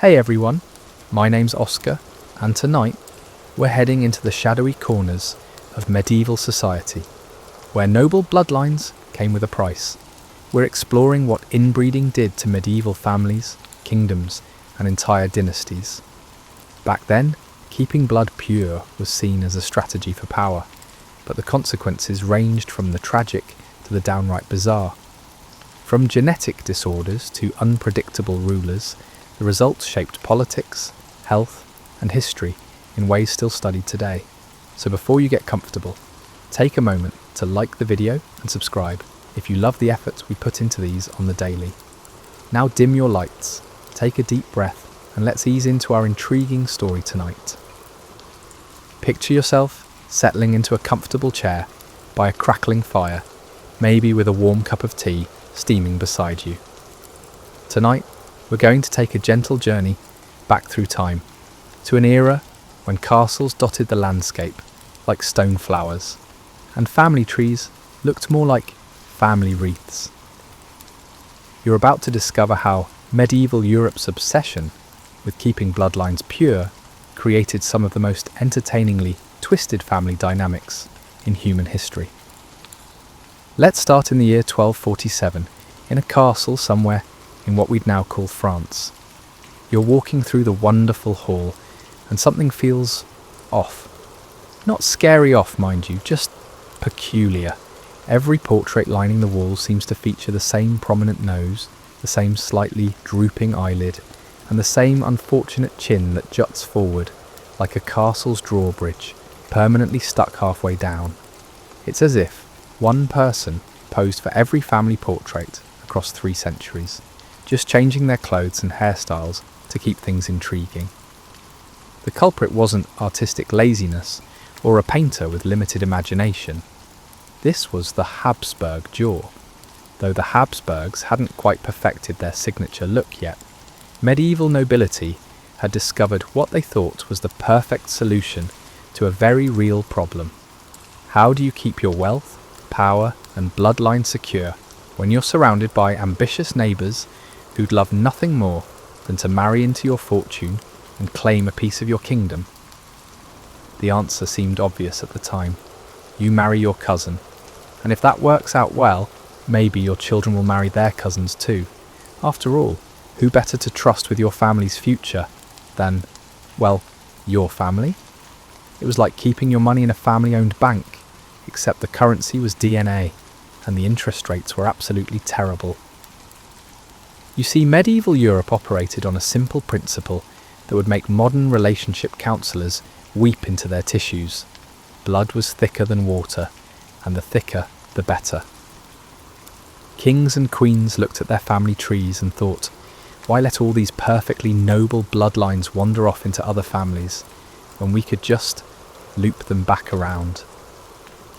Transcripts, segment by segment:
Hey everyone, my name's Oscar, and tonight we're heading into the shadowy corners of medieval society, where noble bloodlines came with a price. We're exploring what inbreeding did to medieval families, kingdoms, and entire dynasties. Back then, keeping blood pure was seen as a strategy for power, but the consequences ranged from the tragic to the downright bizarre. From genetic disorders to unpredictable rulers, the results shaped politics, health, and history in ways still studied today. So before you get comfortable, take a moment to like the video and subscribe if you love the efforts we put into these on the daily. Now dim your lights, take a deep breath, and let's ease into our intriguing story tonight. Picture yourself settling into a comfortable chair by a crackling fire, maybe with a warm cup of tea steaming beside you. Tonight, we're going to take a gentle journey back through time, to an era when castles dotted the landscape like stone flowers, and family trees looked more like family wreaths. You're about to discover how medieval Europe's obsession with keeping bloodlines pure created some of the most entertainingly twisted family dynamics in human history. Let's start in the year 1247, in a castle somewhere in what we'd now call France. You're walking through the wonderful hall, and something feels off. Not scary off, mind you, just peculiar. Every portrait lining the wall seems to feature the same prominent nose, the same slightly drooping eyelid, and the same unfortunate chin that juts forward like a castle's drawbridge, permanently stuck halfway down. It's as if one person posed for every family portrait across 3 centuries, just changing their clothes and hairstyles to keep things intriguing. The culprit wasn't artistic laziness or a painter with limited imagination. This was the Habsburg jaw. Though the Habsburgs hadn't quite perfected their signature look yet, medieval nobility had discovered what they thought was the perfect solution to a very real problem. How do you keep your wealth, power, and bloodline secure when you're surrounded by ambitious neighbours who'd love nothing more than to marry into your fortune and claim a piece of your kingdom? The answer seemed obvious at the time. You marry your cousin, and if that works out well, maybe your children will marry their cousins too. After all, who better to trust with your family's future than, well, your family? It was like keeping your money in a family-owned bank, except the currency was DNA, and the interest rates were absolutely terrible. You see, medieval Europe operated on a simple principle that would make modern relationship counsellors weep into their tissues. Blood was thicker than water, and the thicker, the better. Kings and queens looked at their family trees and thought, why let all these perfectly noble bloodlines wander off into other families, when we could just loop them back around?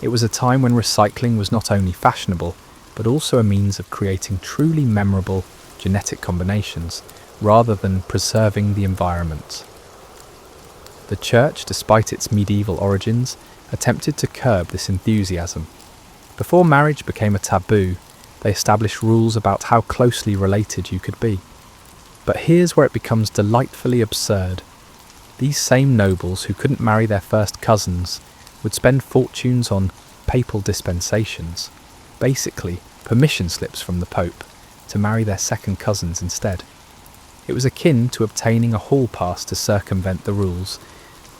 It was a time when recycling was not only fashionable, but also a means of creating truly memorable genetic combinations, rather than preserving the environment. The church, despite its medieval origins, attempted to curb this enthusiasm. Before marriage became a taboo, they established rules about how closely related you could be. But here's where it becomes delightfully absurd. These same nobles who couldn't marry their first cousins would spend fortunes on papal dispensations, basically permission slips from the Pope, to marry their second cousins instead. It was akin to obtaining a hall pass to circumvent the rules,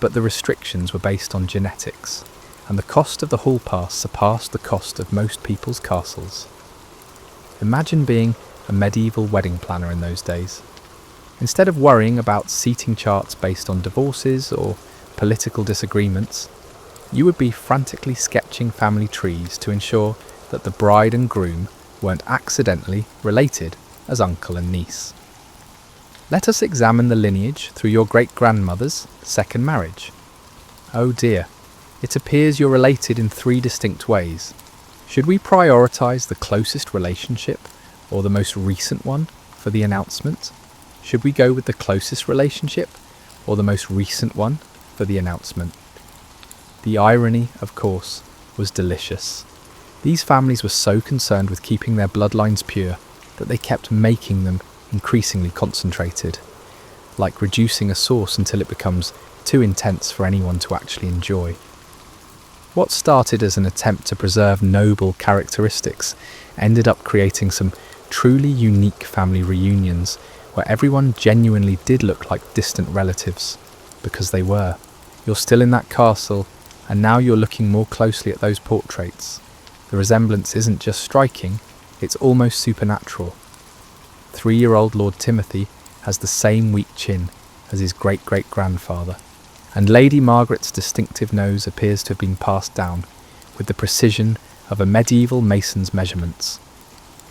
but the restrictions were based on genetics, and the cost of the hall pass surpassed the cost of most people's castles. Imagine being a medieval wedding planner in those days. Instead of worrying about seating charts based on divorces or political disagreements, you would be frantically sketching family trees to ensure that the bride and groom weren't accidentally related as uncle and niece. Let us examine the lineage through your great-grandmother's second marriage. Oh dear, it appears you're related in 3 distinct ways. Should we prioritise the closest relationship or the most recent one for the announcement? Should we go with the closest relationship or the most recent one for the announcement? The irony, of course, was delicious. These families were so concerned with keeping their bloodlines pure that they kept making them increasingly concentrated. like reducing a sauce until it becomes too intense for anyone to actually enjoy. What started as an attempt to preserve noble characteristics ended up creating some truly unique family reunions where everyone genuinely did look like distant relatives, because they were. You're still in that castle, and now you're looking more closely at those portraits. The resemblance isn't just striking, it's almost supernatural. 3-year-old Lord Timothy has the same weak chin as his great-great-grandfather, and Lady Margaret's distinctive nose appears to have been passed down with the precision of a medieval mason's measurements.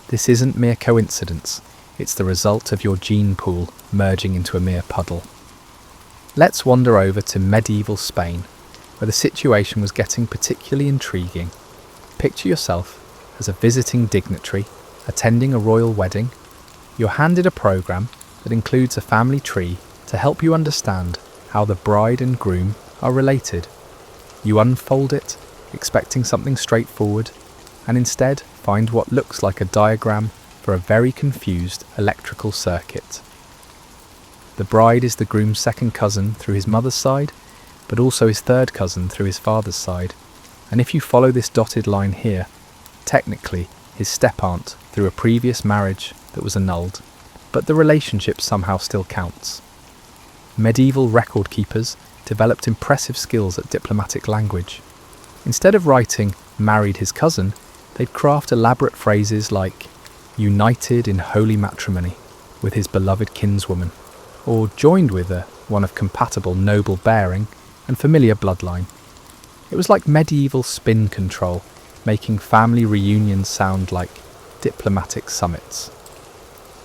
This isn't mere coincidence, it's the result of your gene pool merging into a mere puddle. Let's wander over to medieval Spain, where the situation was getting particularly intriguing. Picture yourself as a visiting dignitary attending a royal wedding. You're handed a programme that includes a family tree to help you understand how the bride and groom are related. You unfold it, expecting something straightforward, and instead find what looks like a diagram for a very confused electrical circuit. The bride is the groom's second cousin through his mother's side, but also his third cousin through his father's side, and if you follow this dotted line here, technically his step-aunt through a previous marriage that was annulled, but the relationship somehow still counts. Medieval record keepers developed impressive skills at diplomatic language. Instead of writing "married his cousin," they'd craft elaborate phrases like "united in holy matrimony with his beloved kinswoman," or "joined with one of compatible noble bearing and familiar bloodline." It was like medieval spin control, making family reunions sound like diplomatic summits.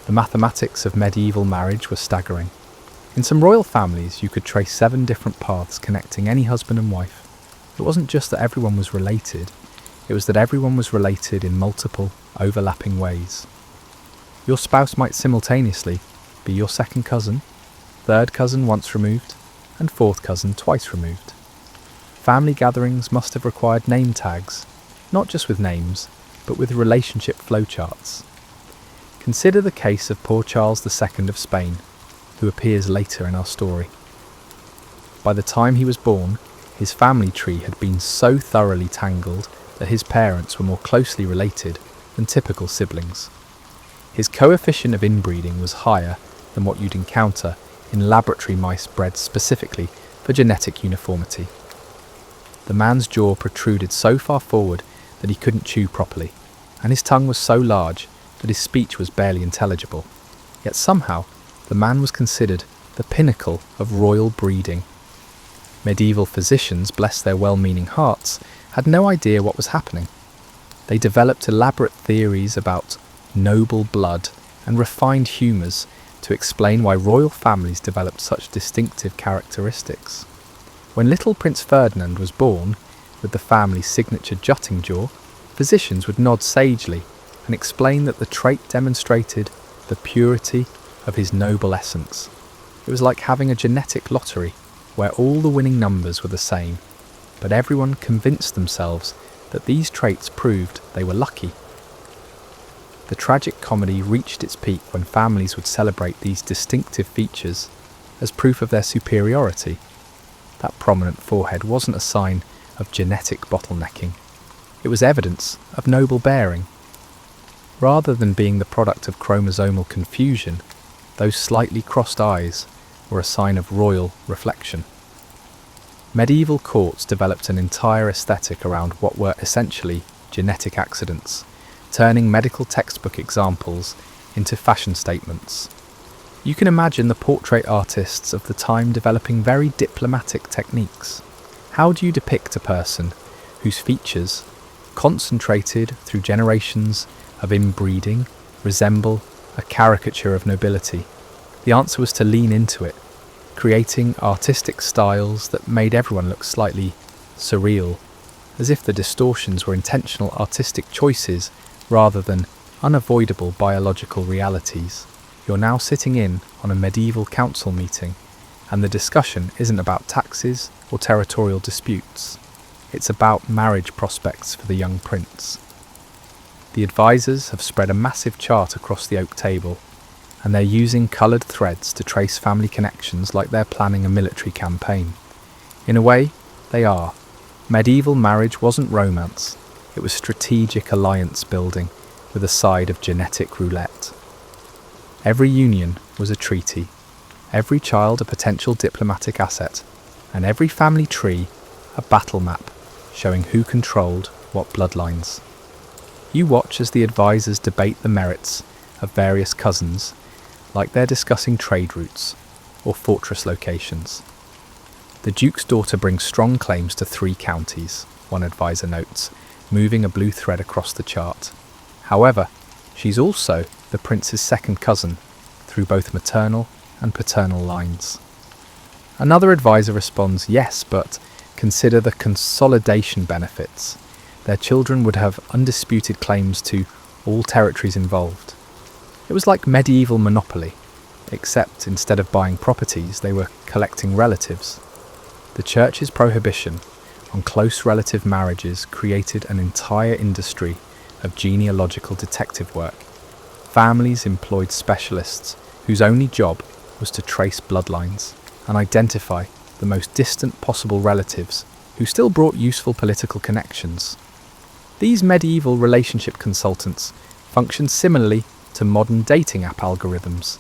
The mathematics of medieval marriage were staggering. In some royal families, you could trace 7 different paths connecting any husband and wife. It wasn't just that everyone was related, it was that everyone was related in multiple, overlapping ways. Your spouse might simultaneously be your second cousin, third cousin once removed, and fourth cousin twice removed. Family gatherings must have required name tags, not just with names, but with relationship flowcharts. Consider the case of poor Charles II of Spain, who appears later in our story. By the time he was born, his family tree had been so thoroughly tangled that his parents were more closely related than typical siblings. His coefficient of inbreeding was higher than what you'd encounter in laboratory mice bred specifically for genetic uniformity. The man's jaw protruded so far forward that he couldn't chew properly, and his tongue was so large that his speech was barely intelligible. Yet somehow, the man was considered the pinnacle of royal breeding. Medieval physicians, bless their well-meaning hearts, had no idea what was happening. They developed elaborate theories about noble blood and refined humours to explain why royal families developed such distinctive characteristics. When little Prince Ferdinand was born, with the family's signature jutting jaw, physicians would nod sagely and explain that the trait demonstrated the purity of his noble essence. It was like having a genetic lottery where all the winning numbers were the same, but everyone convinced themselves that these traits proved they were lucky. The tragic comedy reached its peak when families would celebrate these distinctive features as proof of their superiority. That prominent forehead wasn't a sign of genetic bottlenecking, it was evidence of noble bearing. Rather than being the product of chromosomal confusion, those slightly crossed eyes were a sign of royal reflection. Medieval courts developed an entire aesthetic around what were essentially genetic accidents, turning medical textbook examples into fashion statements. You can imagine the portrait artists of the time developing very diplomatic techniques. How do you depict a person whose features, concentrated through generations of inbreeding, resemble a caricature of nobility? The answer was to lean into it, creating artistic styles that made everyone look slightly surreal, as if the distortions were intentional artistic choices rather than unavoidable biological realities. You're now sitting in on a medieval council meeting, and the discussion isn't about taxes or territorial disputes. It's about marriage prospects for the young prince. The advisors have spread a massive chart across the oak table, and they're using coloured threads to trace family connections like they're planning a military campaign. In a way, they are. Medieval marriage wasn't romance, it was strategic alliance building with a side of genetic roulette. Every union was a treaty, every child a potential diplomatic asset, and every family tree a battle map showing who controlled what bloodlines. You watch as the advisors debate the merits of various cousins, like they're discussing trade routes or fortress locations. The Duke's daughter brings strong claims to 3 counties, one advisor notes, moving a blue thread across the chart. However, she's also the prince's second cousin, through both maternal and paternal lines. Another advisor responds, yes, but consider the consolidation benefits. Their children would have undisputed claims to all territories involved. It was like medieval monopoly, except instead of buying properties, they were collecting relatives. The church's prohibition on close relative marriages created an entire industry of genealogical detective work. Families employed specialists whose only job was to trace bloodlines and identify the most distant possible relatives who still brought useful political connections. These medieval relationship consultants functioned similarly to modern dating app algorithms,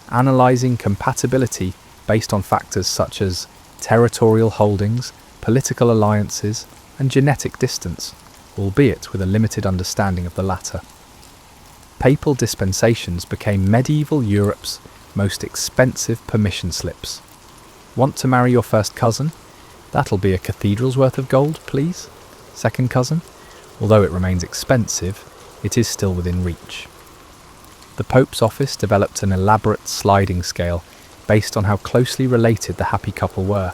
analysing compatibility based on factors such as territorial holdings, political alliances, and genetic distance, albeit with a limited understanding of the latter. Papal dispensations became medieval Europe's most expensive permission slips. Want to marry your first cousin? That'll be a cathedral's worth of gold, please. Second cousin? Although it remains expensive, it is still within reach. The Pope's office developed an elaborate sliding scale based on how closely related the happy couple were.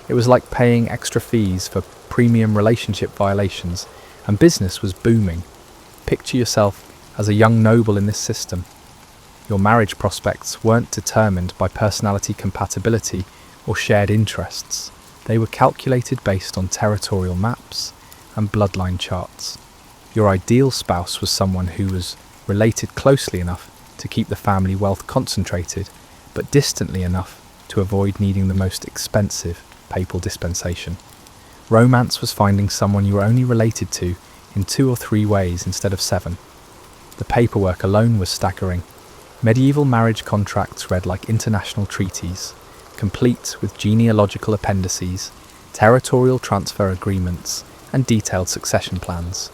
It was like paying extra fees for premium relationship violations, and business was booming. Picture yourself as a young noble in this system. Your marriage prospects weren't determined by personality compatibility or shared interests. They were calculated based on territorial maps and bloodline charts. Your ideal spouse was someone who was related closely enough to keep the family wealth concentrated, but distantly enough to avoid needing the most expensive papal dispensation. Romance was finding someone you were only related to in 2 or 3 ways instead of 7. The paperwork alone was staggering. Medieval marriage contracts read like international treaties, complete with genealogical appendices, territorial transfer agreements, and detailed succession plans.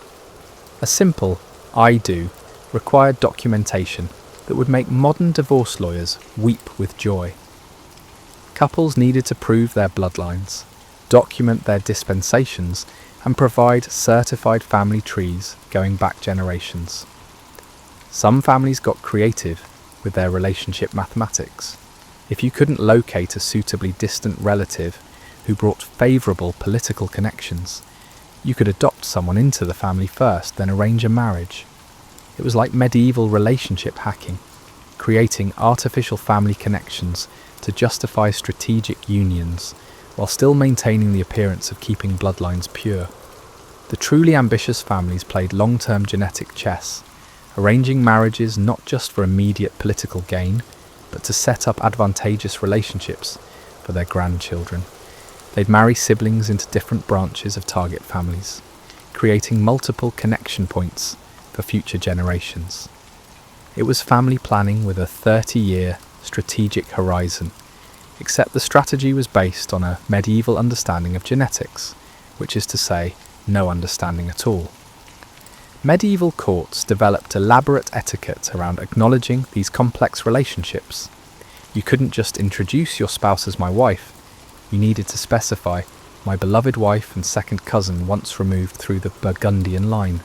A simple "I do" required documentation that would make modern divorce lawyers weep with joy. Couples needed to prove their bloodlines, document their dispensations, and provide certified family trees going back generations. Some families got creative with their relationship mathematics. If you couldn't locate a suitably distant relative who brought favourable political connections, you could adopt someone into the family first, then arrange a marriage. It was like medieval relationship hacking, creating artificial family connections to justify strategic unions, while still maintaining the appearance of keeping bloodlines pure. The truly ambitious families played long-term genetic chess, arranging marriages not just for immediate political gain, but to set up advantageous relationships for their grandchildren. They'd marry siblings into different branches of target families, creating multiple connection points for future generations. It was family planning with a 30-year strategic horizon, except the strategy was based on a medieval understanding of genetics, which is to say, no understanding at all. Medieval courts developed elaborate etiquette around acknowledging these complex relationships. You couldn't just introduce your spouse as my wife, you needed to specify my beloved wife and second cousin once removed through the Burgundian line.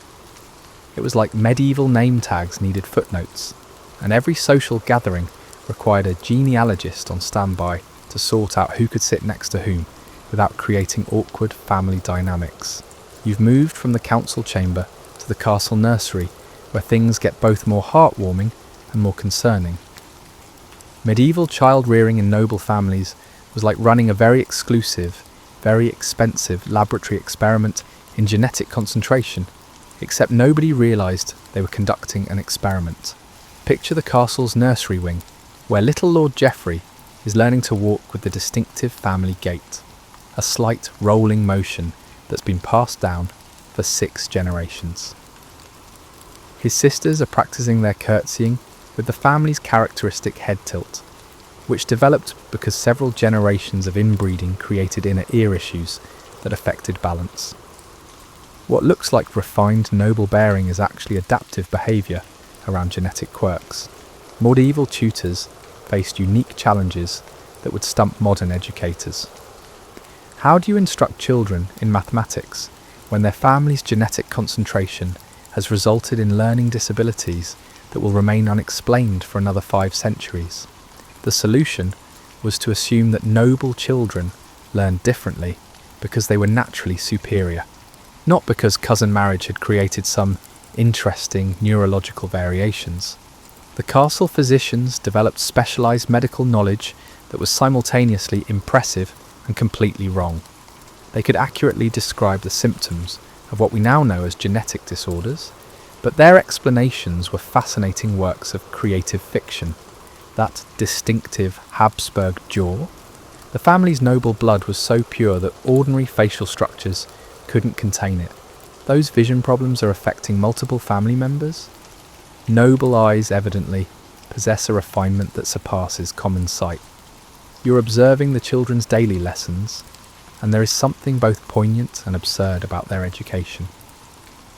It was like medieval name tags needed footnotes, and every social gathering required a genealogist on standby to sort out who could sit next to whom without creating awkward family dynamics. You've moved from the council chamber to the castle nursery, where things get both more heartwarming and more concerning. Medieval child rearing in noble families was like running a very exclusive, very expensive laboratory experiment in genetic concentration, except nobody realised they were conducting an experiment. Picture the castle's nursery wing, where little Lord Geoffrey is learning to walk with the distinctive family gait, a slight rolling motion that's been passed down for 6 generations. His sisters are practicing their curtsying with the family's characteristic head tilt, which developed because several generations of inbreeding created inner ear issues that affected balance. What looks like refined noble bearing is actually adaptive behaviour around genetic quirks. Medieval tutors faced unique challenges that would stump modern educators. How do you instruct children in mathematics when their family's genetic concentration has resulted in learning disabilities that will remain unexplained for another 5 centuries? The solution was to assume that noble children learned differently because they were naturally superior, not because cousin marriage had created some interesting neurological variations. The castle physicians developed specialised medical knowledge that was simultaneously impressive and completely wrong. They could accurately describe the symptoms of what we now know as genetic disorders, but their explanations were fascinating works of creative fiction. That distinctive Habsburg jaw. The family's noble blood was so pure that ordinary facial structures couldn't contain it. Those vision problems are affecting multiple family members. Noble eyes evidently possess a refinement that surpasses common sight. You're observing the children's daily lessons, and there is something both poignant and absurd about their education.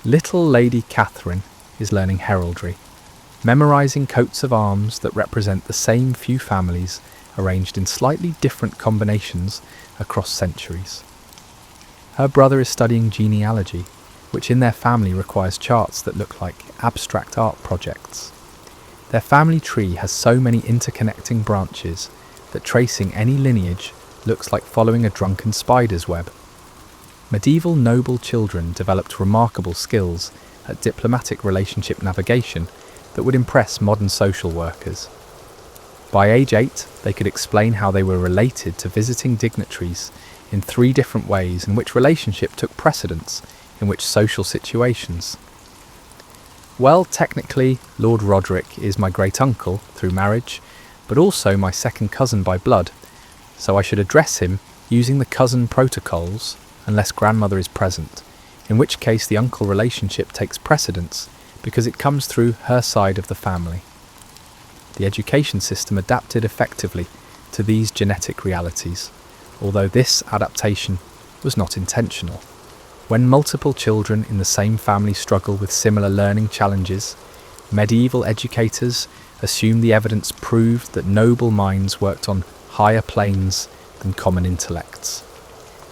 Little Lady Catherine is learning heraldry, memorising coats of arms that represent the same few families arranged in slightly different combinations across centuries. Her brother is studying genealogy, which in their family requires charts that look like abstract art projects. Their family tree has so many interconnecting branches that tracing any lineage looks like following a drunken spider's web. Medieval noble children developed remarkable skills at diplomatic relationship navigation that would impress modern social workers. By age 8, they could explain how they were related to visiting dignitaries in 3 different ways and which relationship took precedence in which social situations. Well, technically, Lord Roderick is my great-uncle through marriage, but also my second cousin by blood, so I should address him using the cousin protocols unless grandmother is present, in which case the uncle relationship takes precedence because it comes through her side of the family. The education system adapted effectively to these genetic realities, although this adaptation was not intentional. When multiple children in the same family struggle with similar learning challenges, medieval educators assumed the evidence proved that noble minds worked on higher planes than common intellects.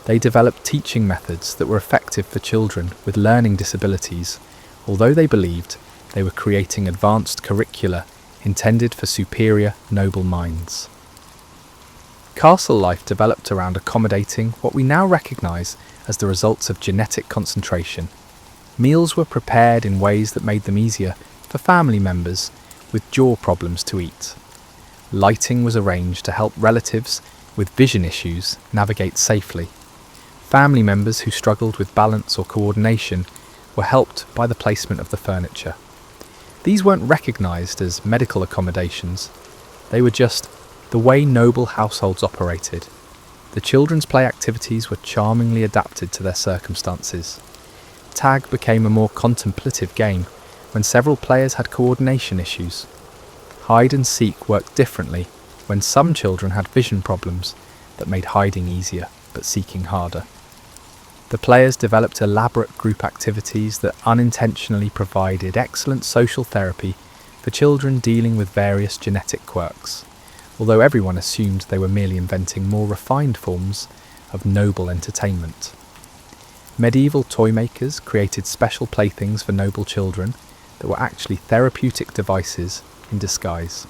They developed teaching methods that were effective for children with learning disabilities, although they believed they were creating advanced curricula intended for superior noble minds. Castle life developed around accommodating what we now recognise as the results of genetic concentration. Meals were prepared in ways that made them easier for family members with jaw problems to eat. Lighting was arranged to help relatives with vision issues navigate safely. Family members who struggled with balance or coordination were helped by the placement of the furniture. These weren't recognised as medical accommodations, they were just the way noble households operated. The children's play activities were charmingly adapted to their circumstances. Tag became a more contemplative game when several players had coordination issues. Hide and seek worked differently when some children had vision problems that made hiding easier but seeking harder. The players developed elaborate group activities that unintentionally provided excellent social therapy for children dealing with various genetic quirks, although everyone assumed they were merely inventing more refined forms of noble entertainment. Medieval toy makers created special playthings for noble children that were actually therapeutic devices in disguise.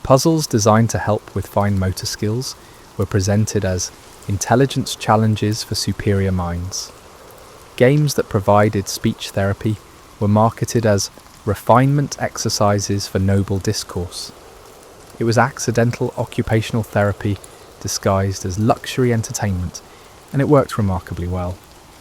Puzzles designed to help with fine motor skills were presented as intelligence challenges for superior minds. Games that provided speech therapy were marketed as refinement exercises for noble discourse. It was accidental occupational therapy disguised as luxury entertainment, and it worked remarkably well.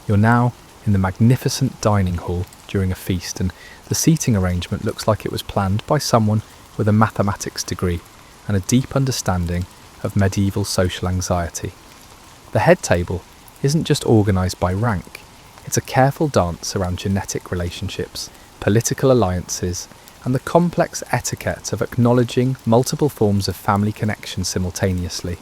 You're now in the magnificent dining hall during a feast, and the seating arrangement looks like it was planned by someone with a mathematics degree and a deep understanding of medieval social anxiety. The head table isn't just organised by rank, it's a careful dance around genetic relationships, political alliances, and the complex etiquette of acknowledging multiple forms of family connection simultaneously.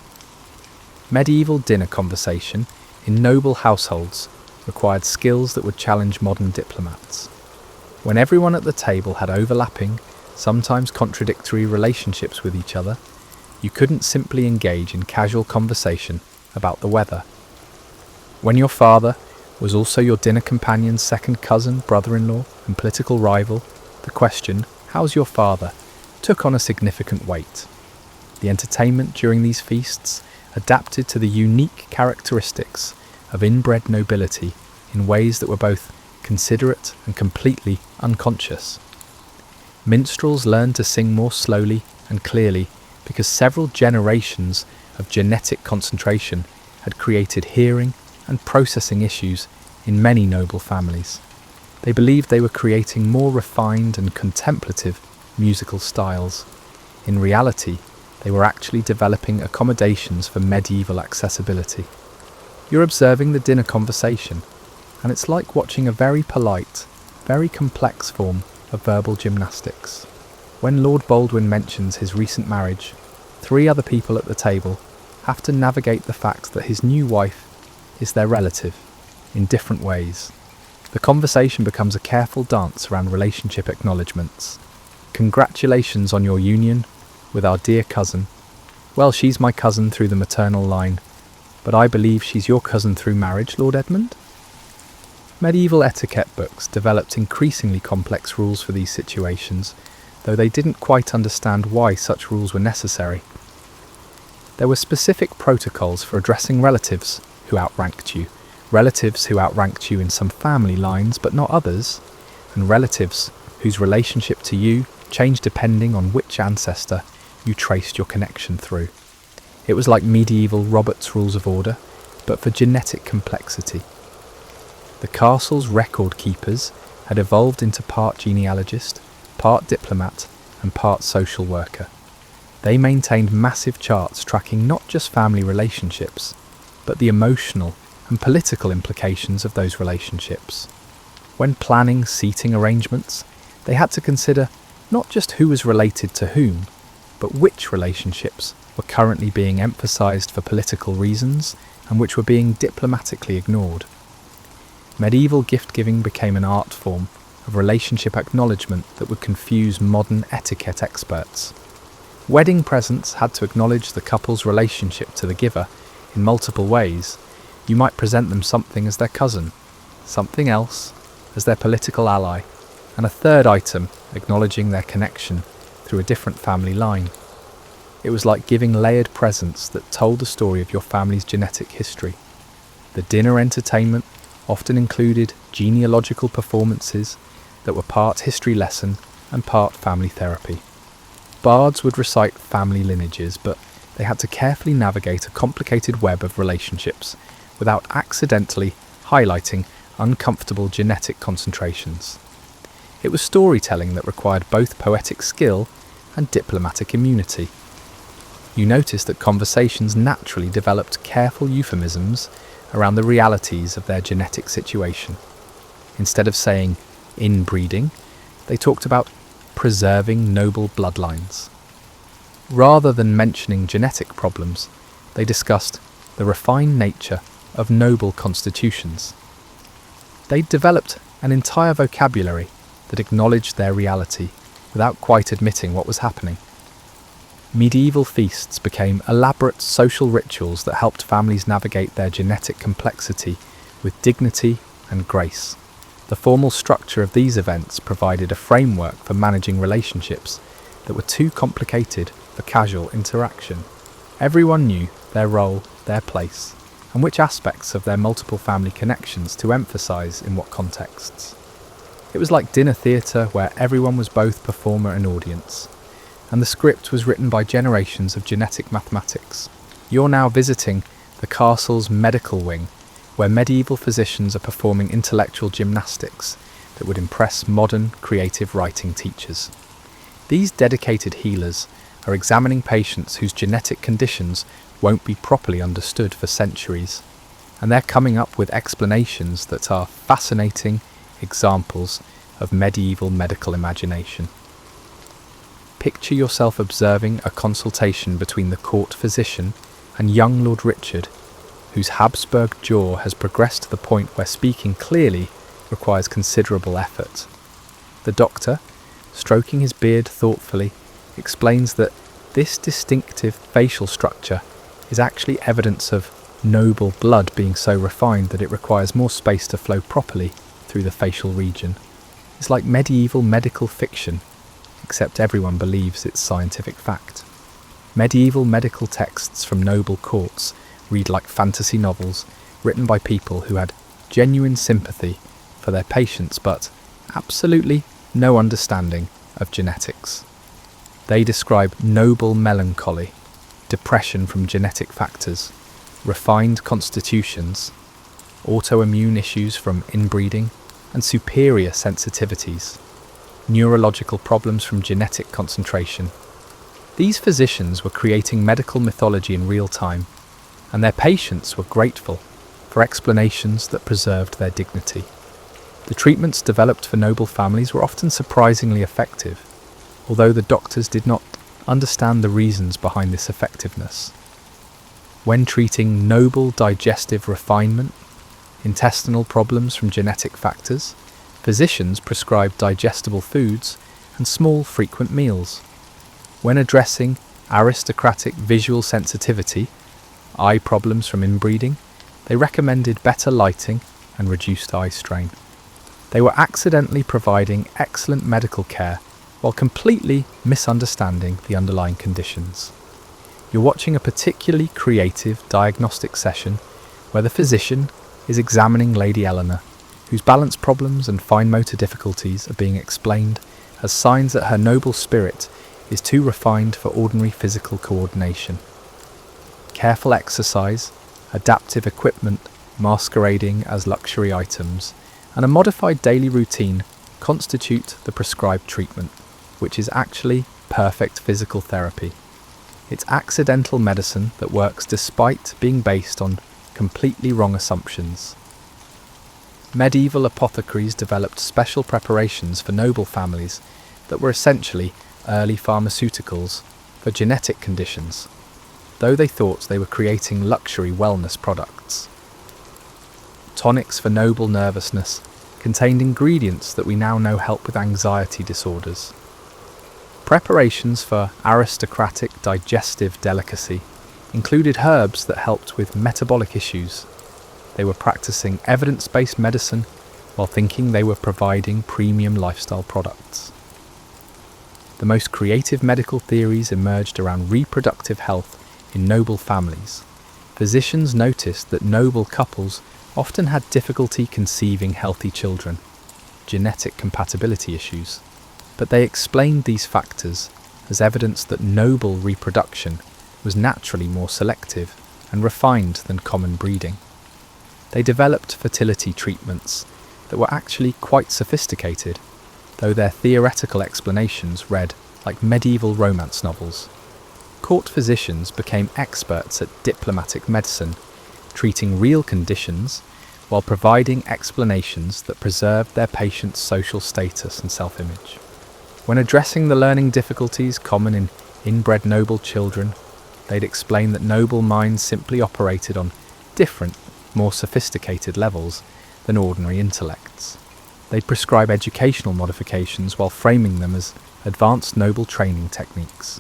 Medieval dinner conversation in noble households required skills that would challenge modern diplomats. When everyone at the table had overlapping, sometimes contradictory relationships with each other, you couldn't simply engage in casual conversation about the weather. When your father was also your dinner companion's second cousin, brother-in-law, and political rival, the question, "How's your father?" took on a significant weight. The entertainment during these feasts adapted to the unique characteristics of inbred nobility in ways that were both considerate and completely unconscious. Minstrels learned to sing more slowly and clearly because several generations of genetic concentration had created hearing and processing issues in many noble families. They believed they were creating more refined and contemplative musical styles. In reality, they were actually developing accommodations for medieval accessibility. You're observing the dinner conversation, and it's like watching a very polite, very complex form of verbal gymnastics. When Lord Baldwin mentions his recent marriage, 3 other people at the table have to navigate the fact that his new wife is their relative in different ways. The conversation becomes a careful dance around relationship acknowledgements. "Congratulations on your union with our dear cousin. Well, she's my cousin through the maternal line, but I believe she's your cousin through marriage, Lord Edmund?" Medieval etiquette books developed increasingly complex rules for these situations, though they didn't quite understand why such rules were necessary. There were specific protocols for addressing relatives who outranked you, relatives who outranked you in some family lines but not others, and relatives whose relationship to you changed depending on which ancestor you traced your connection through. It was like medieval Robert's Rules of Order, but for genetic complexity. The castle's record keepers had evolved into part genealogist, part diplomat, and part social worker. They maintained massive charts tracking not just family relationships, but the emotional and political implications of those relationships. When planning seating arrangements, they had to consider not just who was related to whom, but which relationships were currently being emphasised for political reasons and which were being diplomatically ignored. Medieval gift-giving became an art form of relationship acknowledgement that would confuse modern etiquette experts. Wedding presents had to acknowledge the couple's relationship to the giver in multiple ways. You might present them something as their cousin, something else as their political ally, and a third item acknowledging their connection through a different family line. It was like giving layered presents that told the story of your family's genetic history. The dinner entertainment often included genealogical performances that were part history lesson and part family therapy. Bards would recite family lineages, but they had to carefully navigate a complicated web of relationships without accidentally highlighting uncomfortable genetic concentrations. It was storytelling that required both poetic skill and diplomatic immunity. You noticed that conversations naturally developed careful euphemisms around the realities of their genetic situation. Instead of saying inbreeding, they talked about preserving noble bloodlines. Rather than mentioning genetic problems, they discussed the refined nature of noble constitutions. They developed an entire vocabulary that acknowledged their reality without quite admitting what was happening. Medieval feasts became elaborate social rituals that helped families navigate their genetic complexity with dignity and grace. The formal structure of these events provided a framework for managing relationships that were too complicated for casual interaction. Everyone knew their role, their place, and which aspects of their multiple family connections to emphasise in what contexts. It was like dinner theatre where everyone was both performer and audience, and the script was written by generations of genetic mathematics. You're now visiting the castle's medical wing, where medieval physicians are performing intellectual gymnastics that would impress modern creative writing teachers. These dedicated healers are examining patients whose genetic conditions won't be properly understood for centuries, and they're coming up with explanations that are fascinating examples of medieval medical imagination. Picture yourself observing a consultation between the court physician and young Lord Richard, whose Habsburg jaw has progressed to the point where speaking clearly requires considerable effort. The doctor, stroking his beard thoughtfully, explains that this distinctive facial structure is actually evidence of noble blood being so refined that it requires more space to flow properly through the facial region. It's like medieval medical fiction, except everyone believes it's scientific fact. Medieval medical texts from noble courts read like fantasy novels written by people who had genuine sympathy for their patients but absolutely no understanding of genetics. They describe noble melancholy, depression from genetic factors, refined constitutions, autoimmune issues from inbreeding, and superior sensitivities, neurological problems from genetic concentration. These physicians were creating medical mythology in real time, and their patients were grateful for explanations that preserved their dignity. The treatments developed for noble families were often surprisingly effective, although the doctors did not understand the reasons behind this effectiveness. When treating noble digestive refinement, intestinal problems from genetic factors, physicians prescribed digestible foods and small frequent meals. When addressing aristocratic visual sensitivity, eye problems from inbreeding, they recommended better lighting and reduced eye strain. They were accidentally providing excellent medical care while completely misunderstanding the underlying conditions. You're watching a particularly creative diagnostic session where the physician is examining Lady Eleanor, whose balance problems and fine motor difficulties are being explained as signs that her noble spirit is too refined for ordinary physical coordination. Careful exercise, adaptive equipment masquerading as luxury items, and a modified daily routine constitute the prescribed treatment, which is actually perfect physical therapy. It's accidental medicine that works despite being based on completely wrong assumptions. Medieval apothecaries developed special preparations for noble families that were essentially early pharmaceuticals for genetic conditions, though they thought they were creating luxury wellness products. Tonics for noble nervousness contained ingredients that we now know help with anxiety disorders. Preparations for aristocratic digestive delicacy included herbs that helped with metabolic issues. They were practicing evidence-based medicine while thinking they were providing premium lifestyle products. The most creative medical theories emerged around reproductive health in noble families. Physicians noticed that noble couples often had difficulty conceiving healthy children, genetic compatibility issues, but they explained these factors as evidence that noble reproduction was naturally more selective and refined than common breeding. They developed fertility treatments that were actually quite sophisticated, though their theoretical explanations read like medieval romance novels. Court physicians became experts at diplomatic medicine, treating real conditions while providing explanations that preserved their patients' social status and self-image. When addressing the learning difficulties common in inbred noble children, they'd explain that noble minds simply operated on different, more sophisticated levels than ordinary intellects. They'd prescribe educational modifications while framing them as advanced noble training techniques.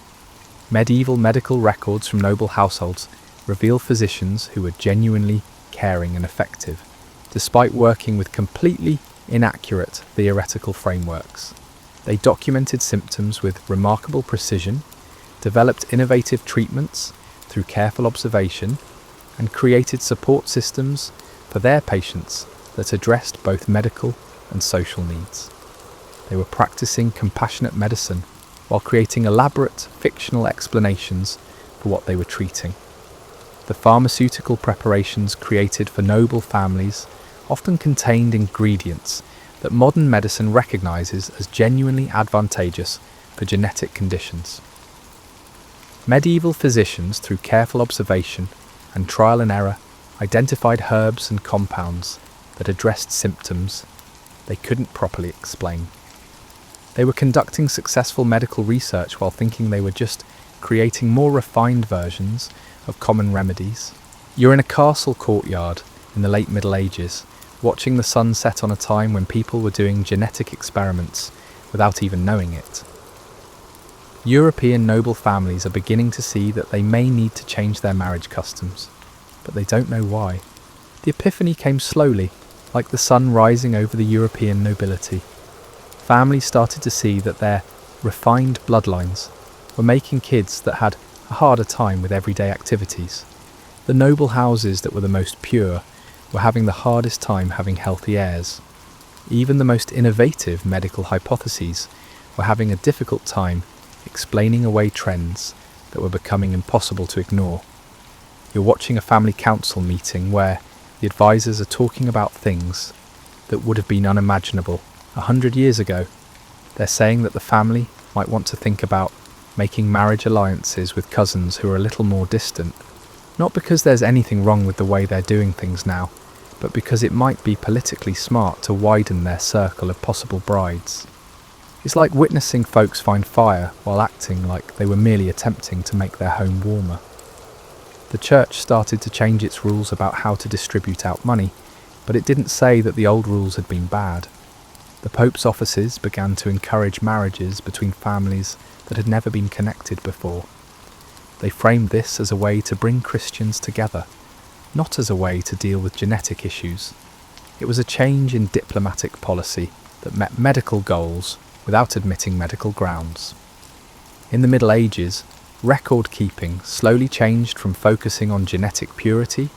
Medieval medical records from noble households reveal physicians who were genuinely caring and effective, despite working with completely inaccurate theoretical frameworks. They documented symptoms with remarkable precision, developed innovative treatments through careful observation, and created support systems for their patients that addressed both medical and social needs. They were practicing compassionate medicine while creating elaborate fictional explanations for what they were treating. The pharmaceutical preparations created for noble families often contained ingredients that modern medicine recognises as genuinely advantageous for genetic conditions. Medieval physicians, through careful observation and trial and error, identified herbs and compounds that addressed symptoms they couldn't properly explain. They were conducting successful medical research while thinking they were just creating more refined versions of common remedies. You're in a castle courtyard in the late Middle Ages, watching the sun set on a time when people were doing genetic experiments without even knowing it. European noble families are beginning to see that they may need to change their marriage customs, but they don't know why. The epiphany came slowly, like the sun rising over the European nobility. Families started to see that their refined bloodlines were making kids that had a harder time with everyday activities. The noble houses that were the most pure were having the hardest time having healthy heirs. Even the most innovative medical hypotheses were having a difficult time explaining away trends that were becoming impossible to ignore. You're watching a family council meeting where the advisors are talking about things that would have been unimaginable 100 years ago. They're saying that the family might want to think about making marriage alliances with cousins who are a little more distant, not because there's anything wrong with the way they're doing things now, but because it might be politically smart to widen their circle of possible brides. It's like witnessing folks find fire while acting like they were merely attempting to make their home warmer. The church started to change its rules about how to distribute out money, but it didn't say that the old rules had been bad. The Pope's offices began to encourage marriages between families that had never been connected before. They framed this as a way to bring Christians together, not as a way to deal with genetic issues. It was a change in diplomatic policy that met medical goals without admitting medical grounds. In the Middle Ages, record-keeping slowly changed from focusing on genetic purity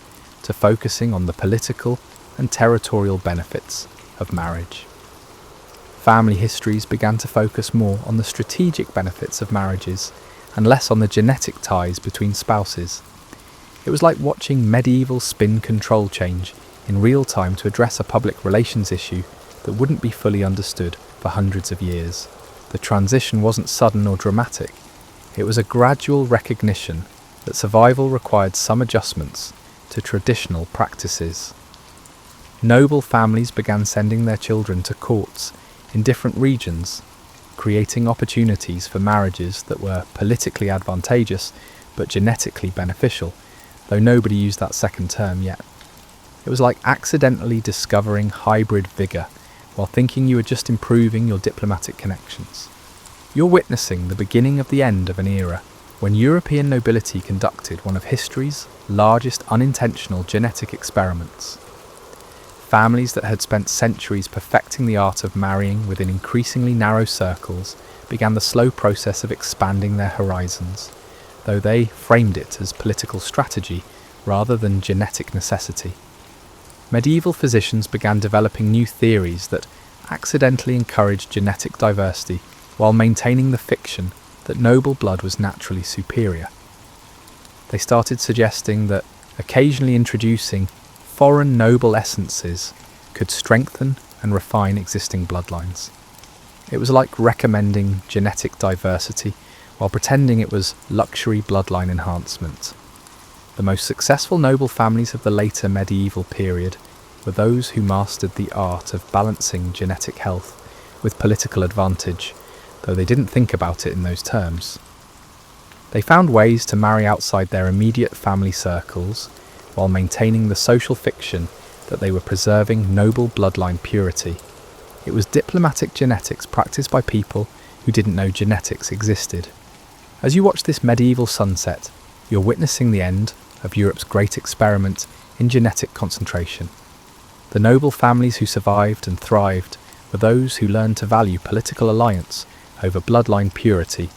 to focusing on the political and territorial benefits of marriage. Family histories began to focus more on the strategic benefits of marriages and less on the genetic ties between spouses. It was like watching medieval spin control change in real time to address a public relations issue that wouldn't be fully understood for hundreds of years. The transition wasn't sudden or dramatic. It was a gradual recognition that survival required some adjustments to traditional practices. Noble families began sending their children to courts in different regions, creating opportunities for marriages that were politically advantageous but genetically beneficial, though nobody used that second term yet. It was like accidentally discovering hybrid vigour while thinking you were just improving your diplomatic connections. You're witnessing the beginning of the end of an era when European nobility conducted one of history's largest unintentional genetic experiments. Families that had spent centuries perfecting the art of marrying within increasingly narrow circles began the slow process of expanding their horizons, though they framed it as political strategy rather than genetic necessity. Medieval physicians began developing new theories that accidentally encouraged genetic diversity while maintaining the fiction that noble blood was naturally superior. They started suggesting that occasionally introducing foreign noble essences could strengthen and refine existing bloodlines. It was like recommending genetic diversity while pretending it was luxury bloodline enhancement. The most successful noble families of the later medieval period were those who mastered the art of balancing genetic health with political advantage, though they didn't think about it in those terms. They found ways to marry outside their immediate family circles while maintaining the social fiction that they were preserving noble bloodline purity. It was diplomatic genetics practiced by people who didn't know genetics existed. As you watch this medieval sunset, you're witnessing the end of Europe's great experiment in genetic concentration. The noble families who survived and thrived were those who learned to value political alliance over bloodline purity,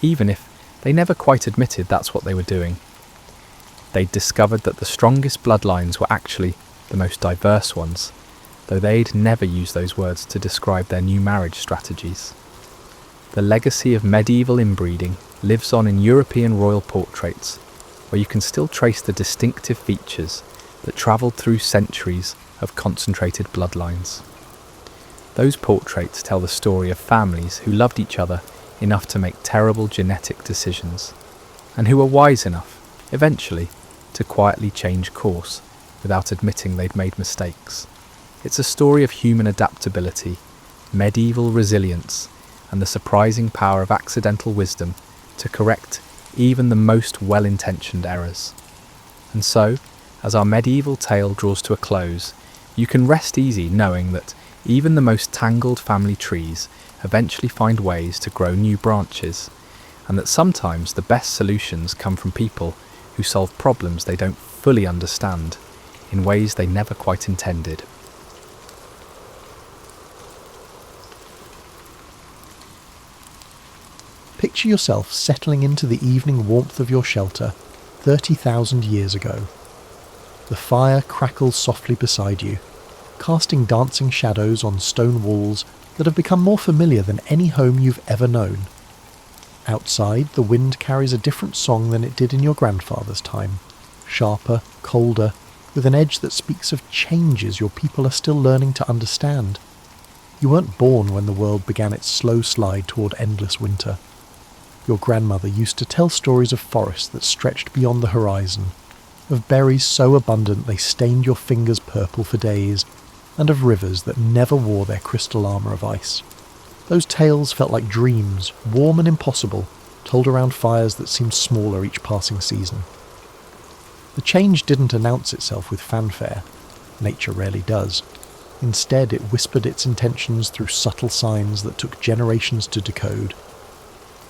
even if they never quite admitted that's what they were doing. They'd discovered that the strongest bloodlines were actually the most diverse ones, though they'd never used those words to describe their new marriage strategies. The legacy of medieval inbreeding lives on in European royal portraits, where you can still trace the distinctive features that travelled through centuries of concentrated bloodlines. Those portraits tell the story of families who loved each other enough to make terrible genetic decisions, and who were wise enough, eventually, to quietly change course without admitting they'd made mistakes. It's a story of human adaptability, medieval resilience, and the surprising power of accidental wisdom to correct even the most well-intentioned errors. And so, as our medieval tale draws to a close, you can rest easy knowing that even the most tangled family trees eventually find ways to grow new branches, and that sometimes the best solutions come from people who solve problems they don't fully understand in ways they never quite intended. Picture yourself settling into the evening warmth of your shelter 30,000 years ago. The fire crackles softly beside you, casting dancing shadows on stone walls that have become more familiar than any home you've ever known. Outside, the wind carries a different song than it did in your grandfather's time, sharper, colder, with an edge that speaks of changes your people are still learning to understand. You weren't born when the world began its slow slide toward endless winter. Your grandmother used to tell stories of forests that stretched beyond the horizon, of berries so abundant they stained your fingers purple for days, and of rivers that never wore their crystal armour of ice. Those tales felt like dreams, warm and impossible, told around fires that seemed smaller each passing season. The change didn't announce itself with fanfare. Nature rarely does. Instead, it whispered its intentions through subtle signs that took generations to decode.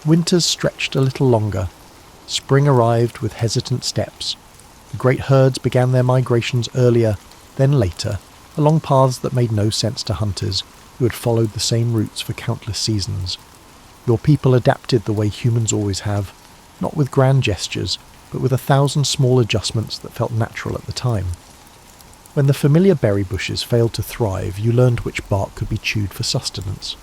Winters stretched a little longer. Spring arrived with hesitant steps. The great herds began their migrations earlier, then later, along paths that made no sense to hunters who had followed the same routes for countless seasons. Your people adapted the way humans always have, not with grand gestures, but with 1,000 small adjustments that felt natural at the time. When the familiar berry bushes failed to thrive, you learned which bark could be chewed for sustenance.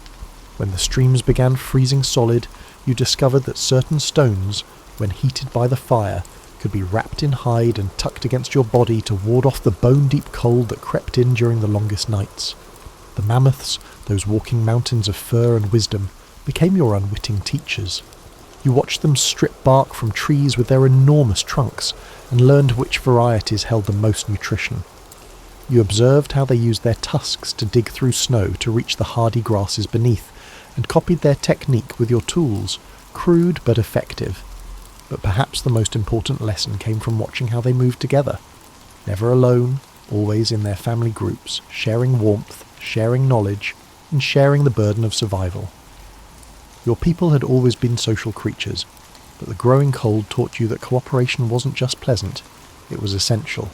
When the streams began freezing solid, you discovered that certain stones, when heated by the fire, could be wrapped in hide and tucked against your body to ward off the bone-deep cold that crept in during the longest nights. The mammoths, those walking mountains of fur and wisdom, became your unwitting teachers. You watched them strip bark from trees with their enormous trunks and learned which varieties held the most nutrition. You observed how they used their tusks to dig through snow to reach the hardy grasses beneath, and copied their technique with your tools, crude but effective. But perhaps the most important lesson came from watching how they moved together. Never alone, always in their family groups, sharing warmth, sharing knowledge, and sharing the burden of survival. Your people had always been social creatures, but the growing cold taught you that cooperation wasn't just pleasant, it was essential.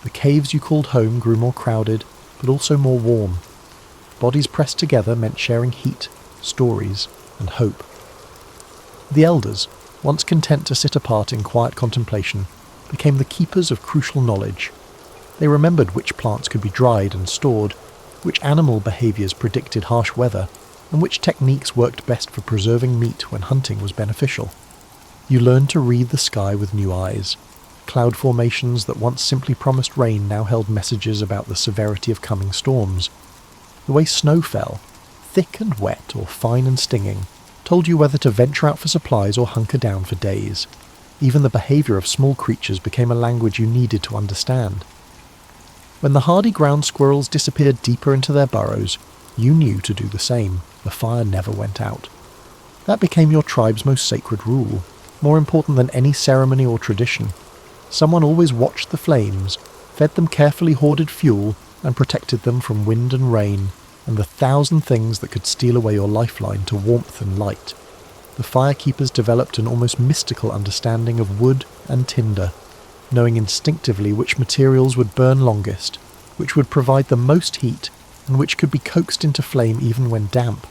The caves you called home grew more crowded, but also more warm. Bodies pressed together meant sharing heat, stories, and hope. The elders, once content to sit apart in quiet contemplation, became the keepers of crucial knowledge. They remembered which plants could be dried and stored, which animal behaviours predicted harsh weather, and which techniques worked best for preserving meat when hunting was beneficial. You learned to read the sky with new eyes. Cloud formations that once simply promised rain now held messages about the severity of coming storms. The way snow fell, thick and wet or fine and stinging, told you whether to venture out for supplies or hunker down for days. Even the behaviour of small creatures became a language you needed to understand. When the hardy ground squirrels disappeared deeper into their burrows, you knew to do the same. The fire never went out. That became your tribe's most sacred rule, more important than any ceremony or tradition. Someone always watched the flames, fed them carefully hoarded fuel, and protected them from wind and rain, and the 1,000 things that could steal away your lifeline to warmth and light. The firekeepers developed an almost mystical understanding of wood and tinder, knowing instinctively which materials would burn longest, which would provide the most heat, and which could be coaxed into flame even when damp.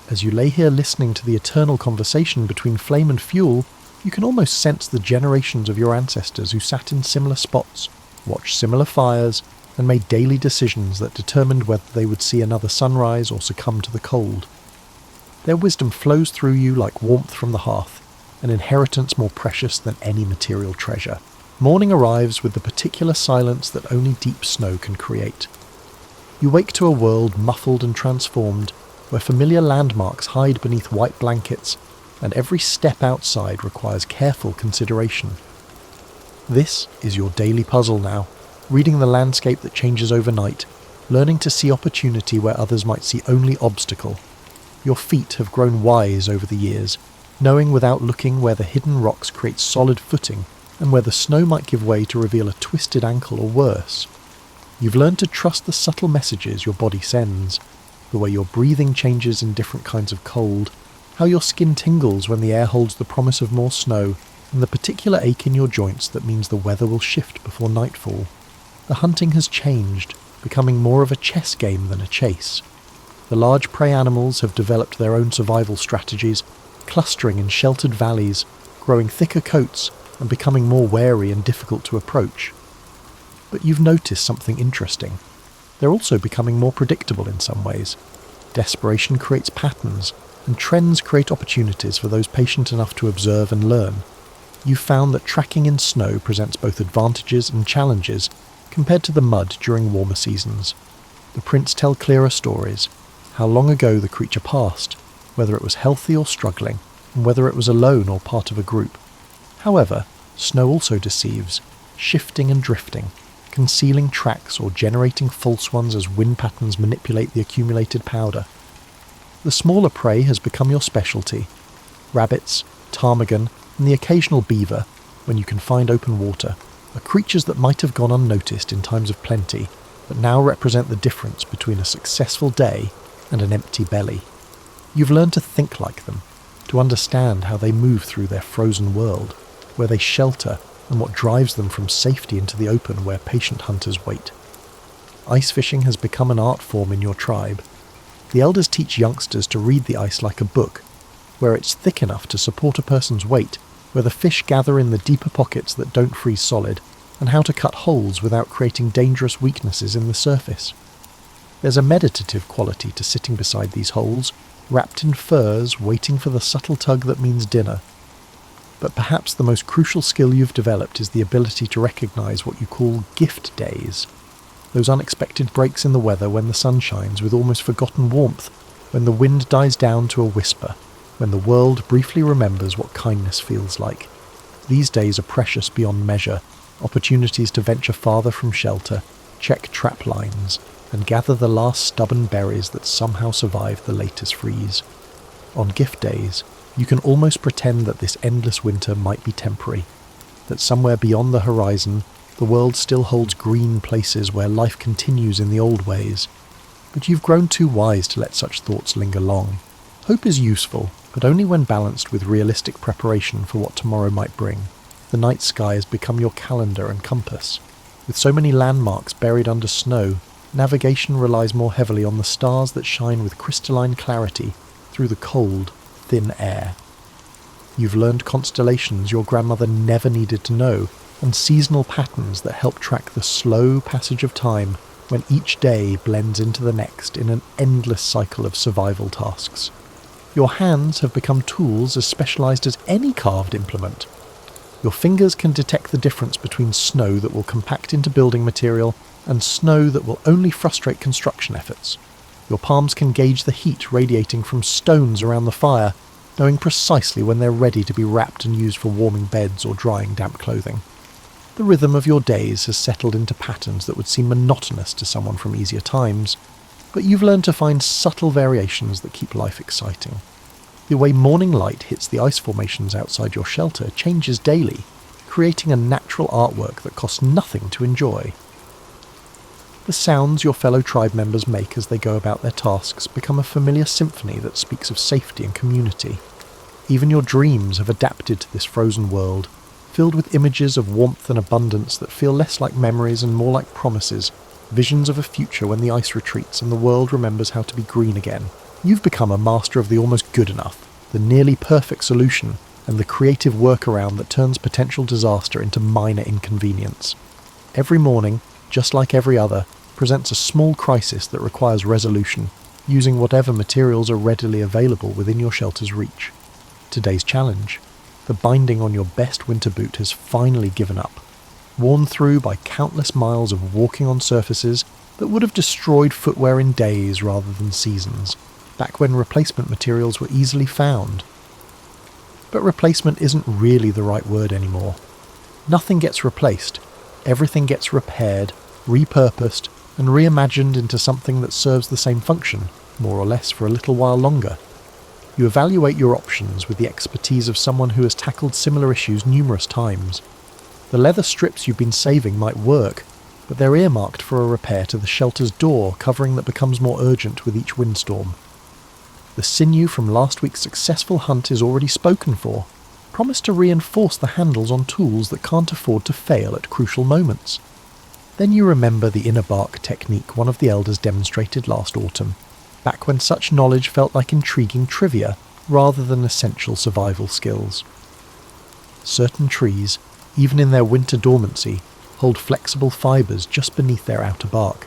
As you lay here listening to the eternal conversation between flame and fuel, you can almost sense the generations of your ancestors who sat in similar spots, watched similar fires, and made daily decisions that determined whether they would see another sunrise or succumb to the cold. Their wisdom flows through you like warmth from the hearth, an inheritance more precious than any material treasure. Morning arrives with the particular silence that only deep snow can create. You wake to a world muffled and transformed, where familiar landmarks hide beneath white blankets, and every step outside requires careful consideration. This is your daily puzzle now, reading the landscape that changes overnight, learning to see opportunity where others might see only obstacle. Your feet have grown wise over the years, knowing without looking where the hidden rocks create solid footing and where the snow might give way to reveal a twisted ankle or worse. You've learned to trust the subtle messages your body sends, the way your breathing changes in different kinds of cold, how your skin tingles when the air holds the promise of more snow, and the particular ache in your joints that means the weather will shift before nightfall. The hunting has changed, becoming more of a chess game than a chase. The large prey animals have developed their own survival strategies, clustering in sheltered valleys, growing thicker coats, and becoming more wary and difficult to approach. But you've noticed something interesting. They're also becoming more predictable in some ways. Desperation creates patterns, and trends create opportunities for those patient enough to observe and learn. You've found that tracking in snow presents both advantages and challenges compared to the mud during warmer seasons. The prints tell clearer stories, how long ago the creature passed, whether it was healthy or struggling, and whether it was alone or part of a group. However, snow also deceives, shifting and drifting, concealing tracks or generating false ones as wind patterns manipulate the accumulated powder. The smaller prey has become your specialty. Rabbits, ptarmigan, and the occasional beaver, when you can find open water, are creatures that might have gone unnoticed in times of plenty, but now represent the difference between a successful day and an empty belly. You've learned to think like them, to understand how they move through their frozen world, where they shelter, and what drives them from safety into the open where patient hunters wait. Ice fishing has become an art form in your tribe. The elders teach youngsters to read the ice like a book, where it's thick enough to support a person's weight, where the fish gather in the deeper pockets that don't freeze solid, and how to cut holes without creating dangerous weaknesses in the surface. There's a meditative quality to sitting beside these holes, wrapped in furs, waiting for the subtle tug that means dinner. But perhaps the most crucial skill you've developed is the ability to recognise what you call gift days. Those unexpected breaks in the weather when the sun shines with almost forgotten warmth, when the wind dies down to a whisper, when the world briefly remembers what kindness feels like. These days are precious beyond measure, opportunities to venture farther from shelter, check trap lines, and gather the last stubborn berries that somehow survived the latest freeze. On gift days, you can almost pretend that this endless winter might be temporary, that somewhere beyond the horizon, the world still holds green places where life continues in the old ways. But you've grown too wise to let such thoughts linger long. Hope is useful, but only when balanced with realistic preparation for what tomorrow might bring. The night sky has become your calendar and compass. With so many landmarks buried under snow, navigation relies more heavily on the stars that shine with crystalline clarity through the cold, thin air. You've learned constellations your grandmother never needed to know, and seasonal patterns that help track the slow passage of time when each day blends into the next in an endless cycle of survival tasks. Your hands have become tools as specialised as any carved implement. Your fingers can detect the difference between snow that will compact into building material and snow that will only frustrate construction efforts. Your palms can gauge the heat radiating from stones around the fire, knowing precisely when they're ready to be wrapped and used for warming beds or drying damp clothing. The rhythm of your days has settled into patterns that would seem monotonous to someone from easier times, but you've learned to find subtle variations that keep life exciting. The way morning light hits the ice formations outside your shelter changes daily, creating a natural artwork that costs nothing to enjoy. The sounds your fellow tribe members make as they go about their tasks become a familiar symphony that speaks of safety and community. Even your dreams have adapted to this frozen world, filled with images of warmth and abundance that feel less like memories and more like promises, visions of a future when the ice retreats and the world remembers how to be green again. You've become a master of the almost good enough, the nearly perfect solution, and the creative workaround that turns potential disaster into minor inconvenience. Every morning, just like every other, presents a small crisis that requires resolution, using whatever materials are readily available within your shelter's reach. Today's challenge: the binding on your best winter boot has finally given up. Worn through by countless miles of walking on surfaces, that would have destroyed footwear in days rather than seasons, back when replacement materials were easily found. But replacement isn't really the right word anymore. Nothing gets replaced. Everything gets repaired, repurposed, and reimagined into something that serves the same function, more or less for a little while longer. You evaluate your options with the expertise of someone who has tackled similar issues numerous times. The leather strips you've been saving might work, but they're earmarked for a repair to the shelter's door covering that becomes more urgent with each windstorm. The sinew from last week's successful hunt is already spoken for. Promise to reinforce the handles on tools that can't afford to fail at crucial moments. Then you remember the inner bark technique one of the elders demonstrated last autumn, back when such knowledge felt like intriguing trivia rather than essential survival skills. Certain trees, even in their winter dormancy, hold flexible fibres just beneath their outer bark.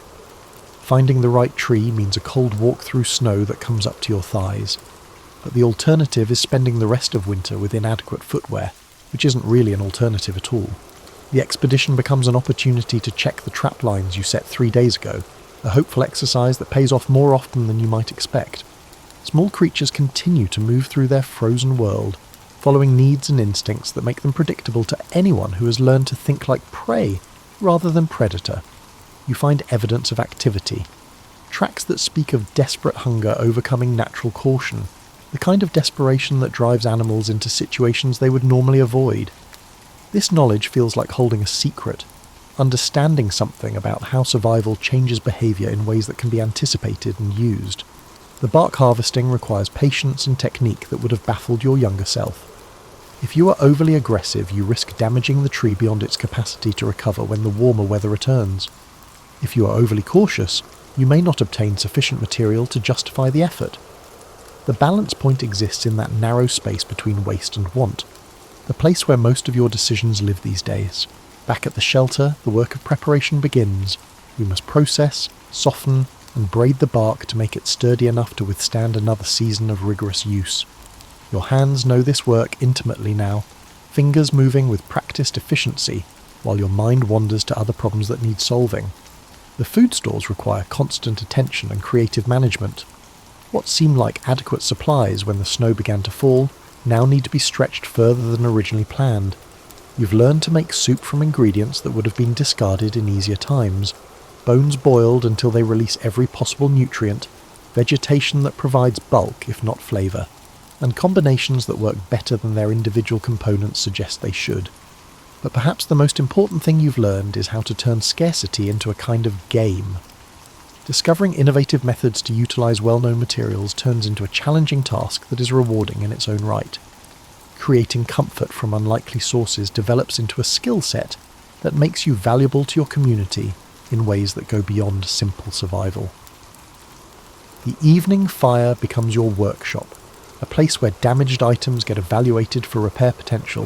Finding the right tree means a cold walk through snow that comes up to your thighs, but the alternative is spending the rest of winter with inadequate footwear, which isn't really an alternative at all. The expedition becomes an opportunity to check the trap lines you set 3 days ago, a hopeful exercise that pays off more often than you might expect. Small creatures continue to move through their frozen world, following needs and instincts that make them predictable to anyone who has learned to think like prey rather than predator. You find evidence of activity, tracks that speak of desperate hunger overcoming natural caution, the kind of desperation that drives animals into situations they would normally avoid. This knowledge feels like holding a secret, understanding something about how survival changes behaviour in ways that can be anticipated and used. The bark harvesting requires patience and technique that would have baffled your younger self. If you are overly aggressive, you risk damaging the tree beyond its capacity to recover when the warmer weather returns. If you are overly cautious, you may not obtain sufficient material to justify the effort. The balance point exists in that narrow space between waste and want, the place where most of your decisions live these days. Back at the shelter, the work of preparation begins. We must process, soften, and braid the bark to make it sturdy enough to withstand another season of rigorous use. Your hands know this work intimately now, fingers moving with practiced efficiency, while your mind wanders to other problems that need solving. The food stores require constant attention and creative management. What seemed like adequate supplies when the snow began to fall now need to be stretched further than originally planned. You've learned to make soup from ingredients that would have been discarded in easier times, bones boiled until they release every possible nutrient, vegetation that provides bulk if not flavour, and combinations that work better than their individual components suggest they should. But perhaps the most important thing you've learned is how to turn scarcity into a kind of game. Discovering innovative methods to utilise well-known materials turns into a challenging task that is rewarding in its own right. Creating comfort from unlikely sources develops into a skill set that makes you valuable to your community in ways that go beyond simple survival. The evening fire becomes your workshop, a place where damaged items get evaluated for repair potential,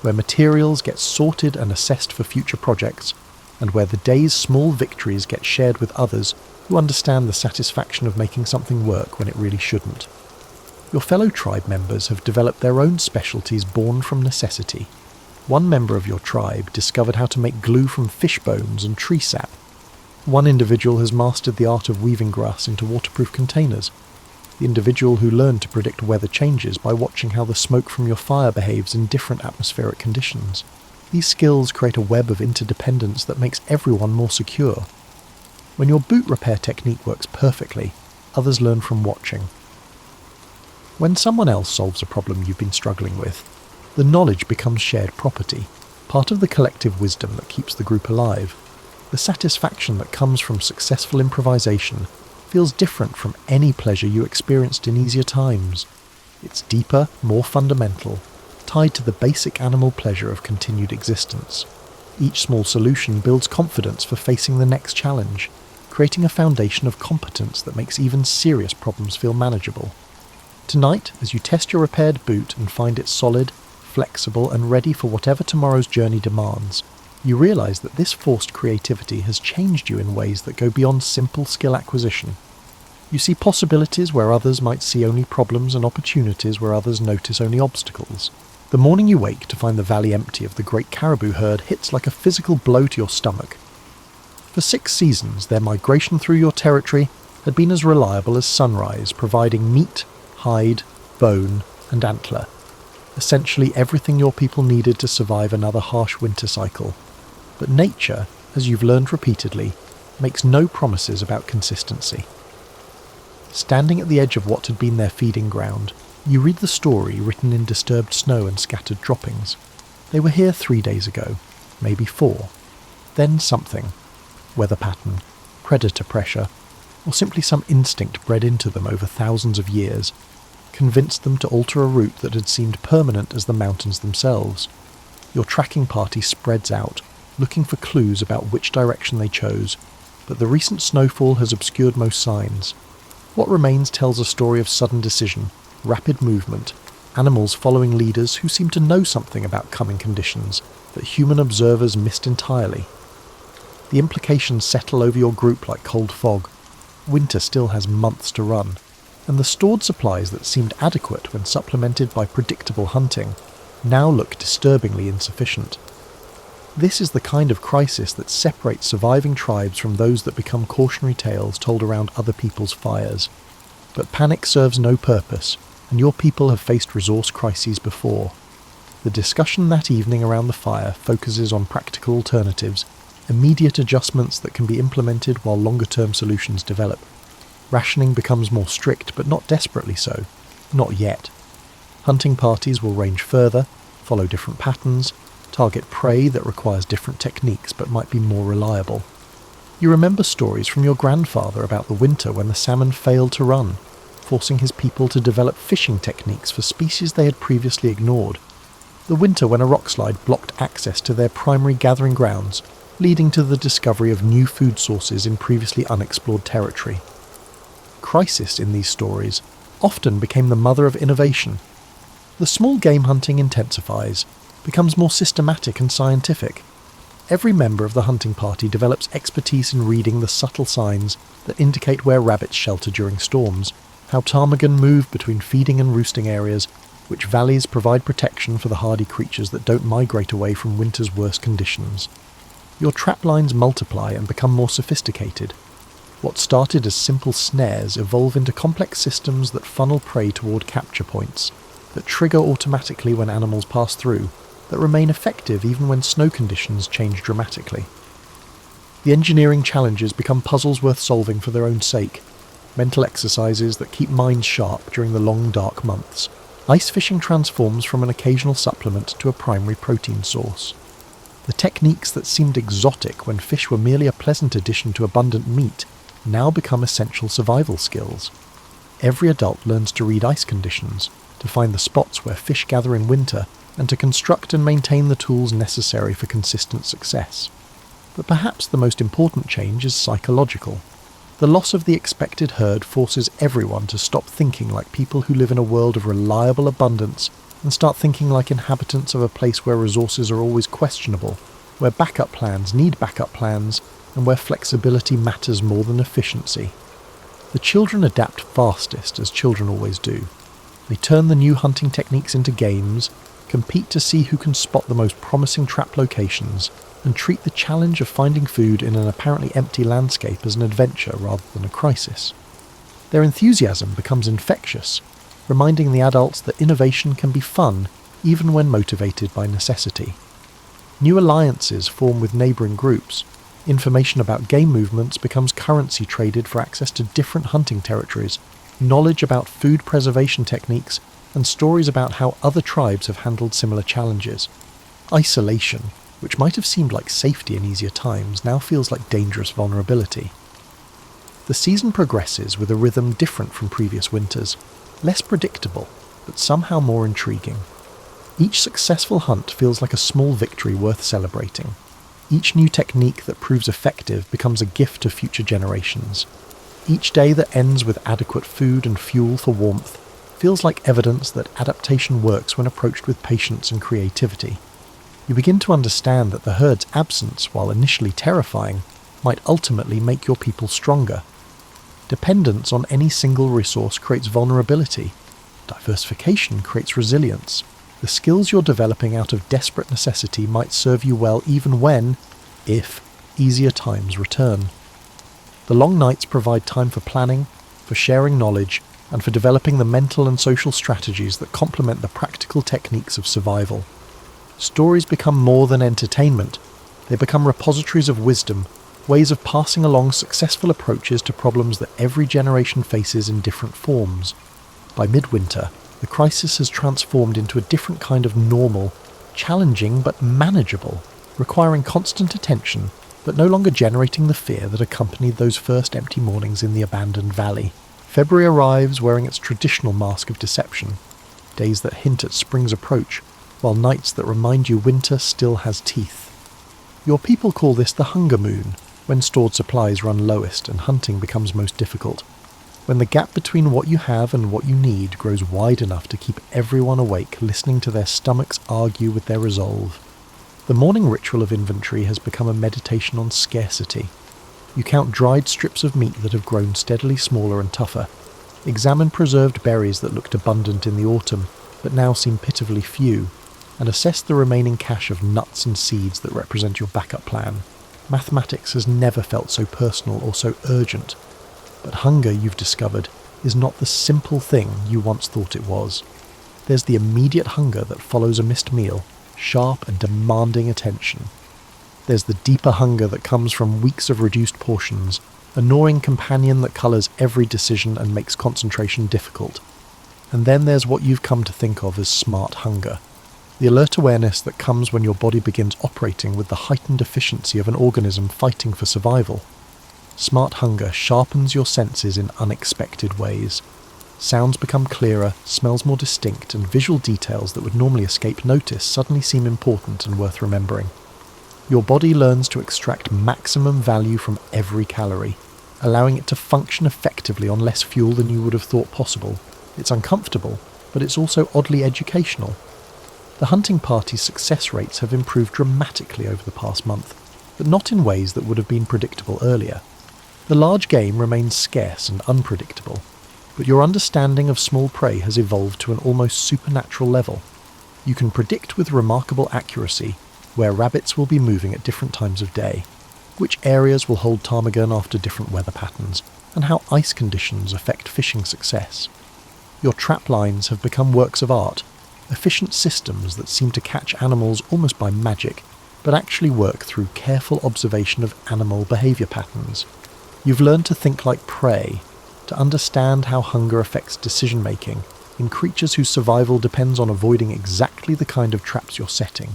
where materials get sorted and assessed for future projects, and where the day's small victories get shared with others who understand the satisfaction of making something work when it really shouldn't. Your fellow tribe members have developed their own specialties born from necessity. One member of your tribe discovered how to make glue from fish bones and tree sap. One individual has mastered the art of weaving grass into waterproof containers. The individual who learned to predict weather changes by watching how the smoke from your fire behaves in different atmospheric conditions. These skills create a web of interdependence that makes everyone more secure. When your boot repair technique works perfectly, others learn from watching. When someone else solves a problem you've been struggling with, the knowledge becomes shared property, part of the collective wisdom that keeps the group alive. The satisfaction that comes from successful improvisation feels different from any pleasure you experienced in easier times. It's deeper, more fundamental, tied to the basic animal pleasure of continued existence. Each small solution builds confidence for facing the next challenge, creating a foundation of competence that makes even serious problems feel manageable. Tonight, as you test your repaired boot and find it solid, flexible, and ready for whatever tomorrow's journey demands, you realise that this forced creativity has changed you in ways that go beyond simple skill acquisition. You see possibilities where others might see only problems and opportunities where others notice only obstacles. The morning you wake to find the valley empty of the great caribou herd hits like a physical blow to your stomach. For 6 seasons, their migration through your territory had been as reliable as sunrise, providing meat, hide, bone, and antler. Essentially everything your people needed to survive another harsh winter cycle. But nature, as you've learned repeatedly, makes no promises about consistency. Standing at the edge of what had been their feeding ground, you read the story written in disturbed snow and scattered droppings. They were here 3 days ago, maybe 4. Then something, weather pattern, predator pressure, or simply some instinct bred into them over thousands of years, convinced them to alter a route that had seemed permanent as the mountains themselves. Your tracking party spreads out, looking for clues about which direction they chose, but the recent snowfall has obscured most signs. What remains tells a story of sudden decision, rapid movement, animals following leaders who seem to know something about coming conditions that human observers missed entirely. The implications settle over your group like cold fog. Winter still has months to run, and the stored supplies that seemed adequate when supplemented by predictable hunting now look disturbingly insufficient. This is the kind of crisis that separates surviving tribes from those that become cautionary tales told around other people's fires. But panic serves no purpose, and your people have faced resource crises before. The discussion that evening around the fire focuses on practical alternatives, immediate adjustments that can be implemented while longer-term solutions develop. Rationing becomes more strict, but not desperately so. Not yet. Hunting parties will range further, follow different patterns, target prey that requires different techniques but might be more reliable. You remember stories from your grandfather about the winter when the salmon failed to run, forcing his people to develop fishing techniques for species they had previously ignored. The winter when a rockslide blocked access to their primary gathering grounds, leading to the discovery of new food sources in previously unexplored territory. Crisis in these stories often became the mother of innovation. The small game hunting intensifies, becomes more systematic and scientific. Every member of the hunting party develops expertise in reading the subtle signs that indicate where rabbits shelter during storms, how ptarmigan move between feeding and roosting areas, which valleys provide protection for the hardy creatures that don't migrate away from winter's worst conditions. Your trap lines multiply and become more sophisticated. What started as simple snares evolve into complex systems that funnel prey toward capture points, that trigger automatically when animals pass through, that remain effective even when snow conditions change dramatically. The engineering challenges become puzzles worth solving for their own sake, mental exercises that keep minds sharp during the long dark months. Ice fishing transforms from an occasional supplement to a primary protein source. The techniques that seemed exotic when fish were merely a pleasant addition to abundant meat now become essential survival skills. Every adult learns to read ice conditions, to find the spots where fish gather in winter, and to construct and maintain the tools necessary for consistent success. But perhaps the most important change is psychological. The loss of the expected herd forces everyone to stop thinking like people who live in a world of reliable abundance and start thinking like inhabitants of a place where resources are always questionable, where backup plans need backup plans, and where flexibility matters more than efficiency. The children adapt fastest, as children always do. They turn the new hunting techniques into games, compete to see who can spot the most promising trap locations, and treat the challenge of finding food in an apparently empty landscape as an adventure rather than a crisis. Their enthusiasm becomes infectious, reminding the adults that innovation can be fun even when motivated by necessity. New alliances form with neighbouring groups. Information about game movements becomes currency traded for access to different hunting territories, knowledge about food preservation techniques, and stories about how other tribes have handled similar challenges. Isolation, which might have seemed like safety in easier times, now feels like dangerous vulnerability. The season progresses with a rhythm different from previous winters, less predictable, but somehow more intriguing. Each successful hunt feels like a small victory worth celebrating. Each new technique that proves effective becomes a gift to future generations. Each day that ends with adequate food and fuel for warmth feels like evidence that adaptation works when approached with patience and creativity. You begin to understand that the herd's absence, while initially terrifying, might ultimately make your people stronger. Dependence on any single resource creates vulnerability. Diversification creates resilience. The skills you're developing out of desperate necessity might serve you well even when, if, easier times return. The long nights provide time for planning, for sharing knowledge, and for developing the mental and social strategies that complement the practical techniques of survival. Stories become more than entertainment. They become repositories of wisdom, ways of passing along successful approaches to problems that every generation faces in different forms. By midwinter, the crisis has transformed into a different kind of normal, challenging but manageable, requiring constant attention, but no longer generating the fear that accompanied those first empty mornings in the abandoned valley. February arrives wearing its traditional mask of deception, days that hint at spring's approach, while nights that remind you winter still has teeth. Your people call this the hunger moon, when stored supplies run lowest and hunting becomes most difficult, when the gap between what you have and what you need grows wide enough to keep everyone awake listening to their stomachs argue with their resolve. The morning ritual of inventory has become a meditation on scarcity. You count dried strips of meat that have grown steadily smaller and tougher, examine preserved berries that looked abundant in the autumn but now seem pitifully few, and assess the remaining cache of nuts and seeds that represent your backup plan. Mathematics has never felt so personal or so urgent, but hunger, you've discovered, is not the simple thing you once thought it was. There's the immediate hunger that follows a missed meal, sharp and demanding attention. There's the deeper hunger that comes from weeks of reduced portions, a gnawing companion that colours every decision and makes concentration difficult. And then there's what you've come to think of as smart hunger, the alert awareness that comes when your body begins operating with the heightened efficiency of an organism fighting for survival. Smart hunger sharpens your senses in unexpected ways. Sounds become clearer, smells more distinct, and visual details that would normally escape notice suddenly seem important and worth remembering. Your body learns to extract maximum value from every calorie, allowing it to function effectively on less fuel than you would have thought possible. It's uncomfortable, but it's also oddly educational. The hunting party's success rates have improved dramatically over the past month, but not in ways that would have been predictable earlier. The large game remains scarce and unpredictable, but your understanding of small prey has evolved to an almost supernatural level. You can predict with remarkable accuracy where rabbits will be moving at different times of day, which areas will hold ptarmigan after different weather patterns, and how ice conditions affect fishing success. Your trap lines have become works of art, efficient systems that seem to catch animals almost by magic, but actually work through careful observation of animal behaviour patterns. You've learned to think like prey, to understand how hunger affects decision-making in creatures whose survival depends on avoiding exactly the kind of traps you're setting.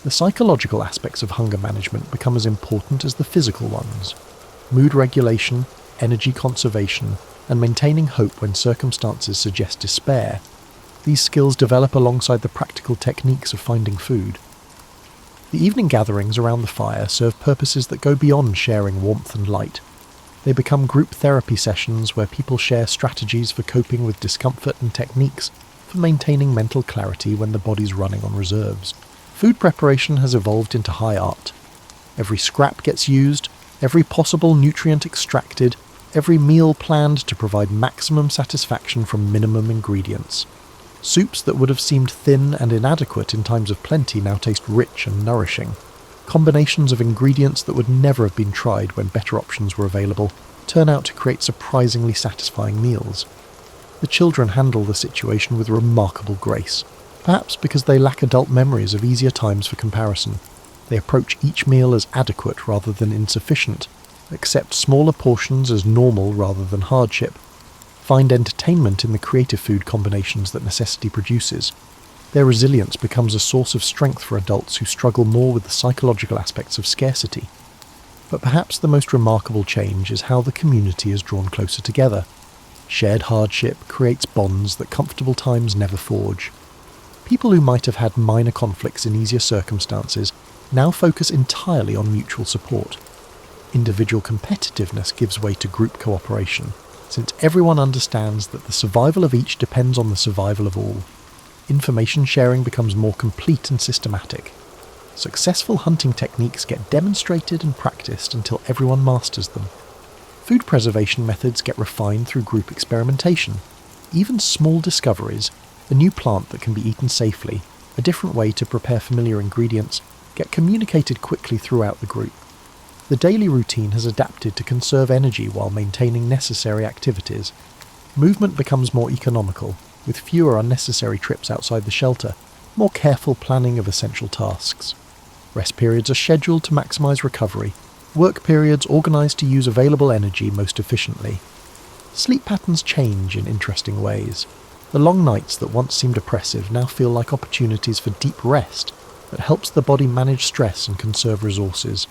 The psychological aspects of hunger management become as important as the physical ones. Mood regulation, energy conservation, and maintaining hope when circumstances suggest despair. These skills develop alongside the practical techniques of finding food. The evening gatherings around the fire serve purposes that go beyond sharing warmth and light. They become group therapy sessions where people share strategies for coping with discomfort and techniques for maintaining mental clarity when the body's running on reserves. Food preparation has evolved into high art. Every scrap gets used, every possible nutrient extracted, every meal planned to provide maximum satisfaction from minimum ingredients. Soups that would have seemed thin and inadequate in times of plenty now taste rich and nourishing. Combinations of ingredients that would never have been tried when better options were available turn out to create surprisingly satisfying meals. The children handle the situation with remarkable grace, perhaps because they lack adult memories of easier times for comparison. They approach each meal as adequate rather than insufficient, accept smaller portions as normal rather than hardship, find entertainment in the creative food combinations that necessity produces. Their resilience becomes a source of strength for adults who struggle more with the psychological aspects of scarcity. But perhaps the most remarkable change is how the community is drawn closer together. Shared hardship creates bonds that comfortable times never forge. People who might have had minor conflicts in easier circumstances now focus entirely on mutual support. Individual competitiveness gives way to group cooperation, since everyone understands that the survival of each depends on the survival of all. Information sharing becomes more complete and systematic. Successful hunting techniques get demonstrated and practiced until everyone masters them. Food preservation methods get refined through group experimentation. Even small discoveries, a new plant that can be eaten safely, a different way to prepare familiar ingredients, get communicated quickly throughout the group. The daily routine has adapted to conserve energy while maintaining necessary activities. Movement becomes more economical, with fewer unnecessary trips outside the shelter, more careful planning of essential tasks. Rest periods are scheduled to maximise recovery, work periods organised to use available energy most efficiently. Sleep patterns change in interesting ways. The long nights that once seemed oppressive now feel like opportunities for deep rest that helps the body manage stress and conserve resources.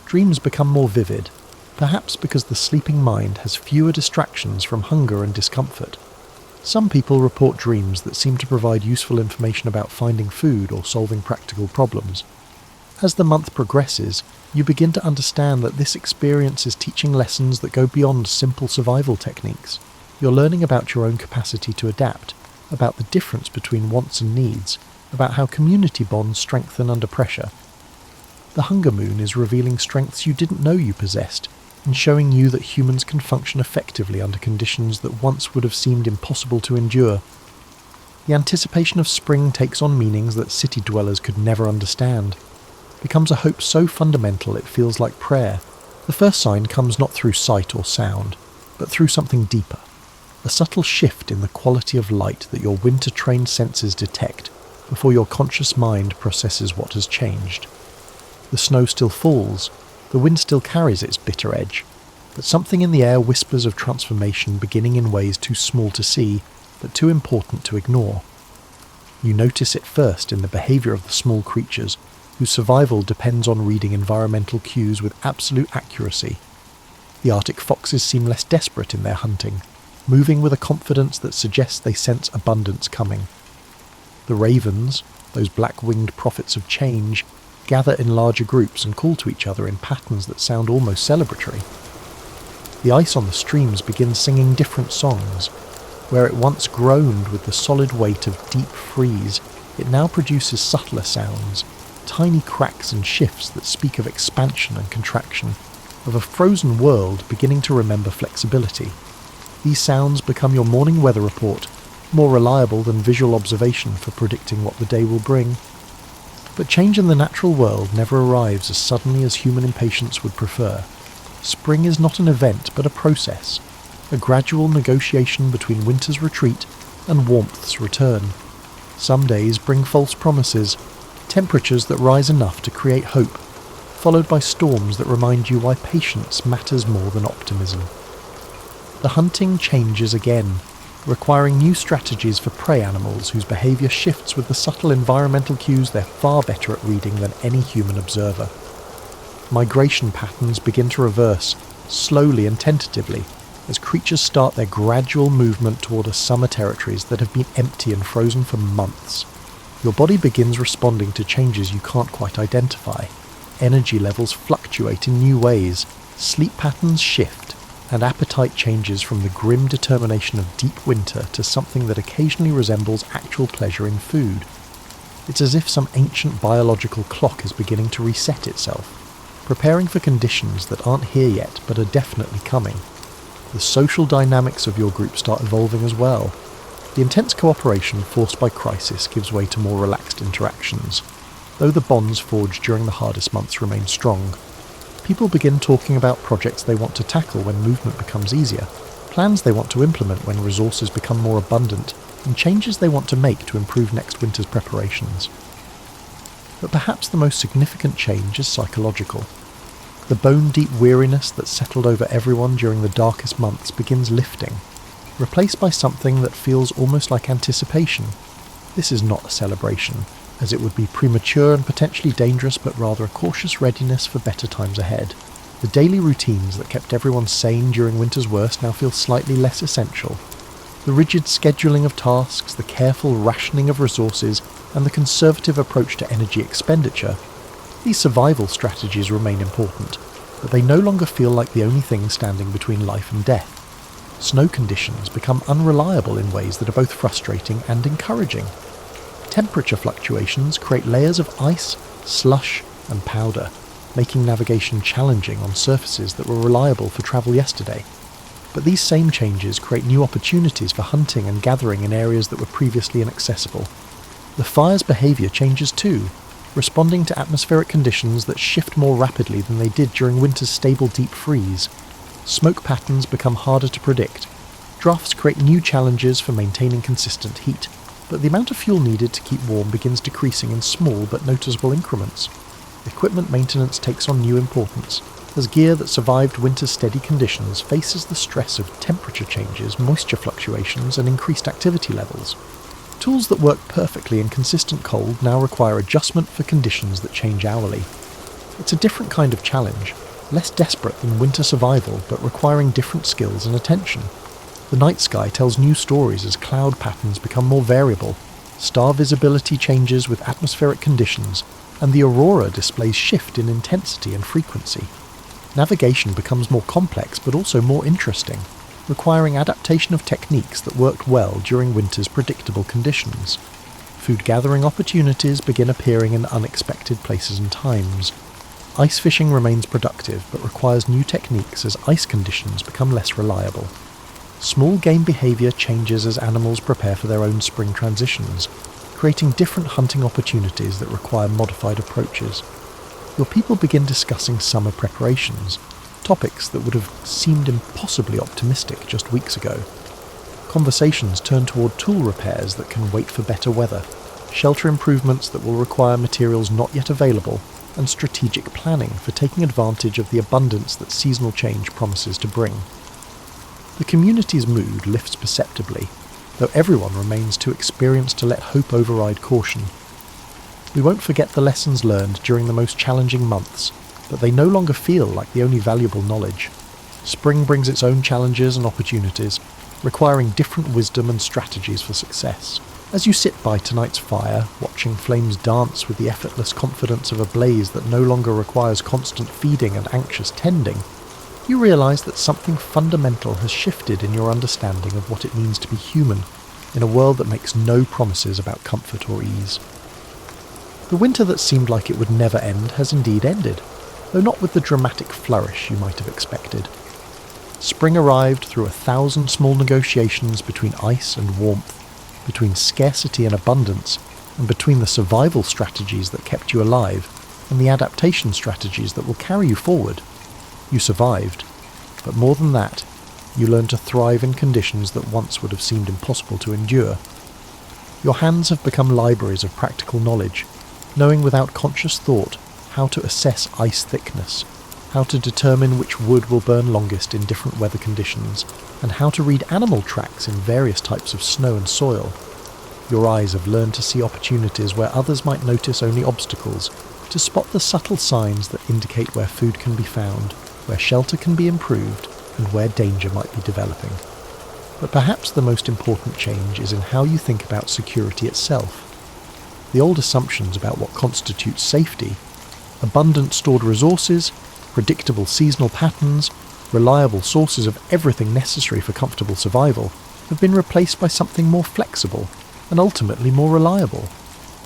Dreams become more vivid, perhaps because the sleeping mind has fewer distractions from hunger and discomfort. Some people report dreams that seem to provide useful information about finding food or solving practical problems. As the month progresses, you begin to understand that this experience is teaching lessons that go beyond simple survival techniques. You're learning about your own capacity to adapt, about the difference between wants and needs, about how community bonds strengthen under pressure. The hunger moon is revealing strengths you didn't know you possessed, and showing you that humans can function effectively under conditions that once would have seemed impossible to endure. The anticipation of spring takes on meanings that city dwellers could never understand. Becomes a hope so fundamental it feels like prayer. The first sign comes not through sight or sound, but through something deeper. A subtle shift in the quality of light that your winter-trained senses detect before your conscious mind processes what has changed. The snow still falls, the wind still carries its bitter edge, but something in the air whispers of transformation beginning in ways too small to see, but too important to ignore. You notice it first in the behaviour of the small creatures, whose survival depends on reading environmental cues with absolute accuracy. The Arctic foxes seem less desperate in their hunting, moving with a confidence that suggests they sense abundance coming. The ravens, those black-winged prophets of change, gather in larger groups and call to each other in patterns that sound almost celebratory. The ice on the streams begins singing different songs. Where it once groaned with the solid weight of deep freeze, it now produces subtler sounds, tiny cracks and shifts that speak of expansion and contraction, of a frozen world beginning to remember flexibility. These sounds become your morning weather report, more reliable than visual observation for predicting what the day will bring. But change in the natural world never arrives as suddenly as human impatience would prefer. Spring is not an event but a process, a gradual negotiation between winter's retreat and warmth's return. Some days bring false promises, temperatures that rise enough to create hope, followed by storms that remind you why patience matters more than optimism. The hunting changes again, requiring new strategies for prey animals whose behaviour shifts with the subtle environmental cues they're far better at reading than any human observer. Migration patterns begin to reverse, slowly and tentatively, as creatures start their gradual movement toward summer territories that have been empty and frozen for months. Your body begins responding to changes you can't quite identify. Energy levels fluctuate in new ways, sleep patterns shift, and appetite changes from the grim determination of deep winter to something that occasionally resembles actual pleasure in food. It's as if some ancient biological clock is beginning to reset itself, preparing for conditions that aren't here yet but are definitely coming. The social dynamics of your group start evolving as well. The intense cooperation forced by crisis gives way to more relaxed interactions, though the bonds forged during the hardest months remain strong. People begin talking about projects they want to tackle when movement becomes easier, plans they want to implement when resources become more abundant, and changes they want to make to improve next winter's preparations. But perhaps the most significant change is psychological. The bone-deep weariness that settled over everyone during the darkest months begins lifting, replaced by something that feels almost like anticipation. This is not a celebration, as it would be premature and potentially dangerous, but rather a cautious readiness for better times ahead. The daily routines that kept everyone sane during winter's worst now feel slightly less essential. The rigid scheduling of tasks, the careful rationing of resources, and the conservative approach to energy expenditure, these survival strategies remain important, but they no longer feel like the only thing standing between life and death. Snow conditions become unreliable in ways that are both frustrating and encouraging. Temperature fluctuations create layers of ice, slush, and powder, making navigation challenging on surfaces that were reliable for travel yesterday. But these same changes create new opportunities for hunting and gathering in areas that were previously inaccessible. The fire's behaviour changes too. responding to atmospheric conditions that shift more rapidly than they did during winter's stable deep freeze. Smoke patterns become harder to predict. Drafts create new challenges for maintaining consistent heat, but the amount of fuel needed to keep warm begins decreasing in small but noticeable increments. Equipment maintenance takes on new importance, as gear that survived winter's steady conditions faces the stress of temperature changes, moisture fluctuations, and increased activity levels. Tools that work perfectly in consistent cold now require adjustment for conditions that change hourly. It's a different kind of challenge, less desperate than winter survival, but requiring different skills and attention. The night sky tells new stories as cloud patterns become more variable, star visibility changes with atmospheric conditions, and the aurora displays shift in intensity and frequency. Navigation becomes more complex but also more interesting, requiring adaptation of techniques that worked well during winter's predictable conditions. Food gathering opportunities begin appearing in unexpected places and times. Ice fishing remains productive but requires new techniques as ice conditions become less reliable. Small game behaviour changes as animals prepare for their own spring transitions, creating different hunting opportunities that require modified approaches. Your people begin discussing summer preparations, topics that would have seemed impossibly optimistic just weeks ago. Conversations turn toward tool repairs that can wait for better weather, shelter improvements that will require materials not yet available, and strategic planning for taking advantage of the abundance that seasonal change promises to bring. The community's mood lifts perceptibly, though everyone remains too experienced to let hope override caution. We won't forget the lessons learned during the most challenging months, but they no longer feel like the only valuable knowledge. Spring brings its own challenges and opportunities, requiring different wisdom and strategies for success. As you sit by tonight's fire, watching flames dance with the effortless confidence of a blaze that no longer requires constant feeding and anxious tending, you realise that something fundamental has shifted in your understanding of what it means to be human in a world that makes no promises about comfort or ease. The winter that seemed like it would never end has indeed ended, though not with the dramatic flourish you might have expected. Spring arrived through 1,000 small negotiations between ice and warmth, between scarcity and abundance, and between the survival strategies that kept you alive and the adaptation strategies that will carry you forward. You survived, but more than that, you learned to thrive in conditions that once would have seemed impossible to endure. Your hands have become libraries of practical knowledge, knowing without conscious thought how to assess ice thickness, how to determine which wood will burn longest in different weather conditions, and how to read animal tracks in various types of snow and soil. Your eyes have learned to see opportunities where others might notice only obstacles, to spot the subtle signs that indicate where food can be found, where shelter can be improved, and where danger might be developing. But perhaps the most important change is in how you think about security itself. The old assumptions about what constitutes safety, abundant stored resources, predictable seasonal patterns, reliable sources of everything necessary for comfortable survival, have been replaced by something more flexible and ultimately more reliable.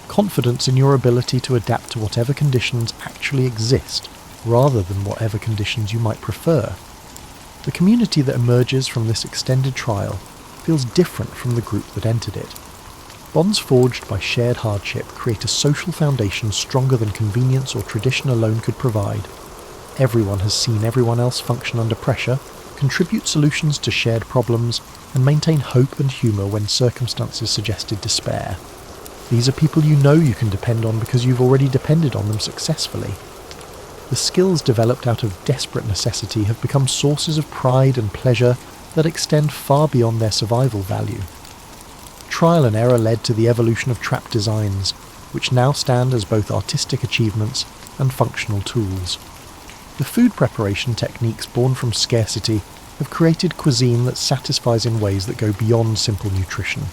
Confidence in your ability to adapt to whatever conditions actually exist, rather than whatever conditions you might prefer. The community that emerges from this extended trial feels different from the group that entered it. Bonds forged by shared hardship create a social foundation stronger than convenience or tradition alone could provide. Everyone has seen everyone else function under pressure, contribute solutions to shared problems, and maintain hope and humour when circumstances suggested despair. These are people you know you can depend on because you've already depended on them successfully. The skills developed out of desperate necessity have become sources of pride and pleasure that extend far beyond their survival value. Trial and error led to the evolution of trap designs, which now stand as both artistic achievements and functional tools. The food preparation techniques born from scarcity have created cuisine that satisfies in ways that go beyond simple nutrition.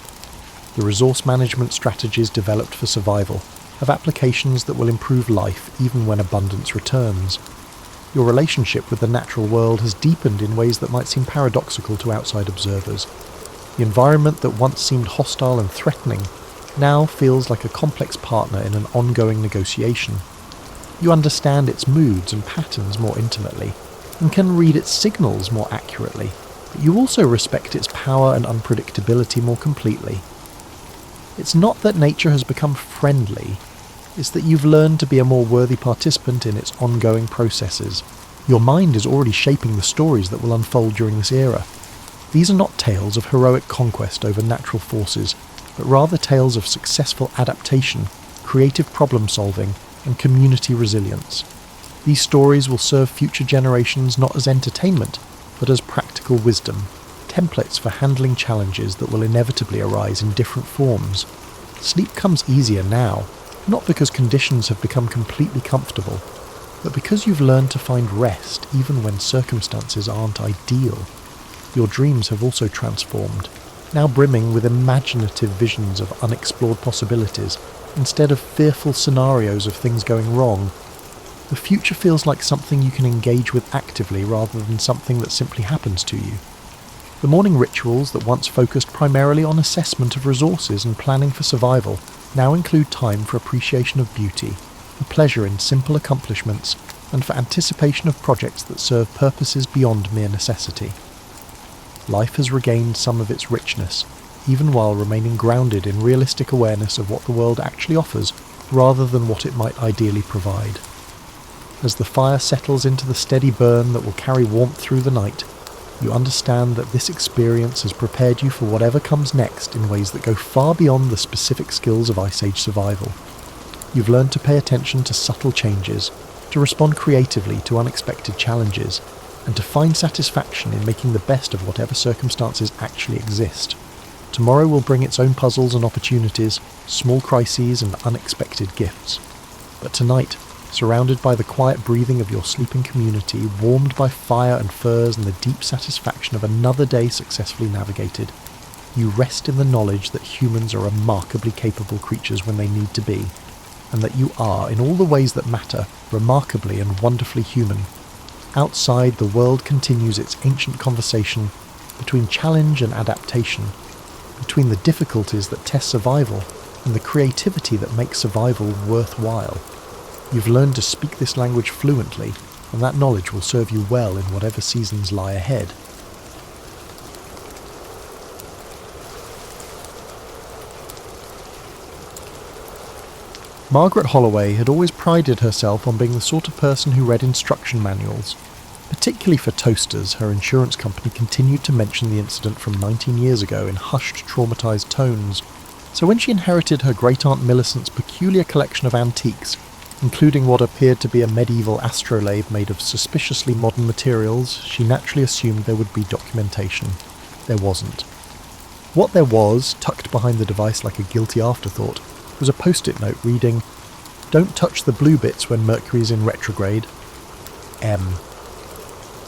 The resource management strategies developed for survival have applications that will improve life even when abundance returns. Your relationship with the natural world has deepened in ways that might seem paradoxical to outside observers. The environment that once seemed hostile and threatening now feels like a complex partner in an ongoing negotiation. You understand its moods and patterns more intimately, and can read its signals more accurately, but you also respect its power and unpredictability more completely. It's not that nature has become friendly, It's that you've learned to be a more worthy participant in its ongoing processes. Your mind is already shaping the stories that will unfold during this era. These are not tales of heroic conquest over natural forces, but rather tales of successful adaptation, creative problem-solving, and community resilience. These stories will serve future generations not as entertainment, but as practical wisdom, templates for handling challenges that will inevitably arise in different forms. Sleep comes easier now, not because conditions have become completely comfortable, but because you've learned to find rest even when circumstances aren't ideal. Your dreams have also transformed, now brimming with imaginative visions of unexplored possibilities, instead of fearful scenarios of things going wrong. The future feels like something you can engage with actively rather than something that simply happens to you. The morning rituals that once focused primarily on assessment of resources and planning for survival now include time for appreciation of beauty, for pleasure in simple accomplishments, and for anticipation of projects that serve purposes beyond mere necessity. Life has regained some of its richness, even while remaining grounded in realistic awareness of what the world actually offers, rather than what it might ideally provide. As the fire settles into the steady burn that will carry warmth through the night, you understand that this experience has prepared you for whatever comes next in ways that go far beyond the specific skills of Ice Age survival. You've learned to pay attention to subtle changes, to respond creatively to unexpected challenges, and to find satisfaction in making the best of whatever circumstances actually exist. Tomorrow will bring its own puzzles and opportunities, small crises and unexpected gifts. But tonight, surrounded by the quiet breathing of your sleeping community, warmed by fire and furs and the deep satisfaction of another day successfully navigated, you rest in the knowledge that humans are remarkably capable creatures when they need to be, and that you are, in all the ways that matter, remarkably and wonderfully human. Outside, the world continues its ancient conversation between challenge and adaptation, between the difficulties that test survival and the creativity that makes survival worthwhile. You've learned to speak this language fluently, and that knowledge will serve you well in whatever seasons lie ahead. Margaret Holloway had always prided herself on being the sort of person who read instruction manuals. Particularly for toasters, her insurance company continued to mention the incident from 19 years ago in hushed, traumatised tones. So when she inherited her great-aunt Millicent's peculiar collection of antiques, including what appeared to be a medieval astrolabe made of suspiciously modern materials, she naturally assumed there would be documentation. There wasn't. What there was, tucked behind the device like a guilty afterthought, was a post-it note reading, "Don't touch the blue bits when Mercury's in retrograde. M."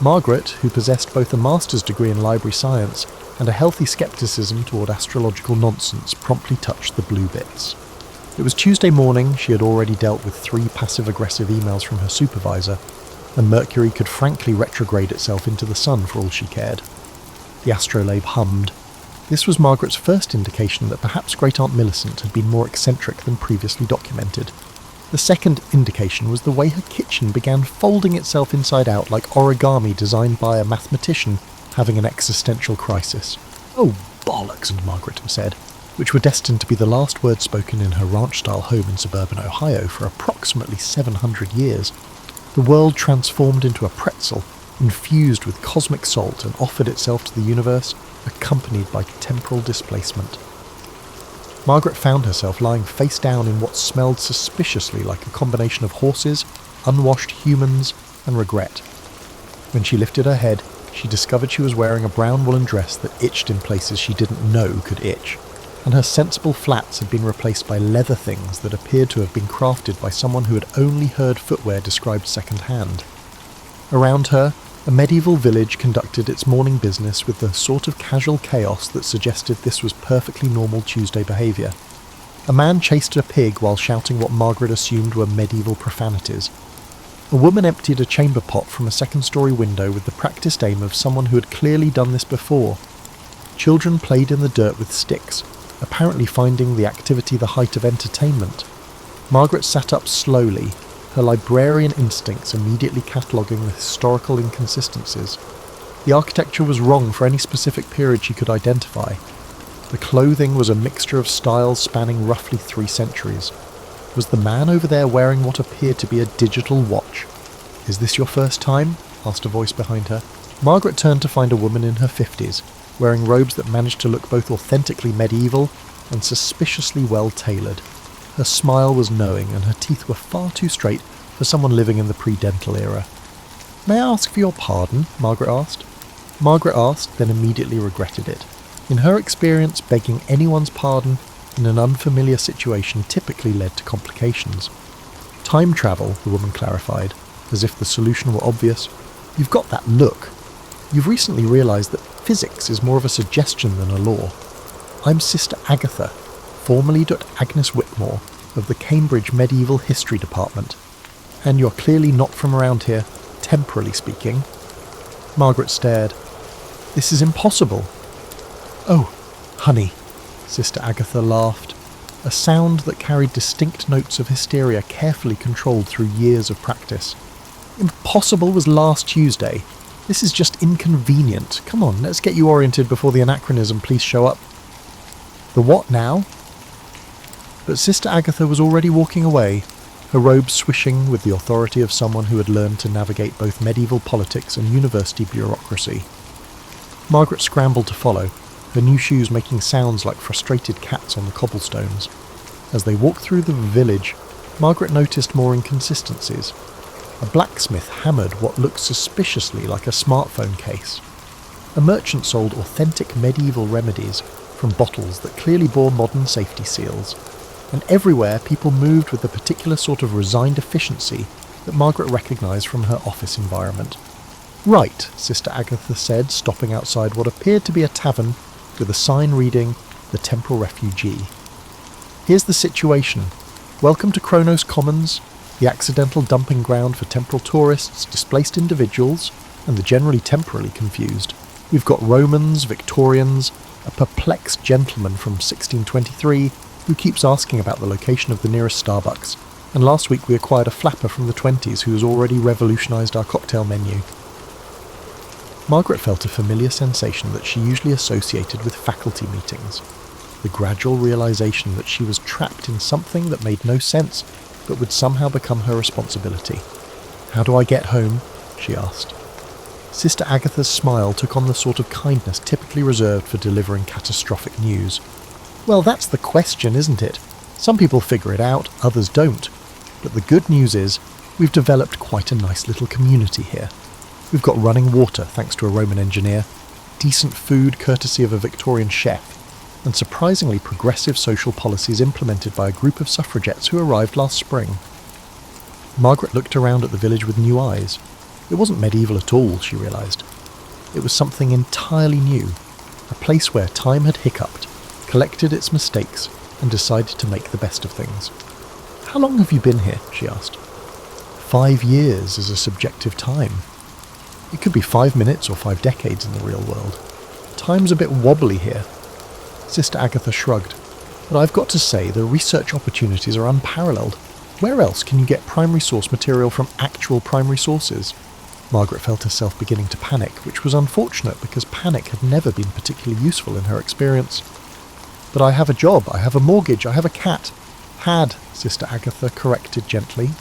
Margaret, who possessed both a master's degree in library science and a healthy scepticism toward astrological nonsense, promptly touched the blue bits. It was Tuesday morning. She had already dealt with 3 passive-aggressive emails from her supervisor, and Mercury could frankly retrograde itself into the sun for all she cared. The astrolabe hummed. This was Margaret's first indication that perhaps Great-Aunt Millicent had been more eccentric than previously documented. The second indication was the way her kitchen began folding itself inside out like origami designed by a mathematician having an existential crisis. "Oh, bollocks," Margaret said, which were destined to be the last words spoken in her ranch-style home in suburban Ohio for approximately 700 years. The world transformed into a pretzel, infused with cosmic salt, and offered itself to the universe, accompanied by temporal displacement. Margaret found herself lying face down in what smelled suspiciously like a combination of horses, unwashed humans, and regret. When she lifted her head, she discovered she was wearing a brown woolen dress that itched in places she didn't know could itch, and her sensible flats had been replaced by leather things that appeared to have been crafted by someone who had only heard footwear described second-hand. Around her, a medieval village conducted its morning business with the sort of casual chaos that suggested this was perfectly normal Tuesday behaviour. A man chased a pig while shouting what Margaret assumed were medieval profanities. A woman emptied a chamber pot from a second-story window with the practised aim of someone who had clearly done this before. Children played in the dirt with sticks, apparently finding the activity the height of entertainment. Margaret sat up slowly, her librarian instincts immediately cataloguing the historical inconsistencies. The architecture was wrong for any specific period she could identify. The clothing was a mixture of styles spanning roughly 3 centuries. was the man over there wearing what appeared to be a digital watch. "Is this your first time?" asked a voice behind her. Margaret turned to find a woman in her 50s, wearing robes that managed to look both authentically medieval and suspiciously well-tailored. Her smile was knowing, and her teeth were far too straight for someone living in the pre-dental era. "May I ask for your pardon?" Margaret asked. Margaret asked, then immediately regretted it. In her experience, begging anyone's pardon in an unfamiliar situation typically led to complications. "Time travel," the woman clarified, as if the solution were obvious. "You've got that look. You've recently realised that physics is more of a suggestion than a law. I'm Sister Agatha, formerly Dr. Agnes Whitmore, of the Cambridge Medieval History Department. And you're clearly not from around here, temporally speaking." Margaret stared. "This is impossible." "Oh, honey," Sister Agatha laughed, a sound that carried distinct notes of hysteria carefully controlled through years of practice. "Impossible was last Tuesday. This is just inconvenient. Come on, let's get you oriented before the anachronism police show up." "The what now?" But Sister Agatha was already walking away, her robes swishing with the authority of someone who had learned to navigate both medieval politics and university bureaucracy. Margaret scrambled to follow, her new shoes making sounds like frustrated cats on the cobblestones. As they walked through the village, Margaret noticed more inconsistencies. A blacksmith hammered what looked suspiciously like a smartphone case. A merchant sold authentic medieval remedies from bottles that clearly bore modern safety seals. And everywhere people moved with the particular sort of resigned efficiency that Margaret recognised from her office environment. "Right," Sister Agatha said, stopping outside what appeared to be a tavern with a sign reading, "The Temporal Refugee." "Here's the situation. Welcome to Kronos Commons, the accidental dumping ground for temporal tourists, displaced individuals, and the generally temporally confused. We've got Romans, Victorians, a perplexed gentleman from 1623 who keeps asking about the location of the nearest Starbucks, and last week we acquired a flapper from the 20s who has already revolutionised our cocktail menu." Margaret felt a familiar sensation that she usually associated with faculty meetings, the gradual realisation that she was trapped in something that made no sense but would somehow become her responsibility. "How do I get home?" she asked. Sister Agatha's smile took on the sort of kindness typically reserved for delivering catastrophic news. "Well, that's the question, isn't it? Some people figure it out, others don't. But the good news is, we've developed quite a nice little community here. We've got running water, thanks to a Roman engineer, decent food courtesy of a Victorian chef, and surprisingly progressive social policies implemented by a group of suffragettes who arrived last spring." Margaret looked around at the village with new eyes. It wasn't medieval at all, she realised. It was something entirely new, a place where time had hiccuped, collected its mistakes, and decided to make the best of things. "How long have you been here?" she asked. 5 years is a subjective time. It could be 5 minutes or 5 decades in the real world. Time's a bit wobbly here. Sister Agatha shrugged. "But I've got to say, the research opportunities are unparalleled. Where else can you get primary source material from actual primary sources?" Margaret felt herself beginning to panic, which was unfortunate because panic had never been particularly useful in her experience. "But I have a job, I have a mortgage, I have a cat." "Had," Sister Agatha corrected gently.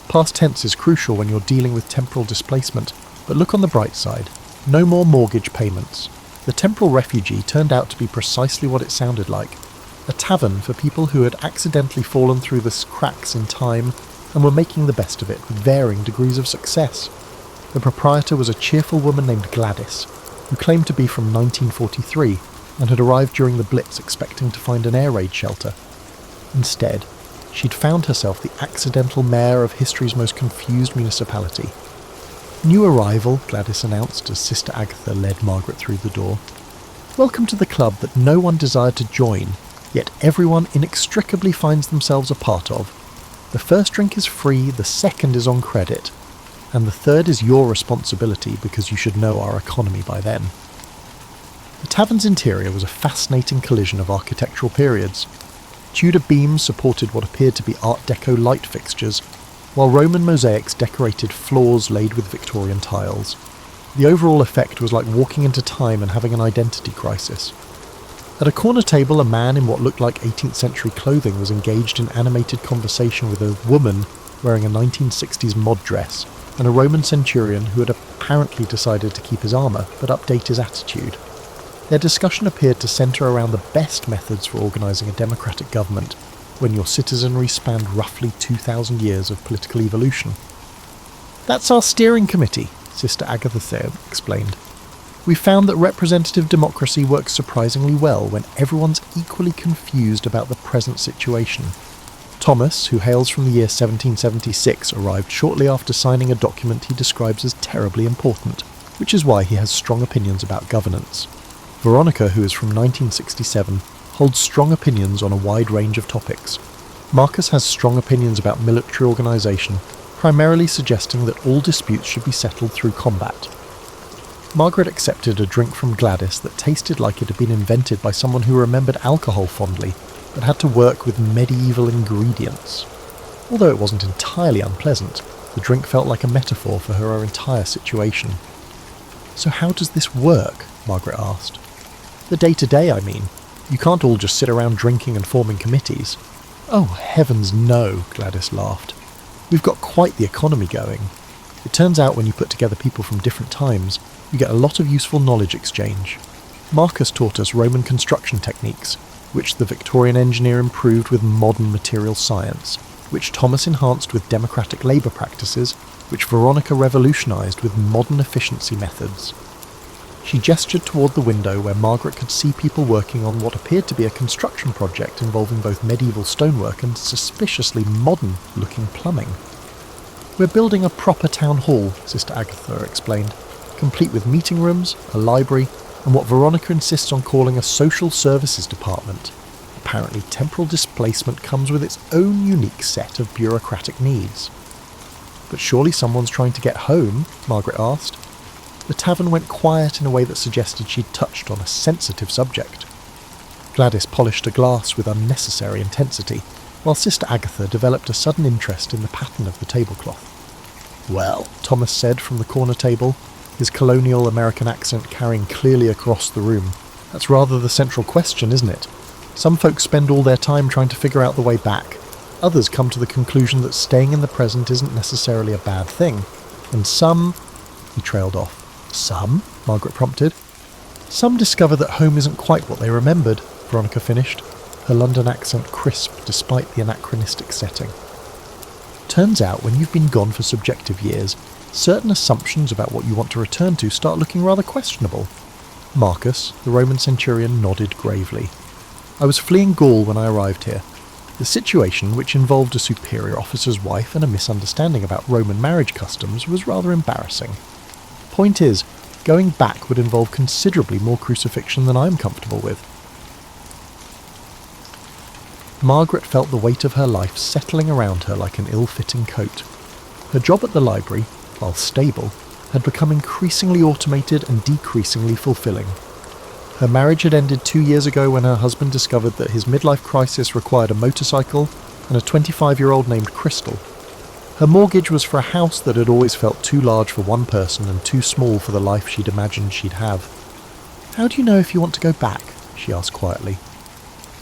Past tense is crucial when you're dealing with temporal displacement, but look on the bright side. No more mortgage payments. The temporal refugee turned out to be precisely what it sounded like. A tavern for people who had accidentally fallen through the cracks in time and were making the best of it with varying degrees of success. The proprietor was a cheerful woman named Gladys, who claimed to be from 1943 and had arrived during the Blitz expecting to find an air raid shelter. Instead, she'd found herself the accidental mayor of history's most confused municipality. "New arrival," Gladys announced as Sister Agatha led Margaret through the door. "Welcome to the club that no one desired to join, yet everyone inextricably finds themselves a part of. The first drink is free, the second is on credit, and the third is your responsibility because you should know our economy by then." The tavern's interior was a fascinating collision of architectural periods. Tudor beams supported what appeared to be Art Deco light fixtures, while Roman mosaics decorated floors laid with Victorian tiles. The overall effect was like walking into time and having an identity crisis. At a corner table, a man in what looked like 18th century clothing was engaged in animated conversation with a woman wearing a 1960s mod dress, and a Roman centurion who had apparently decided to keep his armour but update his attitude. Their discussion appeared to centre around the best methods for organising a democratic government when your citizenry spanned roughly 2,000 years of political evolution. "That's our steering committee," Sister Agatha Thayer explained. "We found that representative democracy works surprisingly well when everyone's equally confused about the present situation. Thomas, who hails from the year 1776, arrived shortly after signing a document he describes as terribly important, which is why he has strong opinions about governance. Veronica, who is from 1967, holds strong opinions on a wide range of topics. Marcus has strong opinions about military organisation, primarily suggesting that all disputes should be settled through combat." Margaret accepted a drink from Gladys that tasted like it had been invented by someone who remembered alcohol fondly, but had to work with medieval ingredients. Although it wasn't entirely unpleasant, the drink felt like a metaphor for her entire situation. "So how does this work?" Margaret asked. "The day-to-day, I mean. You can't all just sit around drinking and forming committees." "Oh, heavens no," Gladys laughed. "We've got quite the economy going. It turns out when you put together people from different times, you get a lot of useful knowledge exchange. Marcus taught us Roman construction techniques, which the Victorian engineer improved with modern material science, which Thomas enhanced with democratic labour practices, which Veronica revolutionised with modern efficiency methods." She gestured toward the window where Margaret could see people working on what appeared to be a construction project involving both medieval stonework and suspiciously modern-looking plumbing. "We're building a proper town hall," Sister Agatha explained, "complete with meeting rooms, a library, and what Veronica insists on calling a social services department. Apparently temporal displacement comes with its own unique set of bureaucratic needs." "But surely someone's trying to get home?" Margaret asked. The tavern went quiet in a way that suggested she'd touched on a sensitive subject. Gladys polished a glass with unnecessary intensity, while Sister Agatha developed a sudden interest in the pattern of the tablecloth. "Well," Thomas said from the corner table, his colonial American accent carrying clearly across the room, "that's rather the central question, isn't it? Some folks spend all their time trying to figure out the way back. Others come to the conclusion that staying in the present isn't necessarily a bad thing. And some..." He trailed off. "Some?" Margaret prompted. "Some discover that home isn't quite what they remembered," Veronica finished, her London accent crisp despite the anachronistic setting. "Turns out when you've been gone for subjective years, certain assumptions about what you want to return to start looking rather questionable." Marcus, the Roman centurion, nodded gravely. "I was fleeing Gaul when I arrived here. The situation, which involved a superior officer's wife and a misunderstanding about Roman marriage customs, was rather embarrassing. Point is, going back would involve considerably more crucifixion than I'm comfortable with." Margaret felt the weight of her life settling around her like an ill-fitting coat. Her job at the library, while stable, had become increasingly automated and decreasingly fulfilling. Her marriage had ended 2 years ago when her husband discovered that his midlife crisis required a motorcycle and a 25-year-old named Crystal. Her mortgage was for a house that had always felt too large for one person and too small for the life she'd imagined she'd have. "How do you know if you want to go back?" she asked quietly.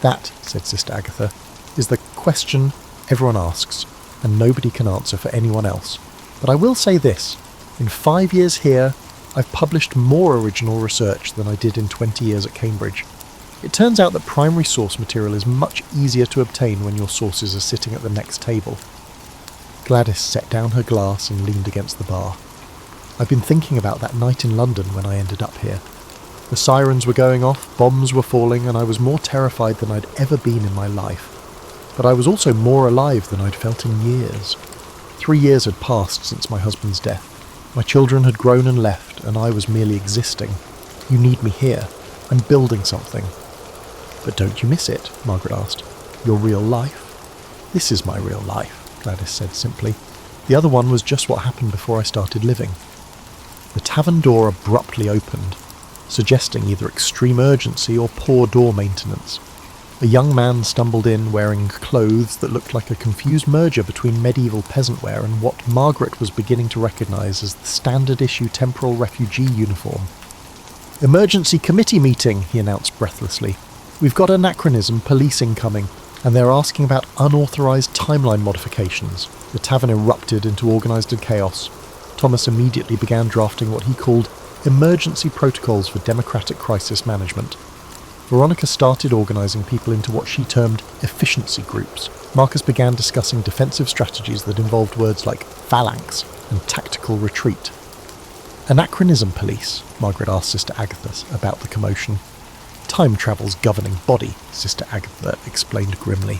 "That," said Sister Agatha, "is the question everyone asks, and nobody can answer for anyone else. But I will say this. In 5 years here, I've published more original research than I did in 20 years at Cambridge. It turns out that primary source material is much easier to obtain when your sources are sitting at the next table." Gladys set down her glass and leaned against the bar. "I've been thinking about that night in London when I ended up here. The sirens were going off, bombs were falling, and I was more terrified than I'd ever been in my life. But I was also more alive than I'd felt in years. 3 years had passed since my husband's death. My children had grown and left, and I was merely existing. You need me here. I'm building something." "But don't you miss it?" Margaret asked. "Your real life?" "This is my real life," Gladys said simply. "The other one was just what happened before I started living." The tavern door abruptly opened, suggesting either extreme urgency or poor door maintenance. A young man stumbled in wearing clothes that looked like a confused merger between medieval peasant wear and what Margaret was beginning to recognise as the standard-issue temporal refugee uniform. "Emergency committee meeting," he announced breathlessly. We've got anachronism police incoming, and they're asking about unauthorised timeline modifications. The tavern erupted into organised chaos. Thomas immediately began drafting what he called emergency protocols for democratic crisis management. Veronica started organising people into what she termed efficiency groups. Marcus began discussing defensive strategies that involved words like phalanx and tactical retreat. Anachronism police, Margaret asked Sister Agatha about the commotion. Time travel's governing body, Sister Agatha explained grimly.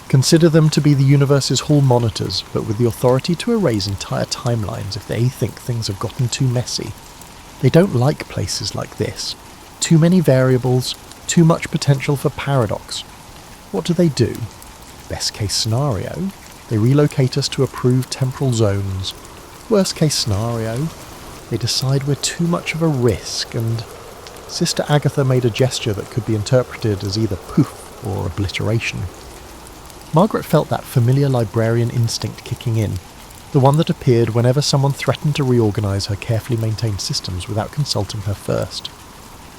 Consider them to be the universe's hall monitors, but with the authority to erase entire timelines if they think things have gotten too messy. They don't like places like this. Too many variables, too much potential for paradox. What do? Best case scenario, they relocate us to approved temporal zones. Worst case scenario, they decide we're too much of a risk, and Sister Agatha made a gesture that could be interpreted as either poof or obliteration. Margaret felt that familiar librarian instinct kicking in, the one that appeared whenever someone threatened to reorganise her carefully maintained systems without consulting her first.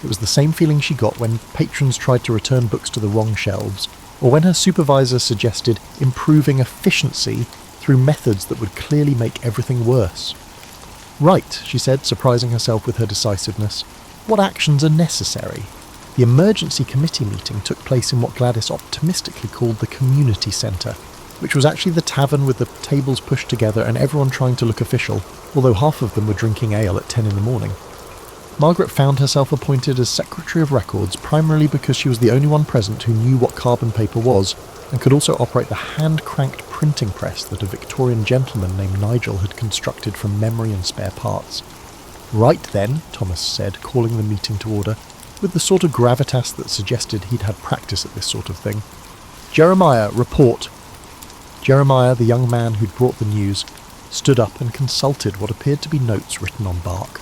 It was the same feeling she got when patrons tried to return books to the wrong shelves, or when her supervisor suggested improving efficiency through methods that would clearly make everything worse. Right, she said, surprising herself with her decisiveness. What actions are necessary? The emergency committee meeting took place in what Gladys optimistically called the community centre, which was actually the tavern with the tables pushed together and everyone trying to look official, although half of them were drinking ale at 10 in the morning. Margaret found herself appointed as Secretary of Records primarily because she was the only one present who knew what carbon paper was and could also operate the hand-cranked printing press that a Victorian gentleman named Nigel had constructed from memory and spare parts. Right then, Thomas said, calling the meeting to order, with the sort of gravitas that suggested he'd had practice at this sort of thing. Jeremiah, report. Jeremiah, the young man who'd brought the news, stood up and consulted what appeared to be notes written on bark.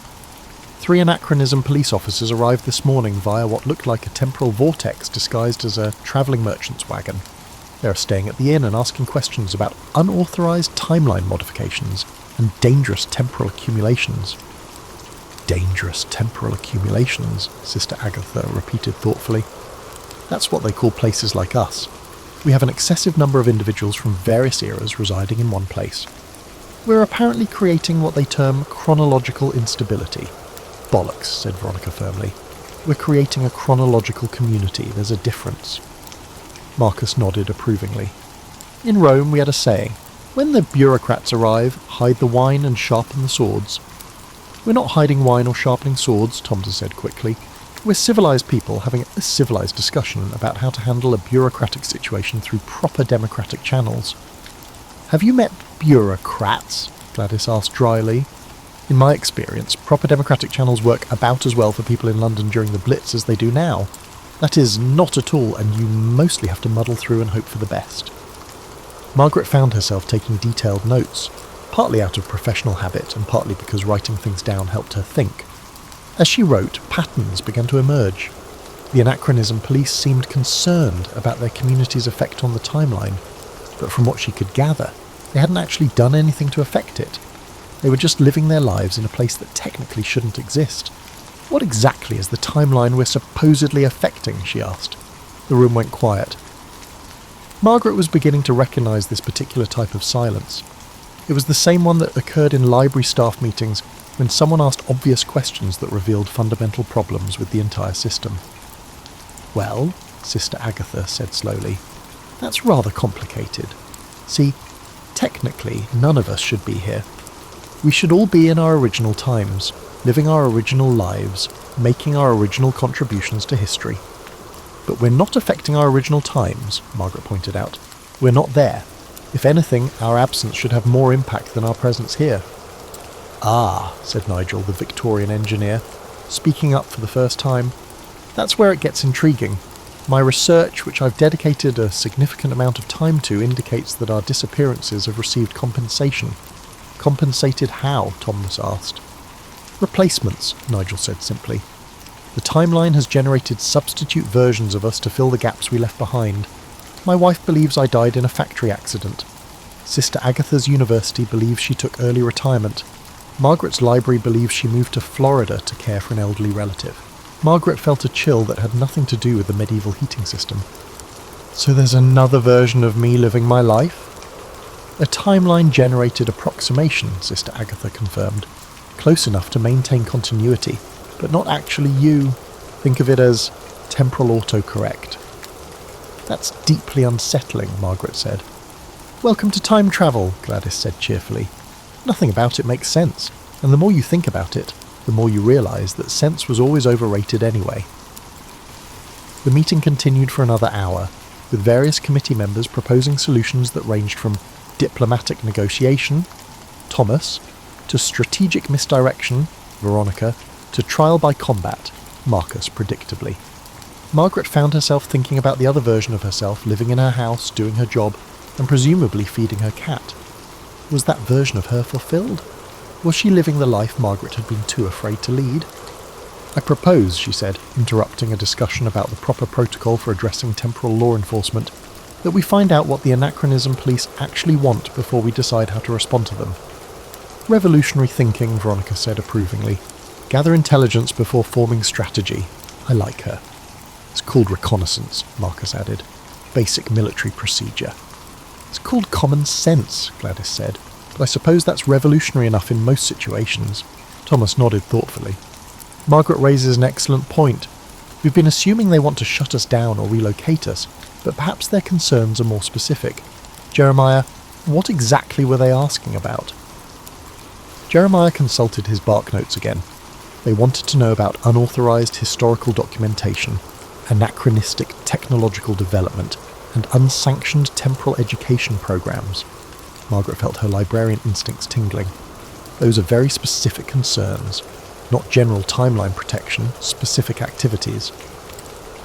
3 anachronism police officers arrived this morning via what looked like a temporal vortex disguised as a travelling merchant's wagon. They are staying at the inn and asking questions about unauthorised timeline modifications and dangerous temporal accumulations. Dangerous temporal accumulations, Sister Agatha repeated thoughtfully. That's what they call places like us. We have an excessive number of individuals from various eras residing in one place. We're apparently creating what they term chronological instability. Bollocks, said Veronica firmly. We're creating a chronological community. There's a difference. Marcus nodded approvingly. In Rome we had a saying, when the bureaucrats arrive, hide the wine and sharpen the swords. We're not hiding wine or sharpening swords, Thompson said quickly. We're civilised people having a civilised discussion about how to handle a bureaucratic situation through proper democratic channels. Have you met bureaucrats? Gladys asked dryly. In my experience, proper democratic channels work about as well for people in London during the Blitz as they do now. That is, not at all, and you mostly have to muddle through and hope for the best. Margaret found herself taking detailed notes, partly out of professional habit and partly because writing things down helped her think. As she wrote, patterns began to emerge. The anachronism police seemed concerned about their community's effect on the timeline, but from what she could gather, they hadn't actually done anything to affect it. They were just living their lives in a place that technically shouldn't exist. What exactly is the timeline we're supposedly affecting, she asked. The room went quiet. Margaret was beginning to recognise this particular type of silence. It was the same one that occurred in library staff meetings when someone asked obvious questions that revealed fundamental problems with the entire system. Well, Sister Agatha said slowly, that's rather complicated. See, technically none of us should be here. We should all be in our original times, living our original lives, making our original contributions to history. But we're not affecting our original times, Margaret pointed out. We're not there. If anything, our absence should have more impact than our presence here. Ah, said Nigel, the Victorian engineer, speaking up for the first time. That's where it gets intriguing. My research, which I've dedicated a significant amount of time to, indicates that our disappearances have received compensation. Compensated how? Thomas asked. Replacements, Nigel said simply. The timeline has generated substitute versions of us to fill the gaps we left behind. My wife believes I died in a factory accident. Sister Agatha's university believes she took early retirement. Margaret's library believes she moved to Florida to care for an elderly relative. Margaret felt a chill that had nothing to do with the medieval heating system. So there's another version of me living my life? A timeline-generated approximation, Sister Agatha confirmed. Close enough to maintain continuity, but not actually you. Think of it as temporal autocorrect. That's deeply unsettling, Margaret said. Welcome to time travel, Gladys said cheerfully. Nothing about it makes sense, and the more you think about it, the more you realise that sense was always overrated anyway. The meeting continued for another hour, with various committee members proposing solutions that ranged from diplomatic negotiation, Thomas, to strategic misdirection, Veronica, to trial by combat, Marcus predictably. Margaret found herself thinking about the other version of herself living in her house, doing her job, and presumably feeding her cat. Was that version of her fulfilled? Was she living the life Margaret had been too afraid to lead? I propose, she said, interrupting a discussion about the proper protocol for addressing temporal law enforcement, that we find out what the Anachronism police actually want before we decide how to respond to them. Revolutionary thinking, Veronica said approvingly. Gather intelligence before forming strategy. I like her. It's called reconnaissance, Marcus added. Basic military procedure. It's called common sense, Gladys said, but I suppose that's revolutionary enough in most situations. Thomas nodded thoughtfully. Margaret raises an excellent point. We've been assuming they want to shut us down or relocate us, but perhaps their concerns are more specific. Jeremiah, what exactly were they asking about? Jeremiah consulted his bark notes again. They wanted to know about unauthorized historical documentation, anachronistic technological development, and unsanctioned temporal education programs. Margaret felt her librarian instincts tingling. Those are very specific concerns, not general timeline protection, specific activities.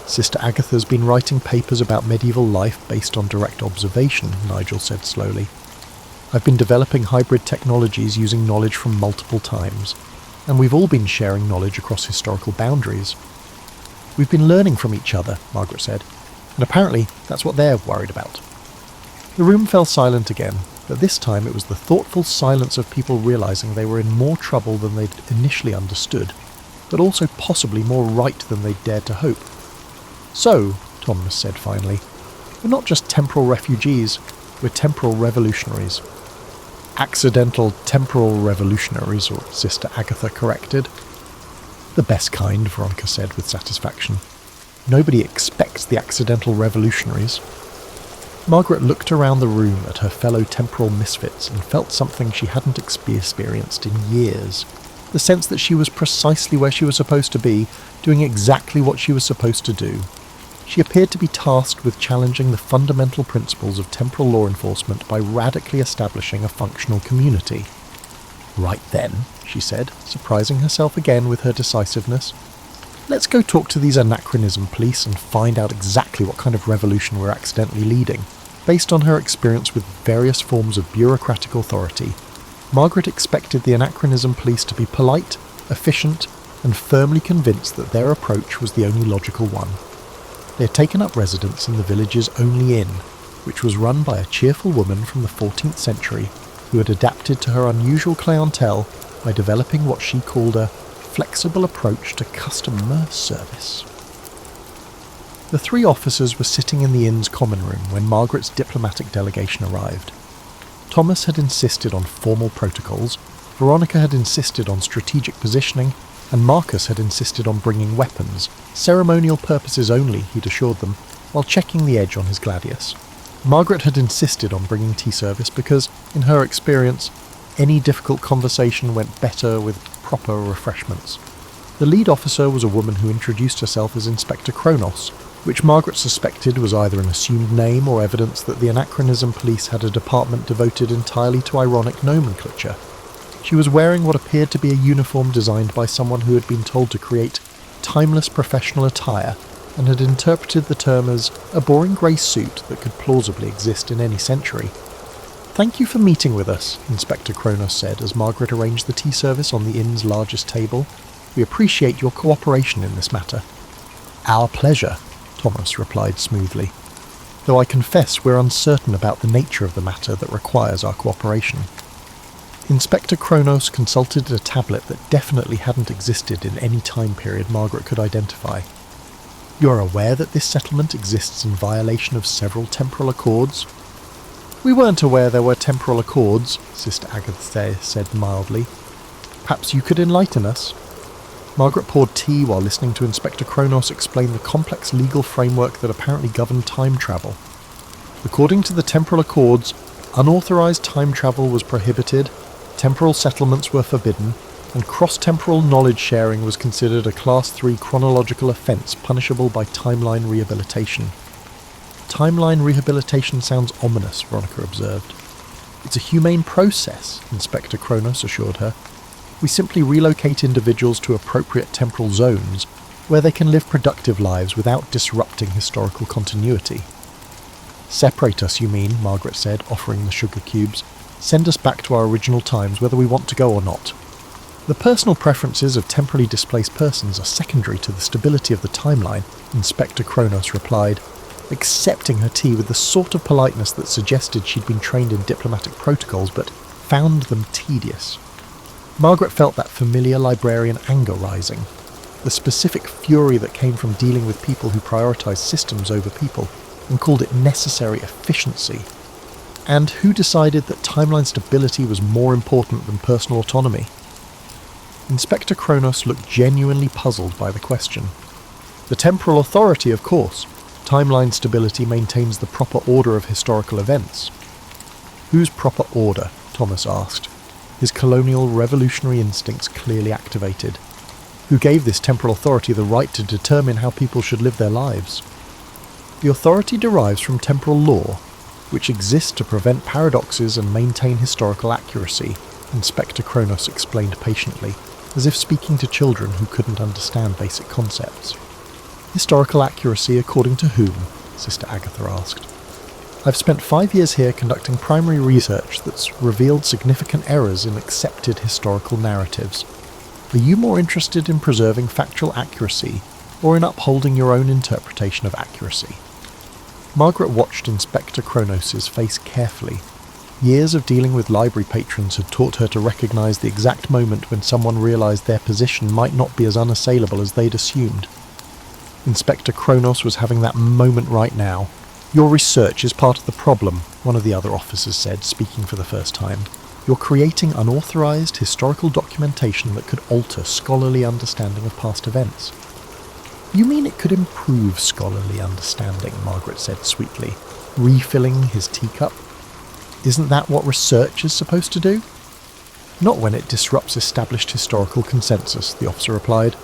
Sister Agatha's been writing papers about medieval life based on direct observation, Nigel said slowly. I've been developing hybrid technologies using knowledge from multiple times, and we've all been sharing knowledge across historical boundaries. We've been learning from each other, Margaret said, and apparently that's what they're worried about. The room fell silent again, but this time it was the thoughtful silence of people realising they were in more trouble than they'd initially understood, but also possibly more right than they'd dared to hope. So, Thomas said finally, we're not just temporal refugees, we're temporal revolutionaries. Accidental temporal revolutionaries, or Sister Agatha corrected. The best kind, Veronica said with satisfaction. Nobody expects the accidental revolutionaries. Margaret looked around the room at her fellow temporal misfits and felt something she hadn't experienced in years. The sense that she was precisely where she was supposed to be, doing exactly what she was supposed to do. She appeared to be tasked with challenging the fundamental principles of temporal law enforcement by radically establishing a functional community. Right then, she said, surprising herself again with her decisiveness. Let's go talk to these Anachronism police and find out exactly what kind of revolution we're accidentally leading. Based on her experience with various forms of bureaucratic authority, Margaret expected the Anachronism police to be polite, efficient, and firmly convinced that their approach was the only logical one. They had taken up residence in the village's only inn, which was run by a cheerful woman from the 14th century who had adapted to her unusual clientele by developing what she called a flexible approach to customer service. The three officers were sitting in the inn's common room when Margaret's diplomatic delegation arrived. Thomas had insisted on formal protocols, Veronica had insisted on strategic positioning, and Marcus had insisted on bringing weapons, ceremonial purposes only, he'd assured them, while checking the edge on his gladius. Margaret had insisted on bringing tea service because, in her experience, any difficult conversation went better with proper refreshments. The lead officer was a woman who introduced herself as Inspector Kronos, which Margaret suspected was either an assumed name or evidence that the Anachronism police had a department devoted entirely to ironic nomenclature. She was wearing what appeared to be a uniform designed by someone who had been told to create timeless professional attire and had interpreted the term as a boring grey suit that could plausibly exist in any century. "Thank you for meeting with us," Inspector Kronos said as Margaret arranged the tea service on the inn's largest table. "We appreciate your cooperation in this matter." "Our pleasure," Thomas replied smoothly, "though I confess we're uncertain about the nature of the matter that requires our cooperation." Inspector Kronos consulted a tablet that definitely hadn't existed in any time period Margaret could identify. "You're aware that this settlement exists in violation of several temporal accords?" "We weren't aware there were temporal accords," Sister Agatha said mildly. "Perhaps you could enlighten us?" Margaret poured tea while listening to Inspector Kronos explain the complex legal framework that apparently governed time travel. According to the temporal accords, unauthorized time travel was prohibited, temporal settlements were forbidden, and cross-temporal knowledge sharing was considered a Class 3 chronological offence punishable by timeline rehabilitation. "Timeline rehabilitation sounds ominous," Veronica observed. "It's a humane process," Inspector Kronos assured her. "We simply relocate individuals to appropriate temporal zones where they can live productive lives without disrupting historical continuity." "Separate us, you mean," Margaret said, offering the sugar cubes. "Send us back to our original times, whether we want to go or not." "The personal preferences of temporally displaced persons are secondary to the stability of the timeline," Inspector Kronos replied, accepting her tea with the sort of politeness that suggested she'd been trained in diplomatic protocols but found them tedious. Margaret felt that familiar librarian anger rising, the specific fury that came from dealing with people who prioritised systems over people and called it necessary efficiency. And who decided that timeline stability was more important than personal autonomy? Inspector Kronos looked genuinely puzzled by the question. "The temporal authority, of course. Timeline stability maintains the proper order of historical events." "Whose proper order?" Thomas asked, his colonial revolutionary instincts clearly activated. "Who gave this temporal authority the right to determine how people should live their lives?" "The authority derives from temporal law, which exists to prevent paradoxes and maintain historical accuracy," Inspector Kronos explained patiently, as if speaking to children who couldn't understand basic concepts. "Historical accuracy according to whom?" Sister Agatha asked. "I've spent 5 years here conducting primary research that's revealed significant errors in accepted historical narratives. Are you more interested in preserving factual accuracy or in upholding your own interpretation of accuracy?" Margaret watched Inspector Kronos' face carefully. Years of dealing with library patrons had taught her to recognise the exact moment when someone realised their position might not be as unassailable as they'd assumed. Inspector Kronos was having that moment right now. "Your research is part of the problem," one of the other officers said, speaking for the first time. "You're creating unauthorised historical documentation that could alter scholarly understanding of past events." "You mean it could improve scholarly understanding," Margaret said sweetly, refilling his teacup. "Isn't that what research is supposed to do?" "Not when it disrupts established historical consensus," the officer replied.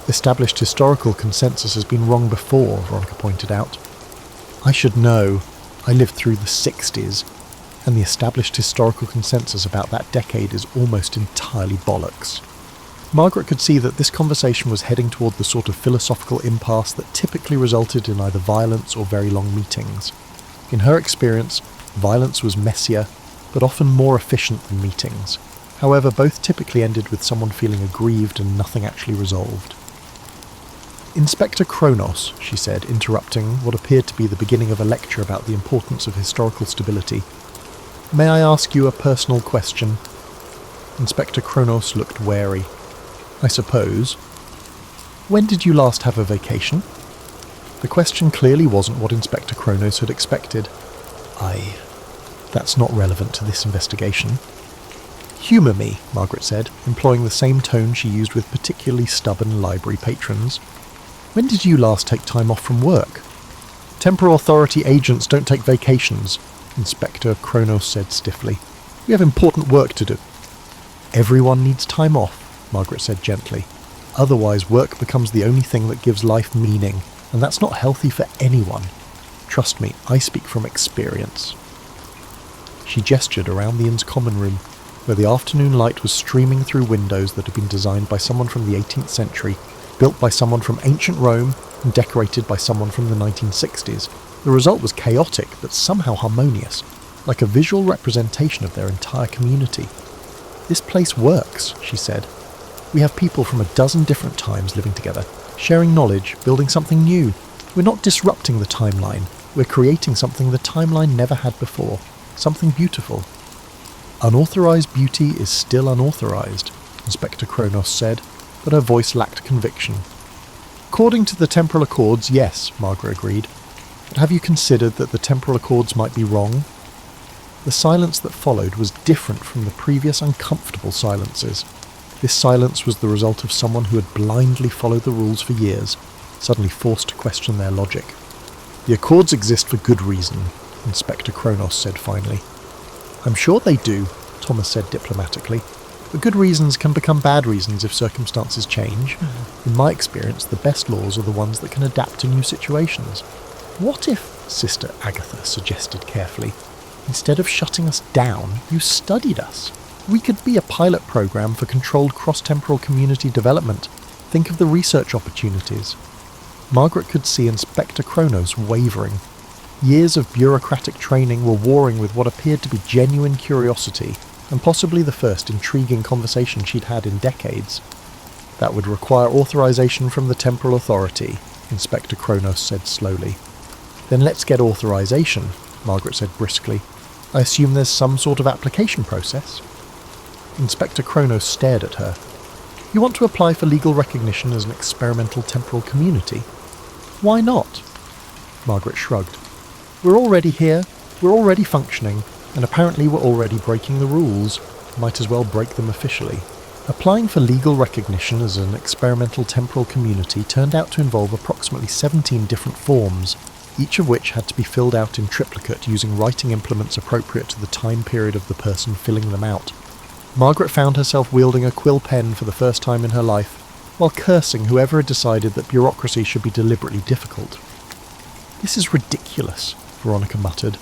"Established historical consensus has been wrong before," Veronica pointed out. "I should know. I lived through the 60s, and the established historical consensus about that decade is almost entirely bollocks." Margaret could see that this conversation was heading toward the sort of philosophical impasse that typically resulted in either violence or very long meetings. In her experience, violence was messier, but often more efficient than meetings. However, both typically ended with someone feeling aggrieved and nothing actually resolved. "Inspector Kronos," she said, interrupting what appeared to be the beginning of a lecture about the importance of historical stability. "May I ask you a personal question?" Inspector Kronos looked wary. "I suppose. When did you last have a vacation?" The question clearly wasn't what Inspector Kronos had expected. That's not relevant to this investigation." "Humour me," Margaret said, employing the same tone she used with particularly stubborn library patrons. "When did you last take time off from work?" "Temporal authority agents don't take vacations," Inspector Kronos said stiffly. "We have important work to do." "Everyone needs time off," Margaret said gently. "Otherwise work becomes the only thing that gives life meaning, and that's not healthy for anyone. Trust me, I speak from experience." She gestured around the inn's common room, where the afternoon light was streaming through windows that had been designed by someone from the 18th century, built by someone from ancient Rome, and decorated by someone from the 1960s. The result was chaotic, but somehow harmonious, like a visual representation of their entire community. "This place works," she said. "We have people from a dozen different times living together, sharing knowledge, building something new. We're not disrupting the timeline. We're creating something the timeline never had before. Something beautiful." Unauthorized beauty is still unauthorized, Inspector Kronos said, but her voice lacked conviction. According to the temporal accords, yes, Margaret agreed. But have you considered that the temporal accords might be wrong? The silence that followed was different from the previous uncomfortable silences. This silence was the result of someone who had blindly followed the rules for years, suddenly forced to question their logic. The accords exist for good reason, Inspector Kronos said finally. I'm sure they do, Thomas said diplomatically, but good reasons can become bad reasons if circumstances change. In my experience, the best laws are the ones that can adapt to new situations. What if, Sister Agatha suggested carefully, instead of shutting us down, you studied us? We could be a pilot program for controlled cross-temporal community development. Think of the research opportunities. Margaret could see Inspector Kronos wavering. Years of bureaucratic training were warring with what appeared to be genuine curiosity, and possibly the first intriguing conversation she'd had in decades. That would require authorization from the temporal authority, Inspector Kronos said slowly. Then let's get authorization, Margaret said briskly. I assume there's some sort of application process? Inspector Kronos stared at her. You want to apply for legal recognition as an experimental temporal community? Why not? Margaret shrugged. We're already here, we're already functioning, and apparently we're already breaking the rules. Might as well break them officially. Applying for legal recognition as an experimental temporal community turned out to involve approximately 17 different forms, each of which had to be filled out in triplicate using writing implements appropriate to the time period of the person filling them out. Margaret found herself wielding a quill pen for the first time in her life, while cursing whoever had decided that bureaucracy should be deliberately difficult. This is ridiculous, Veronica muttered,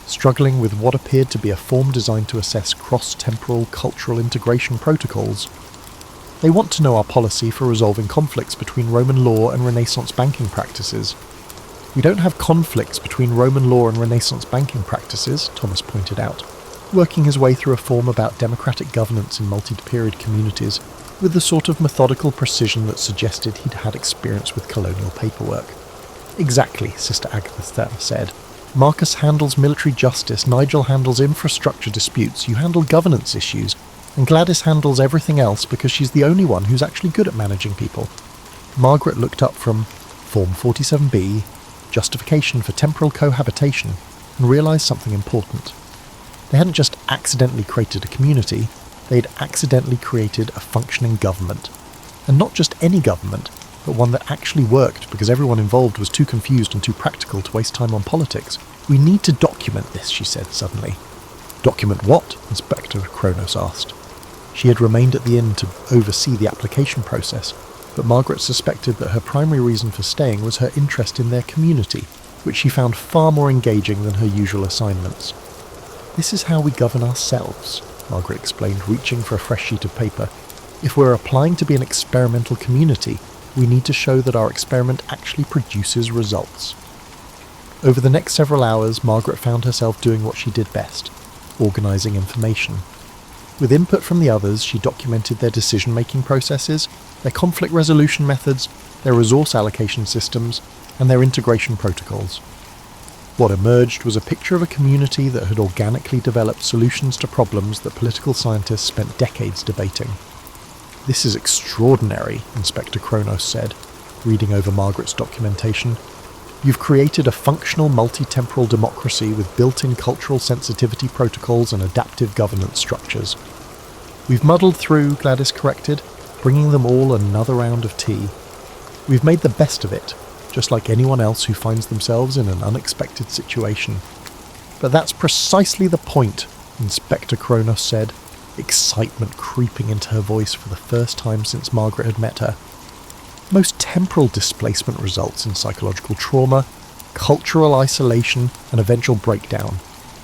struggling with what appeared to be a form designed to assess cross-temporal cultural integration protocols. They want to know our policy for resolving conflicts between Roman law and Renaissance banking practices. We don't have conflicts between Roman law and Renaissance banking practices, Thomas pointed out, working his way through a form about democratic governance in multi-period communities with the sort of methodical precision that suggested he'd had experience with colonial paperwork. Exactly, Sister Agatha said. Marcus handles military justice, Nigel handles infrastructure disputes, you handle governance issues, and Gladys handles everything else because she's the only one who's actually good at managing people. Margaret looked up from Form 47B, Justification for Temporal Cohabitation, and realised something important. They hadn't just accidentally created a community, they'd accidentally created a functioning government. And not just any government, but one that actually worked because everyone involved was too confused and too practical to waste time on politics. We need to document this, she said suddenly. Document what? Inspector Kronos asked. She had remained at the inn to oversee the application process, but Margaret suspected that her primary reason for staying was her interest in their community, which she found far more engaging than her usual assignments. This is how we govern ourselves, Margaret explained, reaching for a fresh sheet of paper. If we're applying to be an experimental community, we need to show that our experiment actually produces results. Over the next several hours, Margaret found herself doing what she did best, organising information. With input from the others, she documented their decision-making processes, their conflict resolution methods, their resource allocation systems, and their integration protocols. What emerged was a picture of a community that had organically developed solutions to problems that political scientists spent decades debating. This is extraordinary, Inspector Kronos said, reading over Margaret's documentation. You've created a functional multi-temporal democracy with built-in cultural sensitivity protocols and adaptive governance structures. We've muddled through, Gladys corrected, bringing them all another round of tea. We've made the best of it, just like anyone else who finds themselves in an unexpected situation. But that's precisely the point, Inspector Kronos said, excitement creeping into her voice for the first time since Margaret had met her. Most temporal displacement results in psychological trauma, cultural isolation, and eventual breakdown.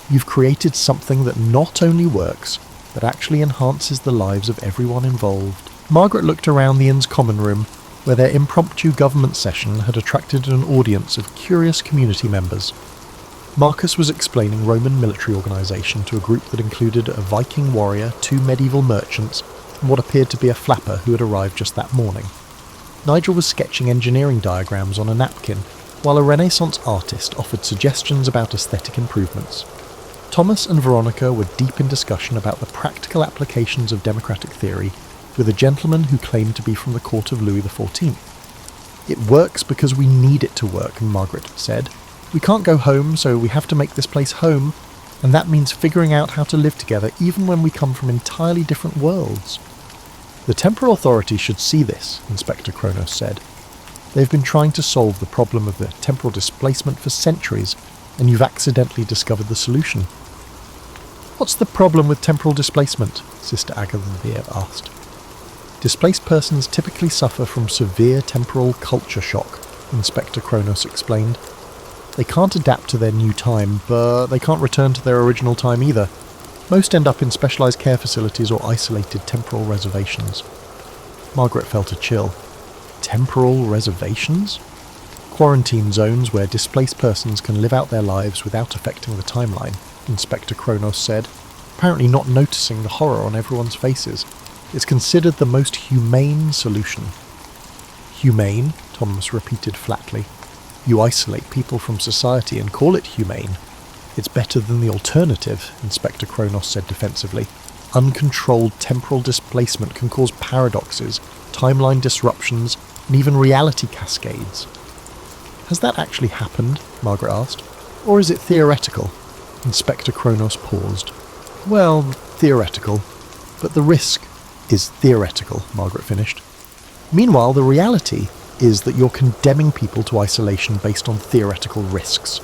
You've created something that not only works, but actually enhances the lives of everyone involved. Margaret looked around the inn's common room, where their impromptu government session had attracted an audience of curious community members. Marcus was explaining Roman military organisation to a group that included a Viking warrior, 2 medieval merchants, and what appeared to be a flapper who had arrived just that morning. Nigel was sketching engineering diagrams on a napkin, while a Renaissance artist offered suggestions about aesthetic improvements. Thomas and Veronica were deep in discussion about the practical applications of democratic theory with a gentleman who claimed to be from the court of Louis XIV. It works because we need it to work, Margaret said. We can't go home, so we have to make this place home, and that means figuring out how to live together even when we come from entirely different worlds. The temporal authority should see this, Inspector Kronos said. They've been trying to solve the problem of the temporal displacement for centuries, and you've accidentally discovered the solution. What's the problem with temporal displacement? Sister Agatha asked. Displaced persons typically suffer from severe temporal culture shock, Inspector Kronos explained. They can't adapt to their new time, but they can't return to their original time either. Most end up in specialised care facilities or isolated temporal reservations. Margaret felt a chill. Temporal reservations? Quarantine zones where displaced persons can live out their lives without affecting the timeline, Inspector Kronos said, apparently not noticing the horror on everyone's faces. It's considered the most humane solution. Humane? Thomas repeated flatly. You isolate people from society and call it humane. It's better than the alternative, Inspector Kronos said defensively. Uncontrolled temporal displacement can cause paradoxes, timeline disruptions, and even reality cascades. Has that actually happened? Margaret asked. Or is it theoretical? Inspector Kronos paused. Well, theoretical. But the risk is theoretical, Margaret finished. Meanwhile, the reality is that you're condemning people to isolation based on theoretical risks.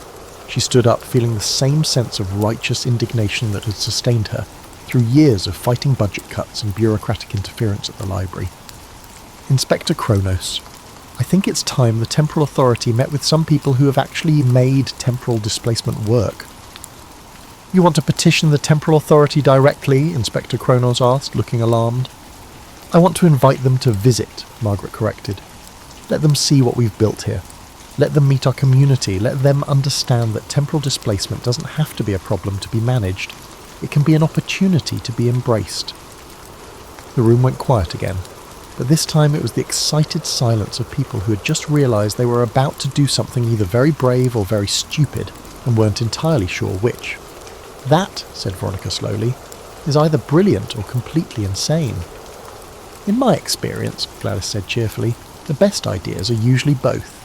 She stood up, feeling the same sense of righteous indignation that had sustained her through years of fighting budget cuts and bureaucratic interference at the library. Inspector Kronos, I think it's time the temporal authority met with some people who have actually made temporal displacement work. You want to petition the temporal authority directly? Inspector Kronos asked, looking alarmed. I want to invite them to visit, Margaret corrected. Let them see what we've built here. Let them meet our community. Let them understand that temporal displacement doesn't have to be a problem to be managed. It can be an opportunity to be embraced. The room went quiet again, but this time it was the excited silence of people who had just realised they were about to do something either very brave or very stupid, and weren't entirely sure which. That, said Veronica slowly, is either brilliant or completely insane. In my experience, Gladys said cheerfully, the best ideas are usually both.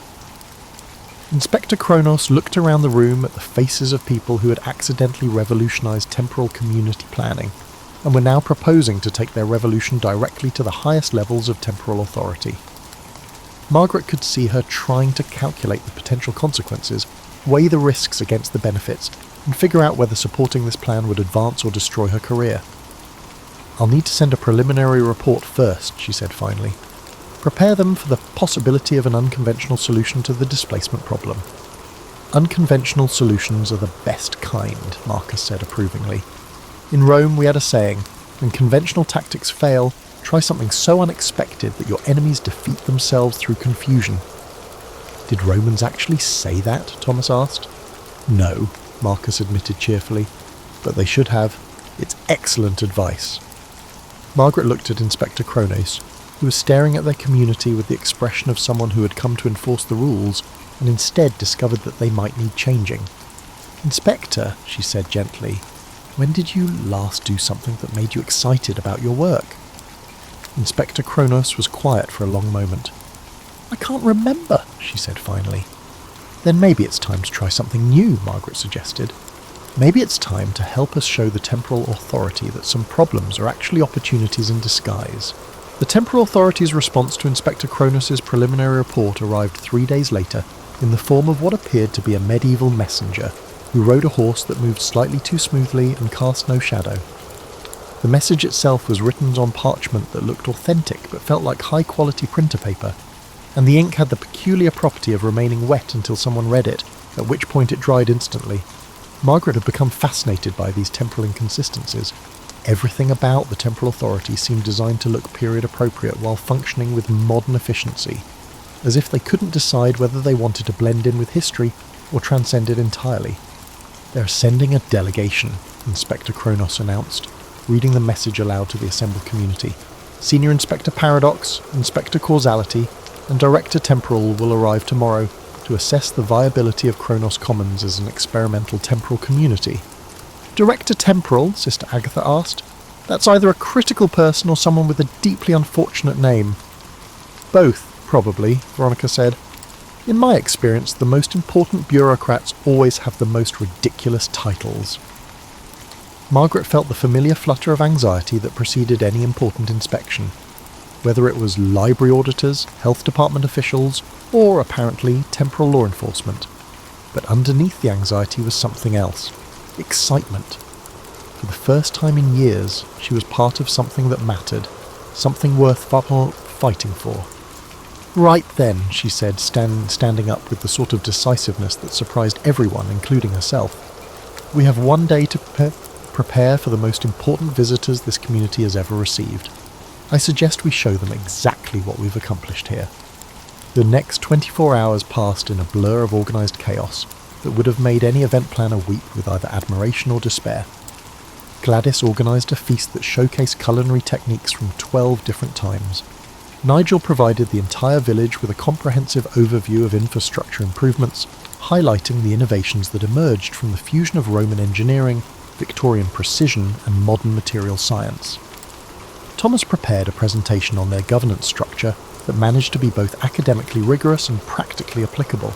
Inspector Kronos looked around the room at the faces of people who had accidentally revolutionised temporal community planning, and were now proposing to take their revolution directly to the highest levels of temporal authority. Margaret could see her trying to calculate the potential consequences, weigh the risks against the benefits, and figure out whether supporting this plan would advance or destroy her career. I'll need to send a preliminary report first, she said finally. Prepare them for the possibility of an unconventional solution to the displacement problem. Unconventional solutions are the best kind, Marcus said approvingly. In Rome we had a saying, when conventional tactics fail, try something so unexpected that your enemies defeat themselves through confusion. Did Romans actually say that? Thomas asked. No, Marcus admitted cheerfully, but they should have. It's excellent advice. Margaret looked at Inspector Kronos, who was staring at their community with the expression of someone who had come to enforce the rules and instead discovered that they might need changing. Inspector, she said gently, when did you last do something that made you excited about your work? Inspector Kronos was quiet for a long moment. I can't remember, she said finally. Then maybe it's time to try something new, Margaret suggested. Maybe it's time to help us show the temporal authority that some problems are actually opportunities in disguise. The temporal authority's response to Inspector Kronos' preliminary report arrived 3 days later in the form of what appeared to be a medieval messenger who rode a horse that moved slightly too smoothly and cast no shadow. The message itself was written on parchment that looked authentic but felt like high-quality printer paper, and the ink had the peculiar property of remaining wet until someone read it, at which point it dried instantly. Margaret had become fascinated by these temporal inconsistencies. Everything about the temporal authority seemed designed to look period appropriate while functioning with modern efficiency, as if they couldn't decide whether they wanted to blend in with history or transcend it entirely. They're sending a delegation, Inspector Kronos announced, reading the message aloud to the assembled community. Senior Inspector Paradox, Inspector Causality, and Director Temporal will arrive tomorrow to assess the viability of Kronos Commons as an experimental temporal community. Director Temporal, Sister Agatha asked. That's either a critical person or someone with a deeply unfortunate name. Both, probably, Veronica said. In my experience, the most important bureaucrats always have the most ridiculous titles. Margaret felt the familiar flutter of anxiety that preceded any important inspection, whether it was library auditors, health department officials, or, apparently, temporal law enforcement. But underneath the anxiety was something else. Excitement. For the first time in years, she was part of something that mattered, something worth fighting for. Right then, she said, standing up with the sort of decisiveness that surprised everyone, including herself. We have one day to prepare for the most important visitors this community has ever received. I suggest we show them exactly what we've accomplished here. The next 24 hours passed in a blur of organised chaos that would have made any event planner weep with either admiration or despair. Gladys organised a feast that showcased culinary techniques from 12 different times. Nigel provided the entire village with a comprehensive overview of infrastructure improvements, highlighting the innovations that emerged from the fusion of Roman engineering, Victorian precision, and modern material science. Thomas prepared a presentation on their governance structure that managed to be both academically rigorous and practically applicable.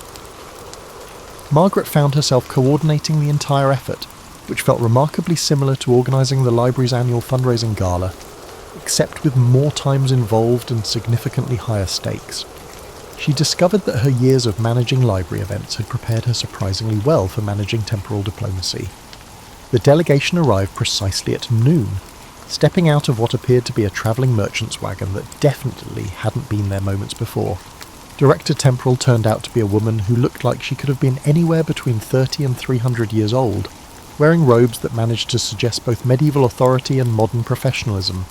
Margaret found herself coordinating the entire effort, which felt remarkably similar to organising the library's annual fundraising gala, except with more times involved and significantly higher stakes. She discovered that her years of managing library events had prepared her surprisingly well for managing temporal diplomacy. The delegation arrived precisely at noon, stepping out of what appeared to be a travelling merchant's wagon that definitely hadn't been there moments before. Director Temporal turned out to be a woman who looked like she could have been anywhere between 30 and 300 years old, wearing robes that managed to suggest both medieval authority and modern professionalism.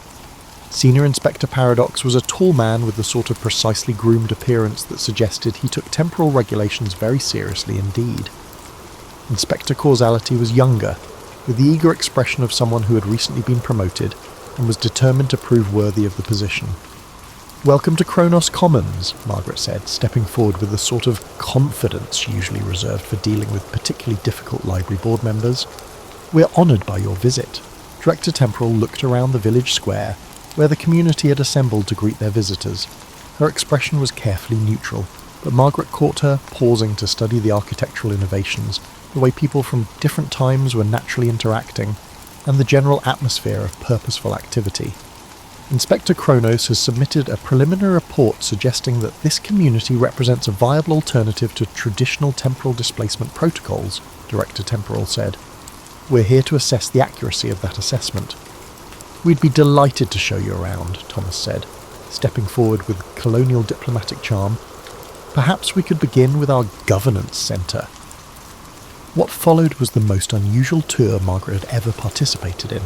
Senior Inspector Paradox was a tall man with the sort of precisely groomed appearance that suggested he took temporal regulations very seriously indeed. Inspector Causality was younger, with the eager expression of someone who had recently been promoted and was determined to prove worthy of the position. "Welcome to Kronos Commons," Margaret said, stepping forward with the sort of confidence usually reserved for dealing with particularly difficult library board members. "We're honoured by your visit." Director Temporal looked around the village square, where the community had assembled to greet their visitors. Her expression was carefully neutral, but Margaret caught her pausing to study the architectural innovations, the way people from different times were naturally interacting, and the general atmosphere of purposeful activity. Inspector Kronos has submitted a preliminary report suggesting that this community represents a viable alternative to traditional temporal displacement protocols, Director Temporal said. "We're here to assess the accuracy of that assessment." "We'd be delighted to show you around," Thomas said, stepping forward with colonial diplomatic charm. "Perhaps we could begin with our governance centre." What followed was the most unusual tour Margaret had ever participated in.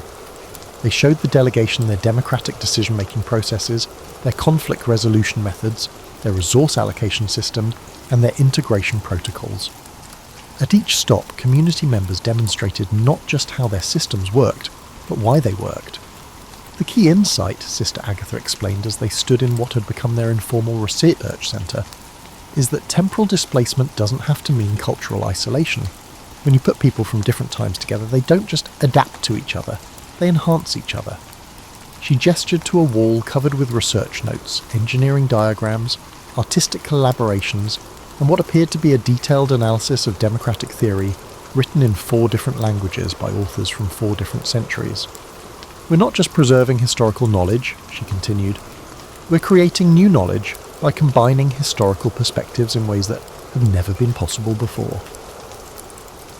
They showed the delegation their democratic decision-making processes, their conflict resolution methods, their resource allocation system, and their integration protocols. At each stop, community members demonstrated not just how their systems worked, but why they worked. The key insight, Sister Agatha explained as they stood in what had become their informal research centre, is that temporal displacement doesn't have to mean cultural isolation. When you put people from different times together, they don't just adapt to each other, they enhance each other. She gestured to a wall covered with research notes, engineering diagrams, artistic collaborations, and what appeared to be a detailed analysis of democratic theory, written in 4 different languages by authors from 4 different centuries. "We're not just preserving historical knowledge," she continued. "We're creating new knowledge by combining historical perspectives in ways that have never been possible before."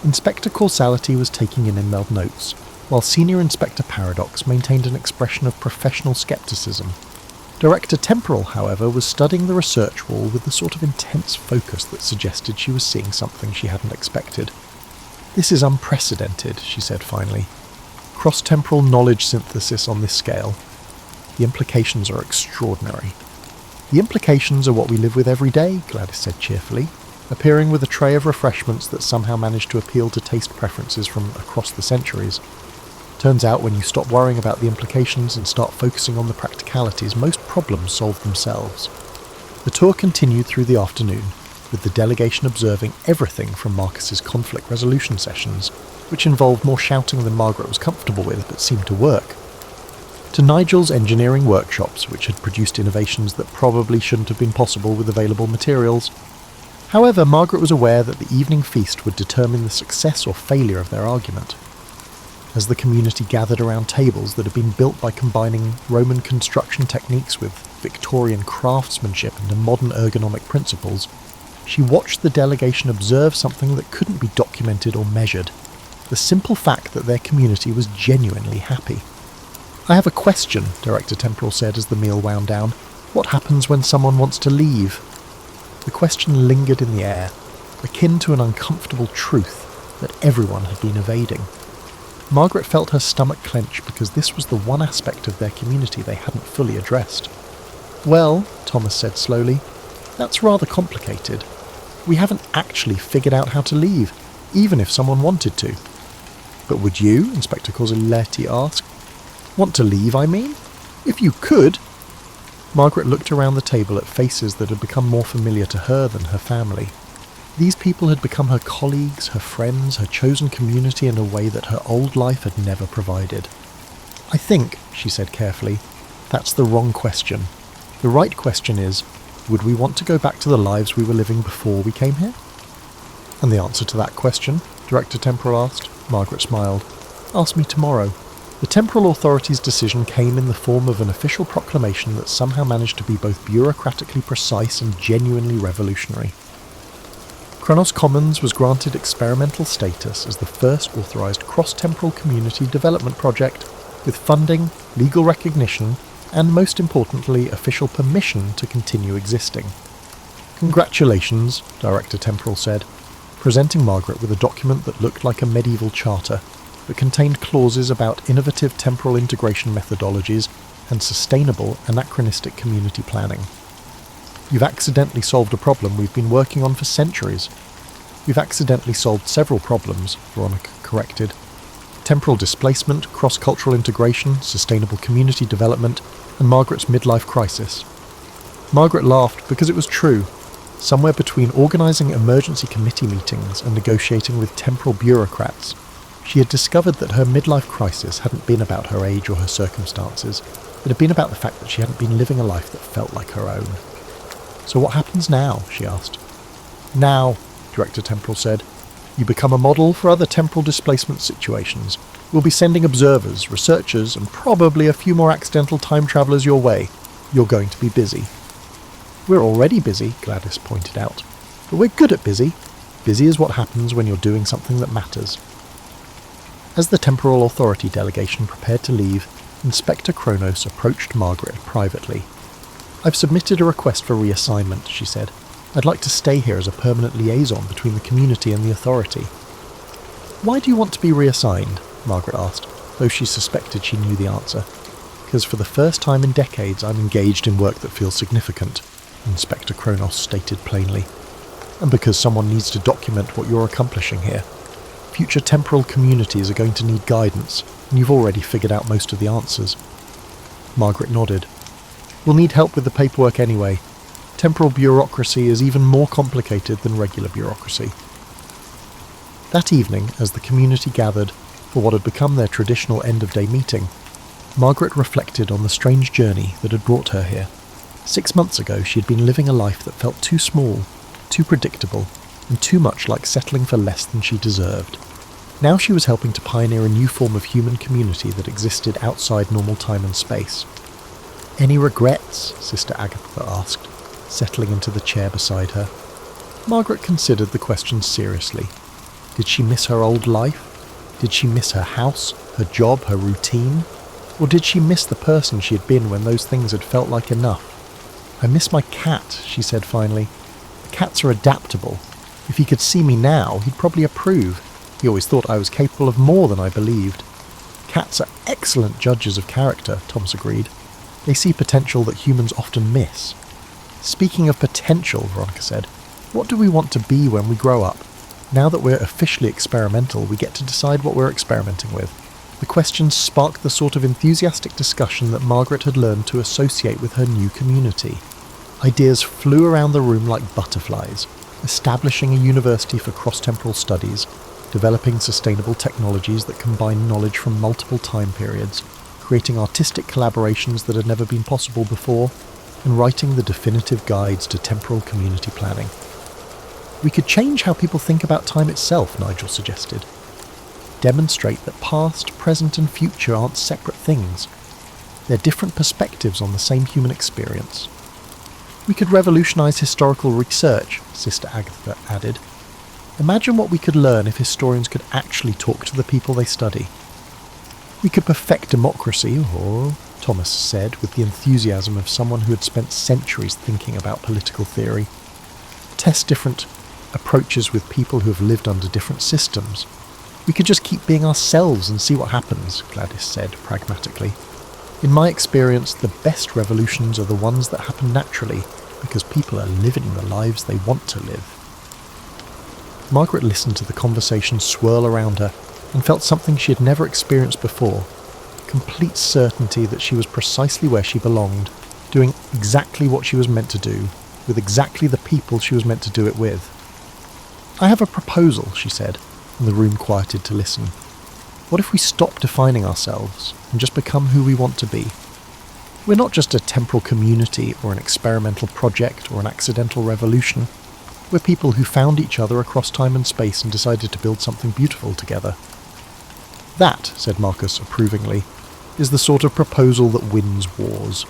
Inspector Causality was taking in emailed notes, while Senior Inspector Paradox maintained an expression of professional scepticism. Director Temporal, however, was studying the research wall with the sort of intense focus that suggested she was seeing something she hadn't expected. "This is unprecedented," she said finally. "Cross-temporal knowledge synthesis on this scale. The implications are extraordinary." "The implications are what we live with every day," Gladys said cheerfully, appearing with a tray of refreshments that somehow managed to appeal to taste preferences from across the centuries. Turns out when you stop worrying about the implications and start focusing on the practicalities, most problems solve themselves. The tour continued through the afternoon, with the delegation observing everything from Marcus's conflict resolution sessions which involved more shouting than Margaret was comfortable with but seemed to work. To Nigel's engineering workshops, which had produced innovations that probably shouldn't have been possible with available materials. However, Margaret was aware that the evening feast would determine the success or failure of their argument. As the community gathered around tables that had been built by combining Roman construction techniques with Victorian craftsmanship and modern ergonomic principles, she watched the delegation observe something that couldn't be documented or measured: the simple fact that their community was genuinely happy. "I have a question," Director Temporal said as the meal wound down. "What happens when someone wants to leave?" The question lingered in the air, akin to an uncomfortable truth that everyone had been evading. Margaret felt her stomach clench because this was the one aspect of their community they hadn't fully addressed. "Well," Thomas said slowly, "that's rather complicated. We haven't actually figured out how to leave, even if someone wanted to." "But would you?" Inspector Cosiletti asked. "Want to leave, I mean? If you could." Margaret looked around the table at faces that had become more familiar to her than her family. These people had become her colleagues, her friends, her chosen community in a way that her old life had never provided. "I think," she said carefully, "that's the wrong question. The right question is, would we want to go back to the lives we were living before we came here?" "And the answer to that question?" Director Temporal asked. Margaret smiled. "Ask me tomorrow." The temporal authority's decision came in the form of an official proclamation that somehow managed to be both bureaucratically precise and genuinely revolutionary. Kronos Commons was granted experimental status as the first authorised cross-temporal community development project, with funding, legal recognition, and most importantly, official permission to continue existing. "Congratulations," Director Temporal said, presenting Margaret with a document that looked like a medieval charter, but contained clauses about innovative temporal integration methodologies and sustainable anachronistic community planning. "You've accidentally solved a problem we've been working on for centuries." "We've accidentally solved several problems," Veronica corrected. "Temporal displacement, cross-cultural integration, sustainable community development, and Margaret's midlife crisis." Margaret laughed because it was true. Somewhere between organising emergency committee meetings and negotiating with temporal bureaucrats, she had discovered that her midlife crisis hadn't been about her age or her circumstances. It had been about the fact that she hadn't been living a life that felt like her own. "So what happens now?" she asked. "Now," Director Temporal said, "you become a model for other temporal displacement situations. We'll be sending observers, researchers, and probably a few more accidental time travellers your way. You're going to be busy." "We're already busy," Gladys pointed out. "But we're good at busy. Busy is what happens when you're doing something that matters." As the temporal authority delegation prepared to leave, Inspector Kronos approached Margaret privately. "I've submitted a request for reassignment," she said. "I'd like to stay here as a permanent liaison between the community and the authority." "Why do you want to be reassigned?" Margaret asked, though she suspected she knew the answer. "Because for the first time in decades I'm engaged in work that feels significant," Inspector Kronos stated plainly. "And because someone needs to document what you're accomplishing here. Future temporal communities are going to need guidance, and you've already figured out most of the answers." Margaret nodded. "We'll need help with the paperwork anyway. Temporal bureaucracy is even more complicated than regular bureaucracy." That evening, as the community gathered for what had become their traditional end-of-day meeting, Margaret reflected on the strange journey that had brought her here. 6 months ago she had been living a life that felt too small, too predictable, and too much like settling for less than she deserved. Now she was helping to pioneer a new form of human community that existed outside normal time and space. "Any regrets?" Sister Agatha asked, settling into the chair beside her. Margaret considered the question seriously. Did she miss her old life? Did she miss her house, her job, her routine? Or did she miss the person she had been when those things had felt like enough? "I miss my cat," she said finally. "Cats are adaptable. If he could see me now, he'd probably approve. He always thought I was capable of more than I believed." "Cats are excellent judges of character," Thomas agreed. "They see potential that humans often miss." "Speaking of potential," Veronica said, "what do we want to be when we grow up? Now that we're officially experimental, we get to decide what we're experimenting with." The question sparked the sort of enthusiastic discussion that Margaret had learned to associate with her new community. Ideas flew around the room like butterflies: establishing a university for cross-temporal studies, developing sustainable technologies that combine knowledge from multiple time periods, creating artistic collaborations that had never been possible before, and writing the definitive guides to temporal community planning. We could change how people think about time itself, Nigel suggested. Demonstrate that past, present and future aren't separate things. They're different perspectives on the same human experience. We could revolutionise historical research, Sister Agatha added. Imagine what we could learn if historians could actually talk to the people they study. We could perfect democracy, or, Thomas said with the enthusiasm of someone who had spent centuries thinking about political theory. Test different approaches with people who have lived under different systems. We could just keep being ourselves and see what happens, Gladys said pragmatically. In my experience, the best revolutions are the ones that happen naturally, because people are living the lives they want to live. Margaret listened to the conversation swirl around her and felt something she had never experienced before, complete certainty that she was precisely where she belonged, doing exactly what she was meant to do, with exactly the people she was meant to do it with. I have a proposal, she said, and the room quieted to listen. What if we stop defining ourselves and just become who we want to be? We're not just a temporal community or an experimental project or an accidental revolution. We're people who found each other across time and space and decided to build something beautiful together. That, said Marcus approvingly, is the sort of proposal that wins wars.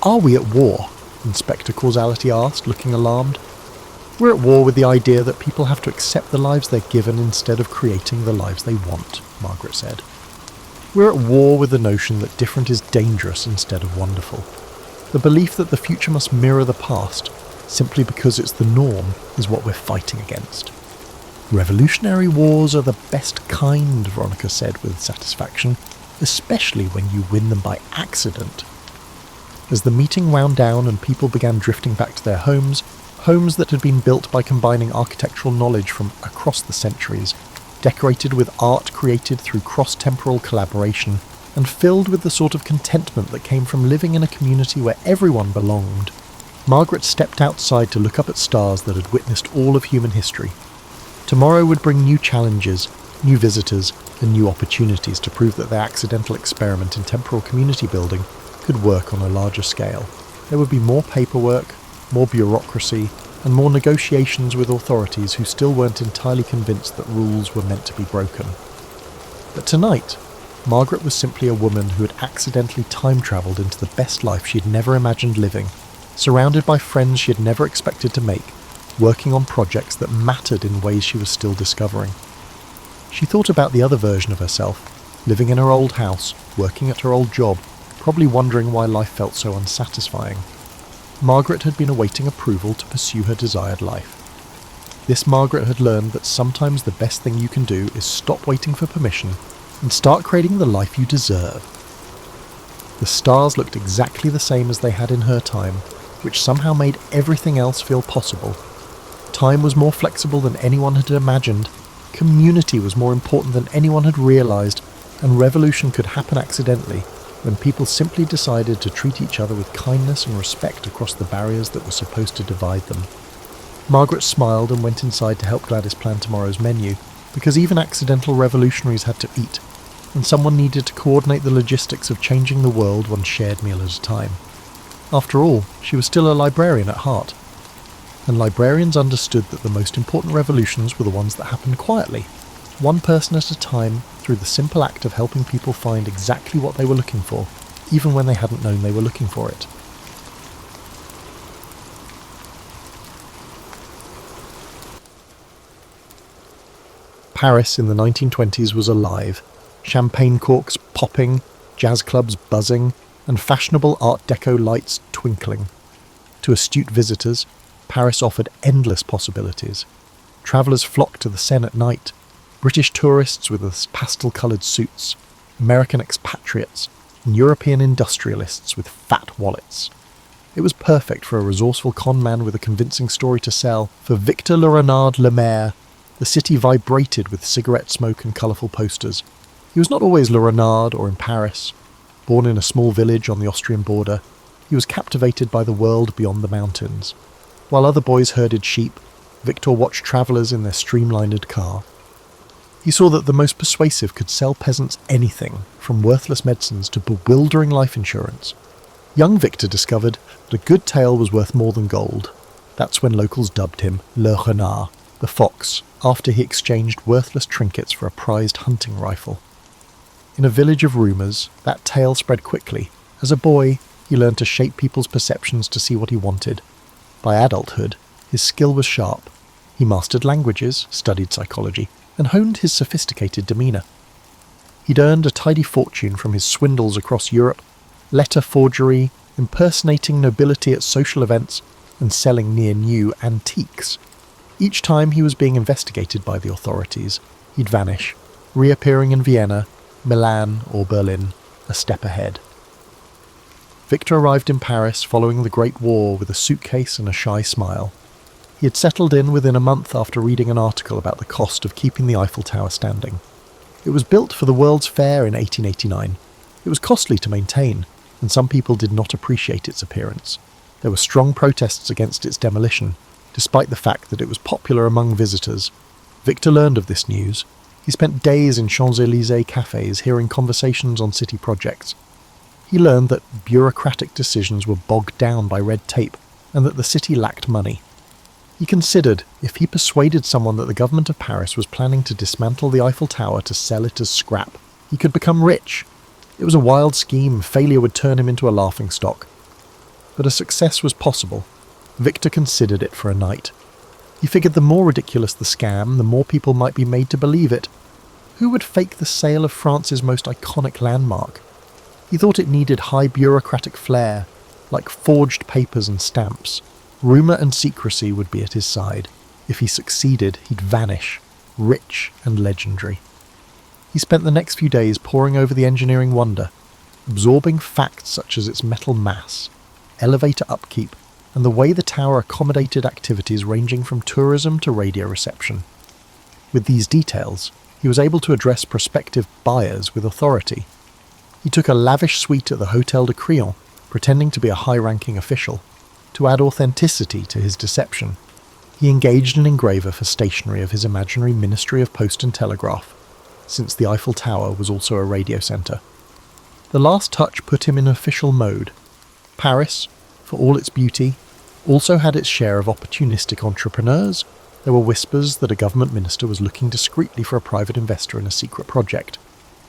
Are we at war? Inspector Causality asked, looking alarmed. We're at war with the idea that people have to accept the lives they're given instead of creating the lives they want, Margaret said. We're at war with the notion that different is dangerous instead of wonderful. The belief that the future must mirror the past, simply because it's the norm, is what we're fighting against. Revolutionary wars are the best kind, Veronica said with satisfaction, especially when you win them by accident. As the meeting wound down and people began drifting back to their homes that had been built by combining architectural knowledge from across the centuries, decorated with art created through cross-temporal collaboration, and filled with the sort of contentment that came from living in a community where everyone belonged, Margaret stepped outside to look up at stars that had witnessed all of human history. Tomorrow would bring new challenges, new visitors, and new opportunities to prove that their accidental experiment in temporal community building could work on a larger scale. There would be more paperwork, more bureaucracy, and more negotiations with authorities who still weren't entirely convinced that rules were meant to be broken. But tonight, Margaret was simply a woman who had accidentally time-travelled into the best life she had never imagined living, surrounded by friends she had never expected to make, working on projects that mattered in ways she was still discovering. She thought about the other version of herself, living in her old house, working at her old job, probably wondering why life felt so unsatisfying. Margaret had been awaiting approval to pursue her desired life. This Margaret had learned that sometimes the best thing you can do is stop waiting for permission and start creating the life you deserve. The stars looked exactly the same as they had in her time, which somehow made everything else feel possible. Time was more flexible than anyone had imagined, community was more important than anyone had realised, and revolution could happen accidentally when people simply decided to treat each other with kindness and respect across the barriers that were supposed to divide them. Margaret smiled and went inside to help Gladys plan tomorrow's menu, because even accidental revolutionaries had to eat, and someone needed to coordinate the logistics of changing the world one shared meal at a time. After all, she was still a librarian at heart, and librarians understood that the most important revolutions were the ones that happened quietly, one person at a time, through the simple act of helping people find exactly what they were looking for, even when they hadn't known they were looking for it. Paris in the 1920s was alive, champagne corks popping, jazz clubs buzzing, and fashionable Art Deco lights twinkling. To astute visitors, Paris offered endless possibilities. Travellers flocked to the Seine at night, British tourists with pastel-coloured suits, American expatriates, and European industrialists with fat wallets. It was perfect for a resourceful con man with a convincing story to sell. For Victor Le Renard Lemaire, the city vibrated with cigarette smoke and colourful posters. He was not always Le Renard or in Paris. Born in a small village on the Austrian border, he was captivated by the world beyond the mountains. While other boys herded sheep, Victor watched travellers in their streamlined car. He saw that the most persuasive could sell peasants anything, from worthless medicines to bewildering life insurance. Young Victor discovered that a good tale was worth more than gold. That's when locals dubbed him Le Renard, the fox, after he exchanged worthless trinkets for a prized hunting rifle. In a village of rumours, that tale spread quickly. As a boy, he learned to shape people's perceptions to see what he wanted. By adulthood, his skill was sharp. He mastered languages, studied psychology, and honed his sophisticated demeanour. He'd earned a tidy fortune from his swindles across Europe, letter forgery, impersonating nobility at social events, and selling near-new antiques. Each time he was being investigated by the authorities, he'd vanish, reappearing in Vienna, Milan, or Berlin, a step ahead. Victor arrived in Paris following the Great War with a suitcase and a shy smile. He had settled in within a month after reading an article about the cost of keeping the Eiffel Tower standing. It was built for the World's Fair in 1889. It was costly to maintain, and some people did not appreciate its appearance. There were strong protests against its demolition, despite the fact that it was popular among visitors. Victor learned of this news. He spent days in Champs-Élysées cafes hearing conversations on city projects. He learned that bureaucratic decisions were bogged down by red tape and that the city lacked money. He considered if he persuaded someone that the government of Paris was planning to dismantle the Eiffel Tower to sell it as scrap, he could become rich. It was a wild scheme. Failure would turn him into a laughingstock. But a success was possible. Victor considered it for a night. He figured the more ridiculous the scam, the more people might be made to believe it. Who would fake the sale of France's most iconic landmark? He thought it needed high bureaucratic flair, like forged papers and stamps. Rumour and secrecy would be at his side. If he succeeded, he'd vanish, rich and legendary. He spent the next few days poring over the engineering wonder, absorbing facts such as its metal mass, elevator upkeep, and the way the tower accommodated activities ranging from tourism to radio reception. With these details, he was able to address prospective buyers with authority. He took a lavish suite at the Hôtel de Crillon, pretending to be a high-ranking official. To add authenticity to his deception, he engaged an engraver for stationery of his imaginary Ministry of Post and Telegraph, since the Eiffel Tower was also a radio centre. The last touch put him in official mode. Paris, for all its beauty, also had its share of opportunistic entrepreneurs. There were whispers that a government minister was looking discreetly for a private investor in a secret project.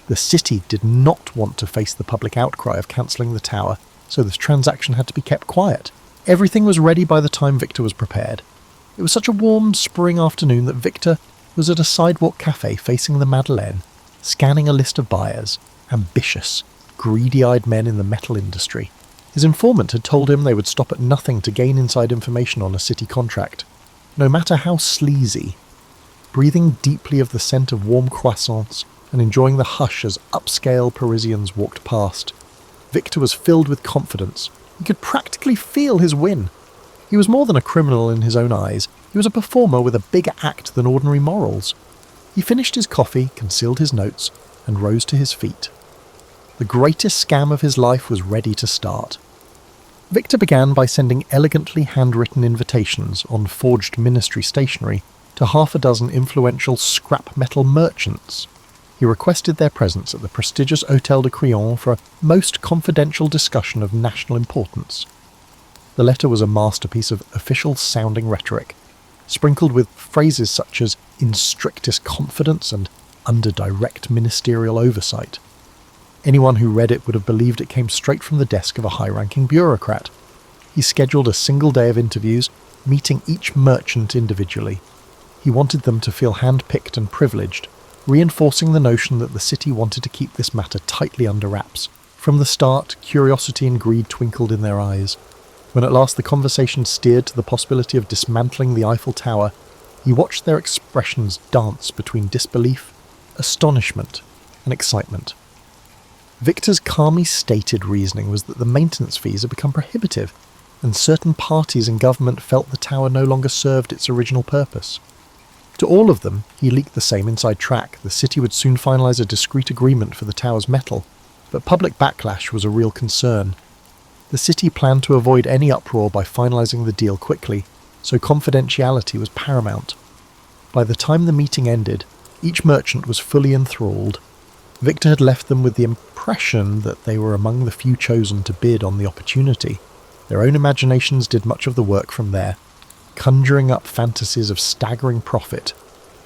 The city did not want to face the public outcry of cancelling the tower, so this transaction had to be kept quiet. Everything was ready by the time Victor was prepared. It was such a warm spring afternoon that Victor was at a sidewalk cafe facing the Madeleine, scanning a list of buyers, ambitious, greedy-eyed men in the metal industry. His informant had told him they would stop at nothing to gain inside information on a city contract, no matter how sleazy. Breathing deeply of the scent of warm croissants and enjoying the hush as upscale Parisians walked past, Victor was filled with confidence. He could practically feel his win. He was more than a criminal in his own eyes. He was a performer with a bigger act than ordinary morals. He finished his coffee, concealed his notes, and rose to his feet. The greatest scam of his life was ready to start. Victor began by sending elegantly handwritten invitations on forged ministry stationery to half a dozen influential scrap metal merchants. He requested their presence at the prestigious Hôtel de Crillon for a most confidential discussion of national importance. The letter was a masterpiece of official-sounding rhetoric, sprinkled with phrases such as "in strictest confidence" and "under direct ministerial oversight." Anyone who read it would have believed it came straight from the desk of a high-ranking bureaucrat. He scheduled a single day of interviews, meeting each merchant individually. He wanted them to feel hand-picked and privileged, reinforcing the notion that the city wanted to keep this matter tightly under wraps. From the start, curiosity and greed twinkled in their eyes. When at last the conversation steered to the possibility of dismantling the Eiffel Tower, he watched their expressions dance between disbelief, astonishment, and excitement. Victor's calmly stated reasoning was that the maintenance fees had become prohibitive, and certain parties in government felt the tower no longer served its original purpose. To all of them, he leaked the same inside track. The city would soon finalise a discreet agreement for the tower's metal, but public backlash was a real concern. The city planned to avoid any uproar by finalising the deal quickly, so confidentiality was paramount. By the time the meeting ended, Each merchant was fully enthralled. Victor had left them with the impression that they were among the few chosen to bid on the opportunity. Their own imaginations did much of the work from there, conjuring up fantasies of staggering profit.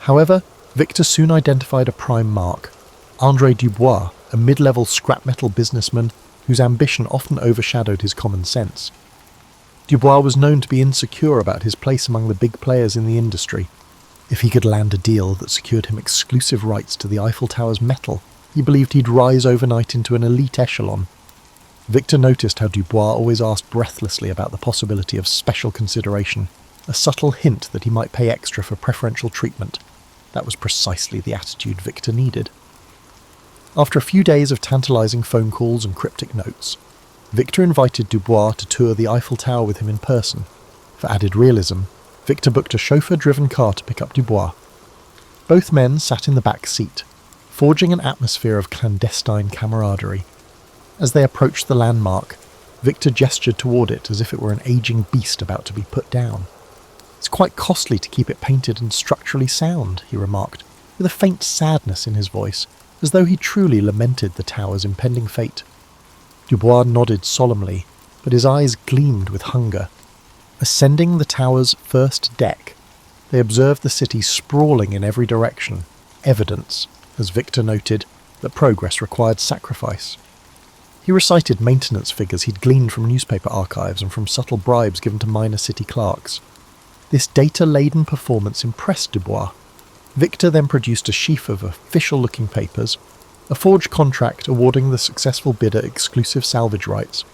However, Victor soon identified a prime mark: André Dubois, a mid-level scrap metal businessman whose ambition often overshadowed his common sense. Dubois was known to be insecure about his place among the big players in the industry. If he could land a deal that secured him exclusive rights to the Eiffel Tower's metal, he believed he'd rise overnight into an elite echelon. Victor noticed how Dubois always asked breathlessly about the possibility of special consideration, a subtle hint that he might pay extra for preferential treatment. That was precisely the attitude Victor needed. After a few days of tantalizing phone calls and cryptic notes, Victor invited Dubois to tour the Eiffel Tower with him in person. For added realism, Victor booked a chauffeur-driven car to pick up Dubois. Both men sat in the back seat, forging an atmosphere of clandestine camaraderie. As they approached the landmark, Victor gestured toward it as if it were an aging beast about to be put down. "It's quite costly to keep it painted and structurally sound," he remarked, with a faint sadness in his voice, as though he truly lamented the tower's impending fate. Dubois nodded solemnly, but his eyes gleamed with hunger. Ascending the tower's first deck, they observed the city sprawling in every direction, evidence, as Victor noted, that progress required sacrifice. He recited maintenance figures he'd gleaned from newspaper archives and from subtle bribes given to minor city clerks. This data-laden performance impressed Dubois. Victor then produced a sheaf of official-looking papers, a forged contract awarding the successful bidder exclusive salvage rights.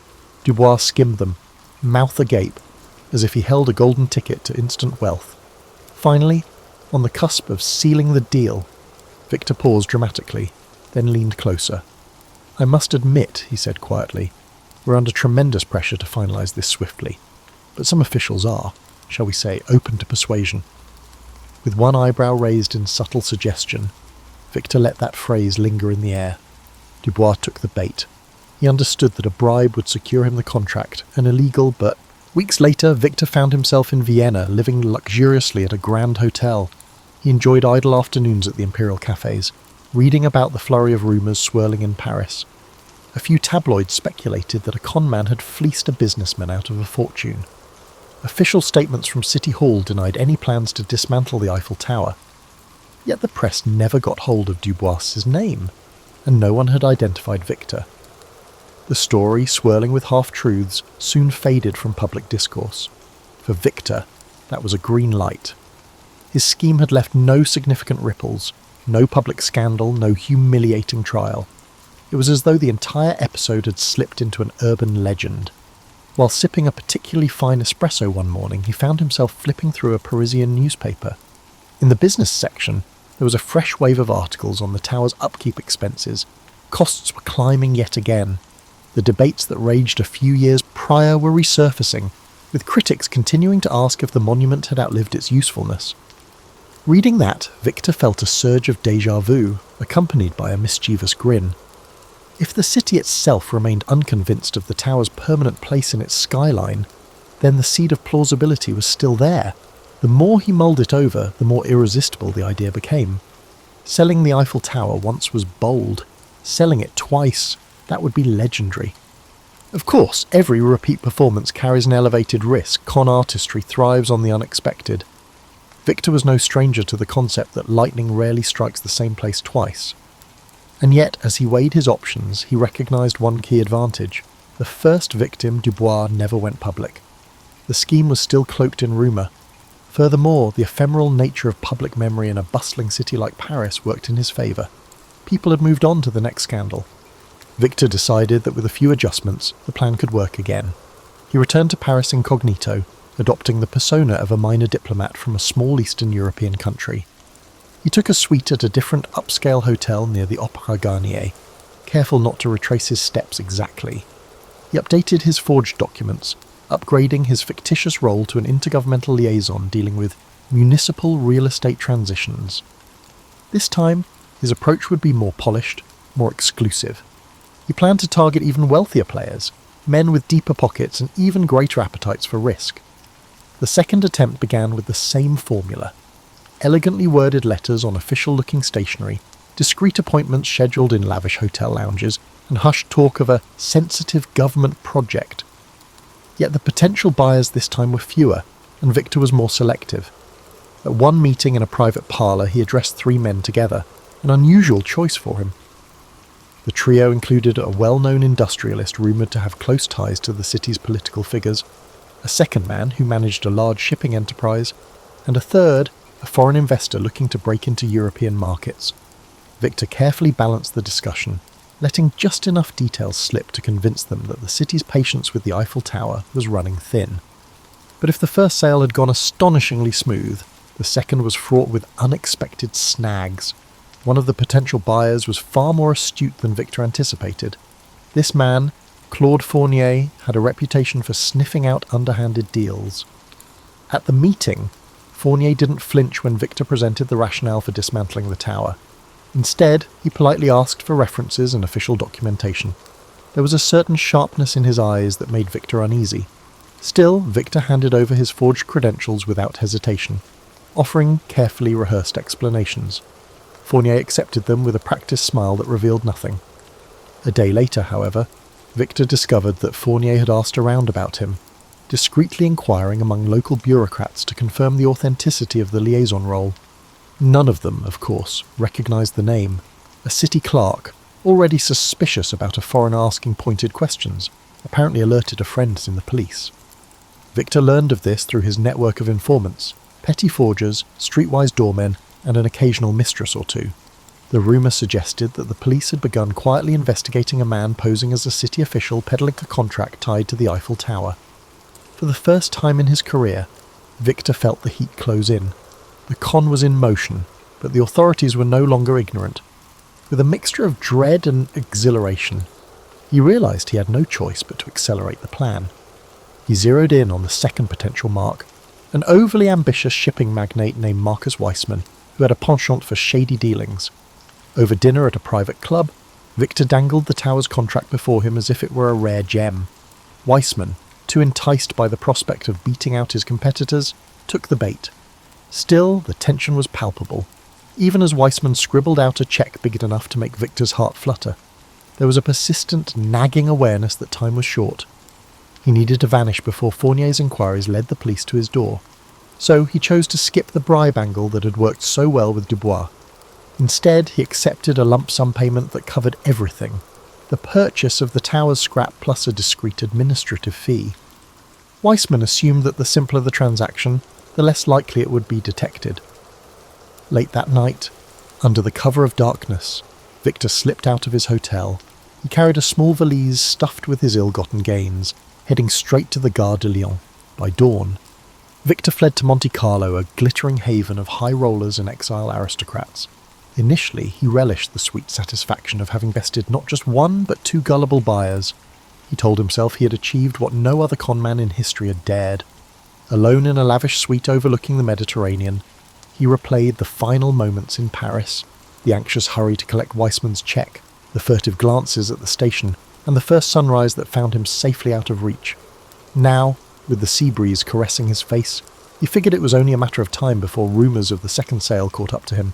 Dubois skimmed them, mouth agape, as if he held a golden ticket to instant wealth. Finally, on the cusp of sealing the deal, Victor paused dramatically, then leaned closer. "I must admit," he said quietly, "we're under tremendous pressure to finalise this swiftly. But some officials are, shall we say, open to persuasion." With one eyebrow raised in subtle suggestion, Victor let that phrase linger in the air. Dubois took the bait. He understood that a bribe would secure him the contract, an illegal but... Weeks later, Victor found himself in Vienna, living luxuriously at a grand hotel. He enjoyed idle afternoons at the imperial cafes, reading about the flurry of rumours swirling in Paris. A few tabloids speculated that a conman had fleeced a businessman out of a fortune. Official statements from City Hall denied any plans to dismantle the Eiffel Tower. Yet the press never got hold of Dubois's name, and no one had identified Victor. The story, swirling with half-truths, soon faded from public discourse. For Victor, that was a green light. His scheme had left no significant ripples, no public scandal, no humiliating trial. It was as though the entire episode had slipped into an urban legend. While sipping a particularly fine espresso one morning, he found himself flipping through a Parisian newspaper. In the business section, there was a fresh wave of articles on the tower's upkeep expenses. Costs were climbing yet again. The debates that raged a few years prior were resurfacing, with critics continuing to ask if the monument had outlived its usefulness. Reading that, Victor felt a surge of déjà vu, accompanied by a mischievous grin. If the city itself remained unconvinced of the tower's permanent place in its skyline, then the seed of plausibility was still there. The more he mulled it over, the more irresistible the idea became. Selling the Eiffel Tower once was bold. Selling it twice, that would be legendary. Of course, every repeat performance carries an elevated risk. Con artistry thrives on the unexpected. Victor was no stranger to the concept that lightning rarely strikes the same place twice. And yet, as he weighed his options, he recognised one key advantage. The first victim, Dubois, never went public. The scheme was still cloaked in rumour. Furthermore, the ephemeral nature of public memory in a bustling city like Paris worked in his favour. People had moved on to the next scandal. Victor decided that with a few adjustments, the plan could work again. He returned to Paris incognito, adopting the persona of a minor diplomat from a small Eastern European country. He took a suite at a different upscale hotel near the Opéra Garnier, careful not to retrace his steps exactly. He updated his forged documents, upgrading his fictitious role to an intergovernmental liaison dealing with municipal real estate transitions. This time, his approach would be more polished, more exclusive. He planned to target even wealthier players, men with deeper pockets and even greater appetites for risk. The second attempt began with the same formula. elegantly worded letters on official-looking stationery, discreet appointments scheduled in lavish hotel lounges, and hushed talk of a sensitive government project. Yet the potential buyers this time were fewer, and Victor was more selective. At one meeting in a private parlour, he addressed 3 men together, an unusual choice for him. The trio included a well-known industrialist rumoured to have close ties to the city's political figures, a second man who managed a large shipping enterprise, and a third, a foreign investor looking to break into European markets. Victor carefully balanced the discussion, letting just enough details slip to convince them that the city's patience with the Eiffel Tower was running thin. But if the first sale had gone astonishingly smooth, the second was fraught with unexpected snags. One of the potential buyers was far more astute than Victor anticipated. This man, Claude Fournier, had a reputation for sniffing out underhanded deals. At the meeting, Fournier didn't flinch when Victor presented the rationale for dismantling the tower. Instead, he politely asked for references and official documentation. There was a certain sharpness in his eyes that made Victor uneasy. Still, Victor handed over his forged credentials without hesitation, offering carefully rehearsed explanations. Fournier accepted them with a practiced smile that revealed nothing. A day later, however, Victor discovered that Fournier had asked around about him, discreetly inquiring among local bureaucrats to confirm the authenticity of the liaison role. None of them, of course, recognised the name. A city clerk, already suspicious about a foreigner asking pointed questions, apparently alerted a friend in the police. Victor learned of this through his network of informants, petty forgers, streetwise doormen, and an occasional mistress or two. The rumour suggested that the police had begun quietly investigating a man posing as a city official peddling a contract tied to the Eiffel Tower. For the first time in his career, Victor felt the heat close in. The con was in motion, but the authorities were no longer ignorant. With a mixture of dread and exhilaration, he realised he had no choice but to accelerate the plan. He zeroed in on the second potential mark, an overly ambitious shipping magnate named Marcus Weissman, who had a penchant for shady dealings. Over dinner at a private club, Victor dangled the tower's contract before him as if it were a rare gem. Weissman, too enticed by the prospect of beating out his competitors, took the bait. Still, the tension was palpable, even as Weissman scribbled out a cheque big enough to make Victor's heart flutter. There was a persistent, nagging awareness that time was short. He needed to vanish before Fournier's inquiries led the police to his door. So he chose to skip the bribe angle that had worked so well with Dubois. Instead, he accepted a lump sum payment that covered everything, the purchase of the tower's scrap plus a discreet administrative fee. Weissman assumed that the simpler the transaction, the less likely it would be detected. Late that night, under the cover of darkness, Victor slipped out of his hotel. He carried a small valise stuffed with his ill-gotten gains, heading straight to the Gare de Lyon. By dawn, Victor fled to Monte Carlo, a glittering haven of high rollers and exile aristocrats. Initially, he relished the sweet satisfaction of having bested not just one, but 2 gullible buyers. He told himself he had achieved what no other conman in history had dared. Alone in a lavish suite overlooking the Mediterranean, he replayed the final moments in Paris, the anxious hurry to collect Weissman's cheque, the furtive glances at the station, and the first sunrise that found him safely out of reach. Now, with the sea breeze caressing his face, he figured it was only a matter of time before rumours of the second sale caught up to him.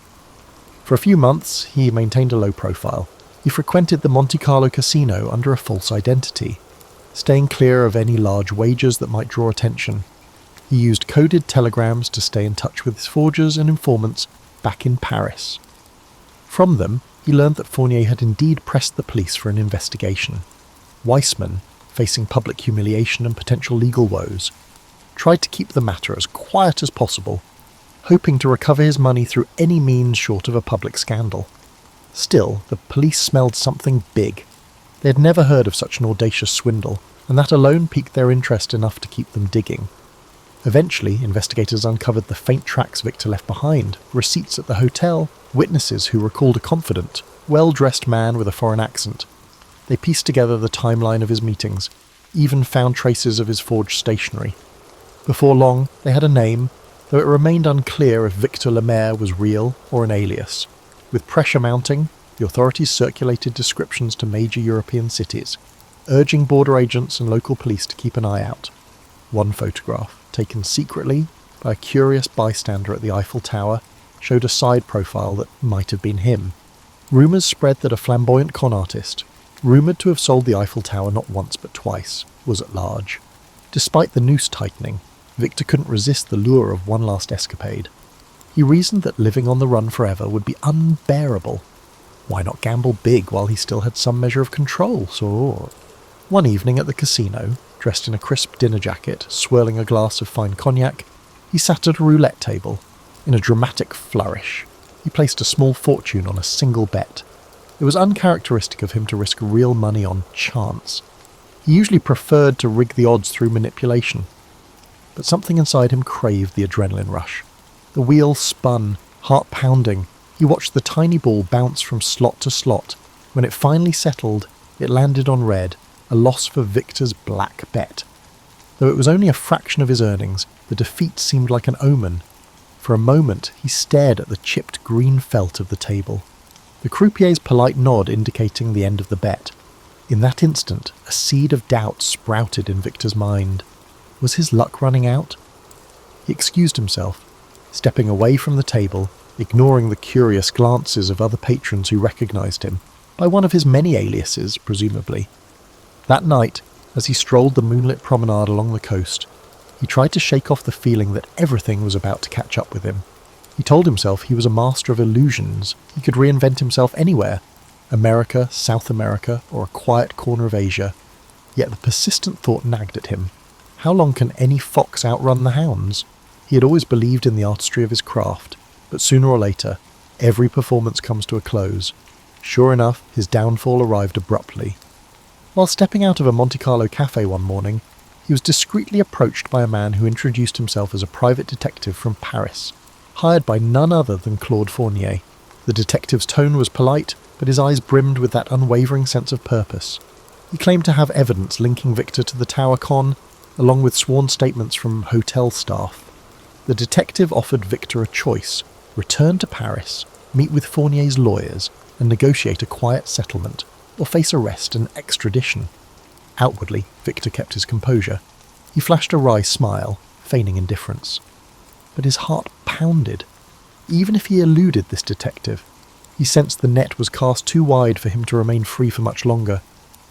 For a few months, he maintained a low profile. He frequented the Monte Carlo casino under a false identity, staying clear of any large wagers that might draw attention. He used coded telegrams to stay in touch with his forgers and informants back in Paris. From them, he learned that Fournier had indeed pressed the police for an investigation. Weissman, facing public humiliation and potential legal woes, tried to keep the matter as quiet as possible, hoping to recover his money through any means short of a public scandal. Still, the police smelled something big. They had never heard of such an audacious swindle, and that alone piqued their interest enough to keep them digging. Eventually, investigators uncovered the faint tracks Victor left behind, receipts at the hotel, witnesses who recalled a confident, well-dressed man with a foreign accent. They pieced together the timeline of his meetings, even found traces of his forged stationery. Before long, they had a name, though it remained unclear if Victor Lemaire was real or an alias. With pressure mounting, the authorities circulated descriptions to major European cities, urging border agents and local police to keep an eye out. One photograph, taken secretly by a curious bystander at the Eiffel Tower, showed a side profile that might have been him. Rumours spread that a flamboyant con artist, rumoured to have sold the Eiffel Tower not once but twice, was at large. Despite the noose tightening, Victor couldn't resist the lure of one last escapade. He reasoned that living on the run forever would be unbearable. Why not gamble big while he still had some measure of control? So, one evening at the casino, dressed in a crisp dinner jacket, swirling a glass of fine cognac, he sat at a roulette table. In a dramatic flourish, he placed a small fortune on a single bet. It was uncharacteristic of him to risk real money on chance. He usually preferred to rig the odds through manipulation. But something inside him craved the adrenaline rush. The wheel spun, heart pounding. He watched the tiny ball bounce from slot to slot. When it finally settled, it landed on red, a loss for Victor's black bet. Though it was only a fraction of his earnings, the defeat seemed like an omen. For a moment, he stared at the chipped green felt of the table, the croupier's polite nod indicating the end of the bet. In that instant, a seed of doubt sprouted in Victor's mind. Was his luck running out? He excused himself, stepping away from the table, ignoring the curious glances of other patrons who recognised him, by one of his many aliases, presumably. That night, as he strolled the moonlit promenade along the coast, he tried to shake off the feeling that everything was about to catch up with him. He told himself he was a master of illusions. He could reinvent himself anywhere, America, South America, or a quiet corner of Asia. Yet the persistent thought nagged at him. How long can any fox outrun the hounds? He had always believed in the artistry of his craft, but sooner or later, every performance comes to a close. Sure enough, his downfall arrived abruptly. While stepping out of a Monte Carlo cafe one morning, he was discreetly approached by a man who introduced himself as a private detective from Paris, hired by none other than Claude Fournier. The detective's tone was polite, but his eyes brimmed with that unwavering sense of purpose. He claimed to have evidence linking Victor to the Tower Con, along with sworn statements from hotel staff. The detective offered Victor a choice: return to Paris, meet with Fournier's lawyers, and negotiate a quiet settlement, or face arrest and extradition. Outwardly, Victor kept his composure. He flashed a wry smile, feigning indifference. But his heart pounded. Even if he eluded this detective, he sensed the net was cast too wide for him to remain free for much longer.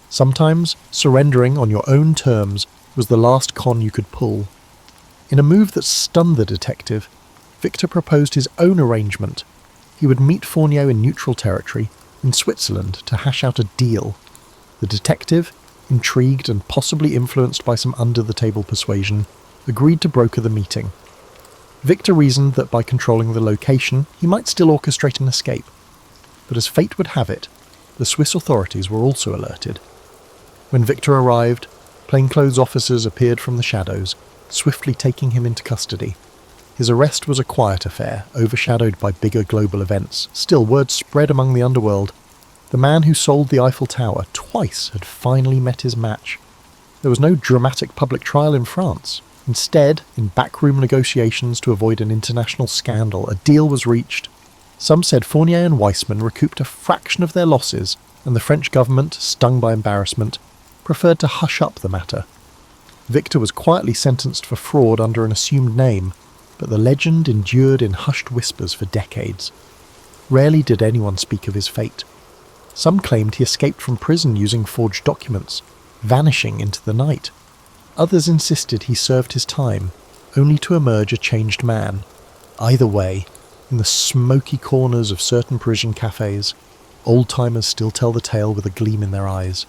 Sometimes, surrendering on your own terms was the last con you could pull. In a move that stunned the detective, Victor proposed his own arrangement. He would meet Fournier in neutral territory, in Switzerland, to hash out a deal. The detective, intrigued and possibly influenced by some under-the-table persuasion, agreed to broker the meeting. Victor reasoned that by controlling the location, he might still orchestrate an escape. But as fate would have it, the Swiss authorities were also alerted. When Victor arrived, plainclothes officers appeared from the shadows, swiftly taking him into custody. His arrest was a quiet affair, overshadowed by bigger global events. Still, word spread among the underworld. The man who sold the Eiffel Tower twice had finally met his match. There was no dramatic public trial in France. Instead, in backroom negotiations to avoid an international scandal, a deal was reached. Some said Fournier and Weissman recouped a fraction of their losses, and the French government, stung by embarrassment, preferred to hush up the matter. Victor was quietly sentenced for fraud under an assumed name, but the legend endured in hushed whispers for decades. Rarely did anyone speak of his fate. Some claimed he escaped from prison using forged documents, vanishing into the night. Others insisted he served his time, only to emerge a changed man. Either way, in the smoky corners of certain Parisian cafes, old-timers still tell the tale with a gleam in their eyes.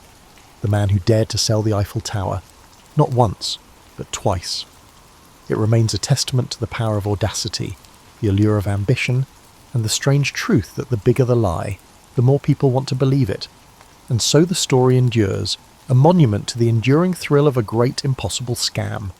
The man who dared to sell the Eiffel Tower, not once, but twice. It remains a testament to the power of audacity, the allure of ambition, and the strange truth that the bigger the lie, the more people want to believe it. And so the story endures, a monument to the enduring thrill of a great impossible scam.